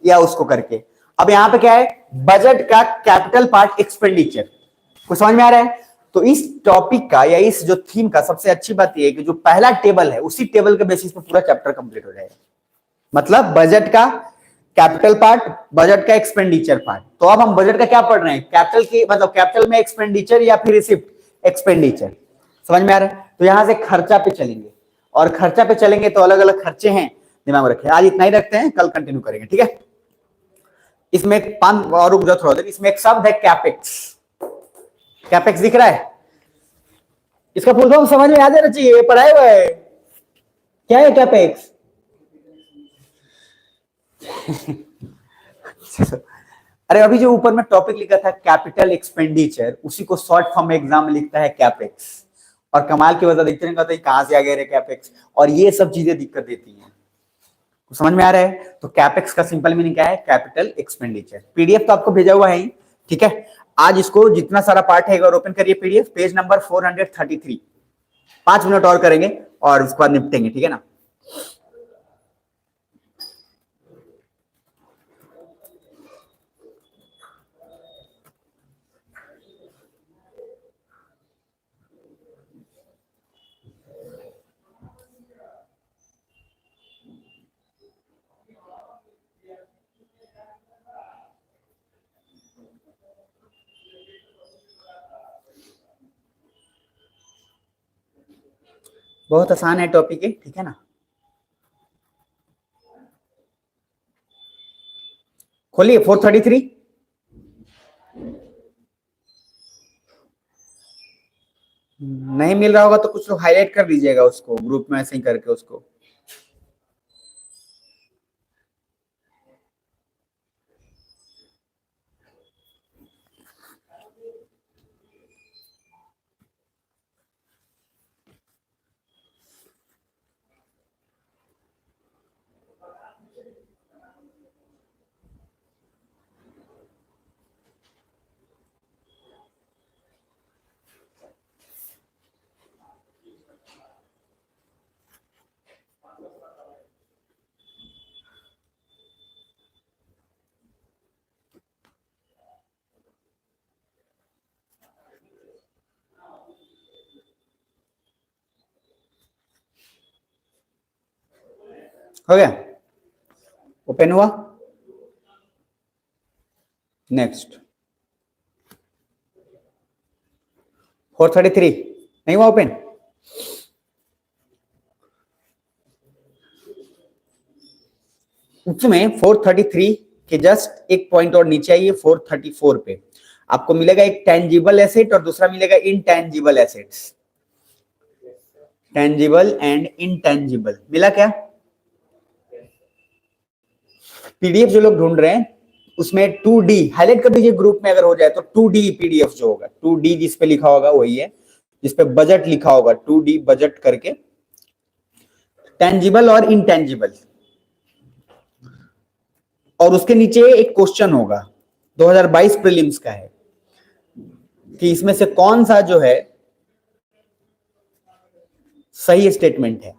या उसको करके। अब यहां पे क्या है, बजट का कैपिटल पार्ट एक्सपेंडिचर। कुछ समझ में आ रहा है? तो इस टॉपिक का या इस जो थीम का सबसे अच्छी बात यह है कि जो पहला टेबल है उसी टेबल के बेसिस पे पूरा चैप्टर कंप्लीट हो जाएगा। मतलब बजट का कैपिटल पार्ट, बजट का एक्सपेंडिचर पार्ट। तो अब हम बजट का क्या पढ़ रहे हैं, कैपिटल की मतलब कैपिटल में एक्सपेंडिचर या फिर रिसिप्ट एक्सपेंडिचर। समझ में आ रहा है? तो यहां से खर्चा पे चलेंगे, और खर्चा पे चलेंगे तो अलग अलग खर्चे हैं, दिमाग में रखें। आज इतना ही रखते हैं, कल कंटिन्यू करेंगे, ठीक है। इसमें एक पांच और रुक जाओ थोड़ा देर, इसमें एक शब्द है कैपेक्स। कैपेक्स दिख रहा है? इसका फुल फॉर्म समझ में आ जाना चाहिए, पढ़ाए हुआ है। क्या है कैपेक्स? अरे अभी जो ऊपर में टॉपिक लिखा था कैपिटल एक्सपेंडिचर, उसी को शॉर्ट फॉर्म में एग्जाम में लिखता है कैपेक्स। और कमाल की वजह देखते नहीं, कहां से आ गए रे कैपेक्स, और ये सब चीजें दिक्कत देती हैं। तो समझ में आ रहा है? तो कैपेक्स का सिंपल मीनिंग क्या है, कैपिटल एक्सपेंडिचर। पीडीएफ तो आपको भेजा हुआ है ही, ठीक है। आज इसको जितना सारा पार्ट है एक ओपन करिए, पीडीएफ पेज नंबर 433। 5 मिनट और करेंगे और उसके बाद निपटेंगे, ठीक है ना। बहुत आसान है टॉपिक है, ठीक है ना। खोलिए 433। नहीं मिल रहा होगा तो कुछ लोग हाईलाइट कर दीजिएगा उसको ग्रुप में, ऐसे ही करके उसको। हो गया? ओपन हुआ? नेक्स्ट 433 नहीं हुआ ओपन? उसमें 433 के जस्ट एक पॉइंट और नीचे आइए, 434 पे आपको मिलेगा एक टेंजिबल एसेट और दूसरा मिलेगा intangible assets. Tangible and intangible मिला क्या? पीडीएफ जो लोग ढूंढ रहे हैं उसमें 2D हाईलाइट कर दीजिए ग्रुप में, अगर हो जाए तो 2D पीडीएफ जो होगा, 2D जिसपे लिखा होगा वही है, जिसपे बजट लिखा होगा 2D बजट करके, टेंजिबल और इनटेंजिबल। और उसके नीचे एक क्वेश्चन होगा 2022 प्रीलिम्स का है कि इसमें से कौन सा जो है सही स्टेटमेंट है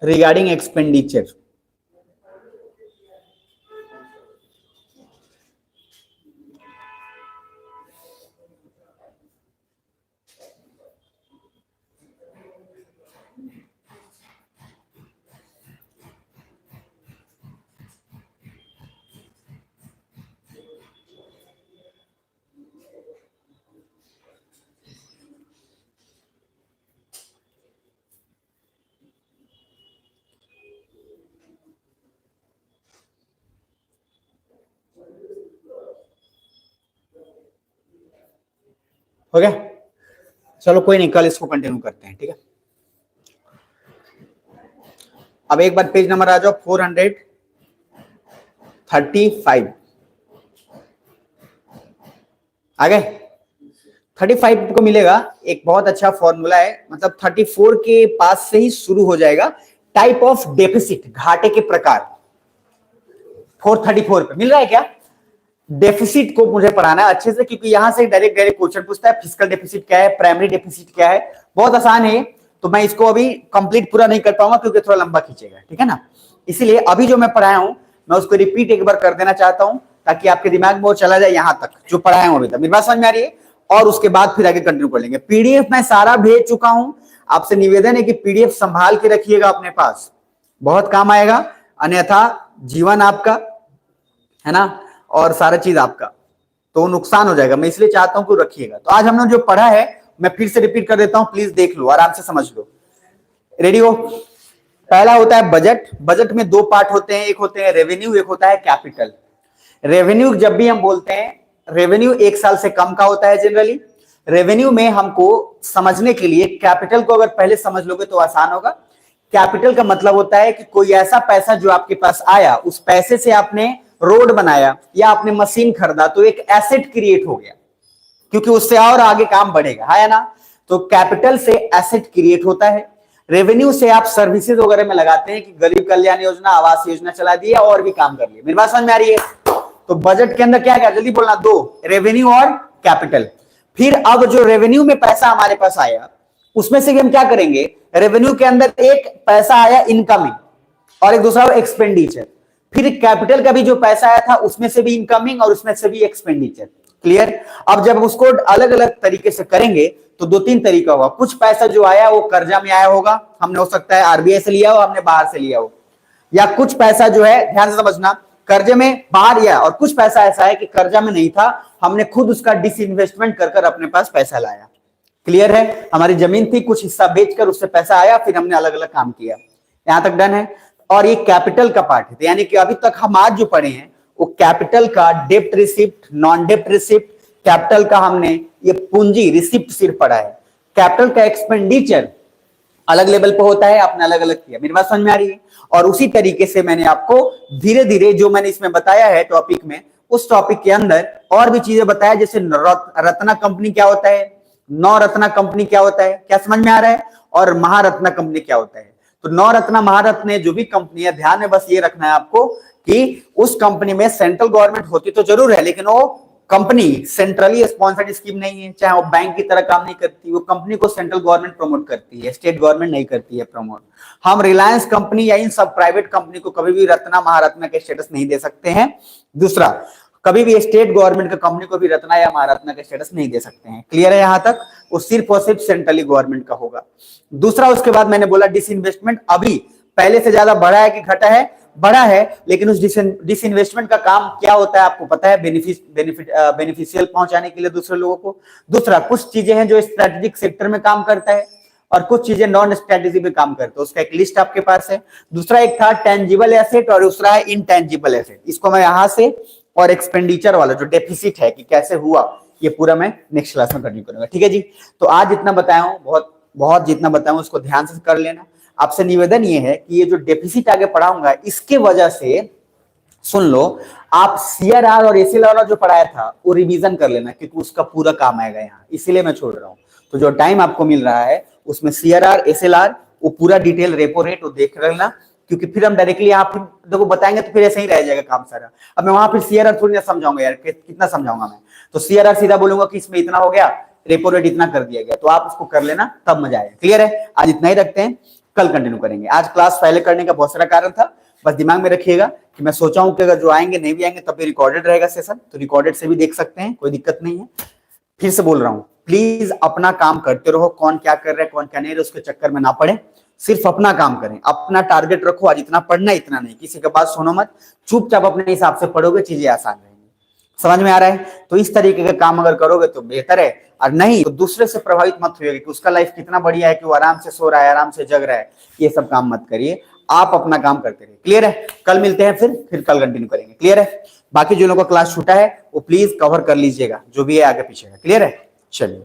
रिगार्डिंग एक्सपेंडिचर। हो गया? चलो कोई नहीं, कल इसको कंटिन्यू करते हैं, ठीक है। अब एक बार पेज नंबर आ जाओ 435। आ गए? 35 को मिलेगा, एक बहुत अच्छा फॉर्मूला है, मतलब 34 के पास से ही शुरू हो जाएगा। टाइप ऑफ डेफिसिट, घाटे के प्रकार। 434 पे मिल रहा है क्या? डेफिसिट को मुझे पढ़ाना है अच्छे से, क्योंकि यहां से डायरेक्ट डायरेक्ट क्वेश्चन पूछता है फिजिकल डेफिसिट क्या है, प्राइमरी डेफिसिट क्या है। बहुत आसान है, तो मैं इसको अभी कंप्लीट पूरा नहीं कर पाऊंगा क्योंकि थोड़ा लंबा खींचेगा, ठीक है ना। इसीलिए अभी जो मैं पढ़ाया हूं मैं उसको रिपीट एक बार कर देना चाहता हूं, ताकि आपके दिमाग में वो चला जाए यहां तक जो पढ़ाया हूं अभी तक। मेरी बात समझ में आ रही है? और उसके बाद फिर आगे कंटिन्यू कर लेंगे। पीडीएफ मैं सारा भेज चुका हूं। आपसे निवेदन है कि पीडीएफ संभाल के रखिएगा अपने पास, बहुत काम आएगा, अन्यथा जीवन आपका है ना और सारा चीज आपका तो नुकसान हो जाएगा। मैं इसलिए चाहता हूं कि रखिएगा। तो आज हमने जो पढ़ा है मैं फिर से रिपीट कर देता हूं, प्लीज देख लो, आराम से समझ लो। रेडी हो? पहला होता है बजट। बजट में दो पार्ट होते हैं, एक होते हैं रेवेन्यू, एक होता है कैपिटल। रेवेन्यू जब भी हम बोलते हैं, रेवेन्यू एक साल से कम का होता है जनरली। रेवेन्यू में हमको समझने के लिए कैपिटल को अगर पहले समझ लोगे तो आसान होगा। कैपिटल का मतलब होता है कि कोई ऐसा पैसा जो आपके पास आया, उस पैसे से आपने रोड बनाया या आपने मशीन खरीदा, तो एक एसेट क्रिएट हो गया, क्योंकि उससे और आगे काम बढ़ेगा, है ना। तो कैपिटल से एसेट क्रिएट होता है। रेवेन्यू से आप सर्विसेज वगैरह में लगाते हैं कि गरीब कल्याण योजना, आवास योजना चला दिया और भी काम कर लिए। मेरी बात समझ में आ रही है? तो बजट के अंदर क्या क्या, जल्दी बोलना, दो, रेवेन्यू और कैपिटल। फिर अब जो रेवेन्यू में पैसा हमारे पास आया, उसमें से हम क्या करेंगे, रेवेन्यू के अंदर एक पैसा आया इनकमिंग और एक दूसरा एक्सपेंडिचर। फिर कैपिटल का भी जो पैसा आया था उसमें से भी इनकमिंग और उसमें से भी एक्सपेंडिचर। क्लियर? अब जब उसको अलग अलग तरीके से करेंगे तो दो तीन तरीका होगा। कुछ पैसा जो आया वो कर्जा में आया होगा, हमने हो सकता है आरबीआई से लिया हो, हमने बाहर से लिया हो, या कुछ पैसा जो है, ध्यान से समझना, कर्जे में बाहर लिया, और कुछ पैसा ऐसा है कि कर्जा में नहीं था, हमने खुद उसका डिसइन्वेस्टमेंट कर कर अपने पास पैसा लाया। क्लियर है? हमारी जमीन थी, कुछ हिस्सा बेचकर उससे पैसा आया, फिर हमने अलग अलग काम किया। यहां तक डन है? और ये कैपिटल का पार्ट है, यानी कि अभी तक हम आज जो पढ़े हैं वो कैपिटल का डेप्ट रिसिप्ट, नॉन डेप्ट रिसिप्ट, कैपिटल का हमने ये पूंजी रिसिप्ट सिर्फ पढ़ा है। कैपिटल का एक्सपेंडिचर अलग लेवल पे होता है, आपने अलग अलग किया। मेरी बात समझ में आ रही है? और उसी तरीके से मैंने आपको धीरे धीरे जो मैंने इसमें बताया है टॉपिक में, उस टॉपिक के अंदर और भी चीजें बताया, जैसे रत्ना कंपनी क्या होता है, नवरत्ना कंपनी क्या होता है, क्या समझ में आ रहा है, और महारत्ना कंपनी क्या होता है। तो नवरत्ना महारत्न जो भी कंपनी है, ध्यान में बस ये रखना है आपको कि उस कंपनी में सेंट्रल गवर्नमेंट होती तो जरूर है, लेकिन वो कंपनी सेंट्रली स्पॉन्सर्ड स्कीम नहीं है, चाहे वो बैंक की तरह काम नहीं करती। वो कंपनी को सेंट्रल गवर्नमेंट प्रमोट करती है, स्टेट गवर्नमेंट नहीं करती है प्रमोट। हम रिलायंस कंपनी या इन सब प्राइवेट कंपनी को कभी भी रत्ना महारत्ना के स्टेटस नहीं दे सकते हैं। दूसरा, कभी भी स्टेट गवर्नमेंट का कंपनी को भी रत्ना या महारत्ना का स्टेटस नहीं दे सकते हैं। क्लियर है यहां तक? वो सिर्फ और सिर्फ सेंट्रली गवर्नमेंट का होगा। दूसरा, उसके बाद मैंने बोला डिसइन्वेस्टमेंट अभी पहले से ज्यादा बढ़ा है कि घटा है? बढ़ा है, लेकिन उस डिसइन्वेस्टमेंट का काम क्या होता है आपको पता है? बेनिफिशियल पहुंचाने के लिए दूसरे लोगों को। दूसरा, कुछ चीजें हैं जो स्ट्रेटेजिक सेक्टर में काम करता है और कुछ चीजें नॉन स्ट्रेटेजी में काम करते हैं, उसका एक लिस्ट आपके पास है। दूसरा एक था टेंजिबल एसेट और दूसरा है इनटेंजिबल एसेट। इसको मैं यहां से, और एक्सपेंडिचर वाला जो डेफिसिट है कि कैसे हुआ, ये पूरा मैं नेक्स्ट क्लास में कंटिन्यू करूंगा। ठीक है जी? तो आज जितना बताया हूं, बहुत जितना बताया हूं उसको ध्यान से कर लेना। आपसे निवेदन ये है कि ये जो डेफिसिट आगे पढ़ाऊंगा, इसके वजह से सुन लो, आप सीआरआर और एसएलआर जो पढ़ाया था वो रिवीजन कर लेना, क्योंकि उसका पूरा काम आएगा यहाँ, इसीलिए मैं छोड़ रहा हूँ। तो जो टाइम आपको मिल रहा है उसमें सीआरआर एसएलआर वो पूरा डिटेल रेपो रेट वो देख लेना, क्योंकि फिर हम डायरेक्टली यहाँ फिर देखो बताएंगे तो फिर ऐसे ही रह जाएगा काम सारा। अब मैं वहां फिर सीआरआर थोड़ी ना समझाऊंगा यार, कितना समझाऊंगा मैं। तो सीआरआर सीधा बोलूंगा कि इसमें इतना हो गया, रेपो रेट इतना कर दिया गया, तो आप उसको कर लेना, तब मजा आएगा। क्लियर है? आज इतना ही रखते हैं, कल कंटिन्यू करेंगे। आज क्लास पहले करने का बहुत सारा कारण था, बस दिमाग में रखिएगा कि मैं सोचा हूं कि अगर जो आएंगे नहीं भी आएंगे तब भी रिकॉर्डेड रहेगा सेशन, तो रिकॉर्डेड से भी देख सकते हैं, कोई दिक्कत नहीं है। फिर से बोल रहा हूं, प्लीज अपना काम करते रहो, कौन क्या कर रहा है कौन क्या नहीं, उसके चक्कर में ना पड़े, सिर्फ अपना काम करें, अपना टारगेट रखो। आज इतना पढ़ना, इतना नहीं, किसी के बात सुनो मत, चुपचाप अपने हिसाब से पढ़ोगे, चीजें आसान रहेंगी। समझ में आ रहा है? तो इस तरीके का काम अगर करोगे तो बेहतर है, और नहीं तो दूसरे से प्रभावित मत होइएगा कि उसका लाइफ कितना बढ़िया है कि वो आराम से सो रहा है, आराम से जग रहा है। ये सब काम मत करिए, आप अपना काम करते रहिए। क्लियर है? कल मिलते हैं, फिर कल कंटिन्यू करेंगे। क्लियर है? बाकी जो लोगों का क्लास छूटा है वो प्लीज कवर कर लीजिएगा, जो भी है आगे पीछे का। क्लियर है? चलिए।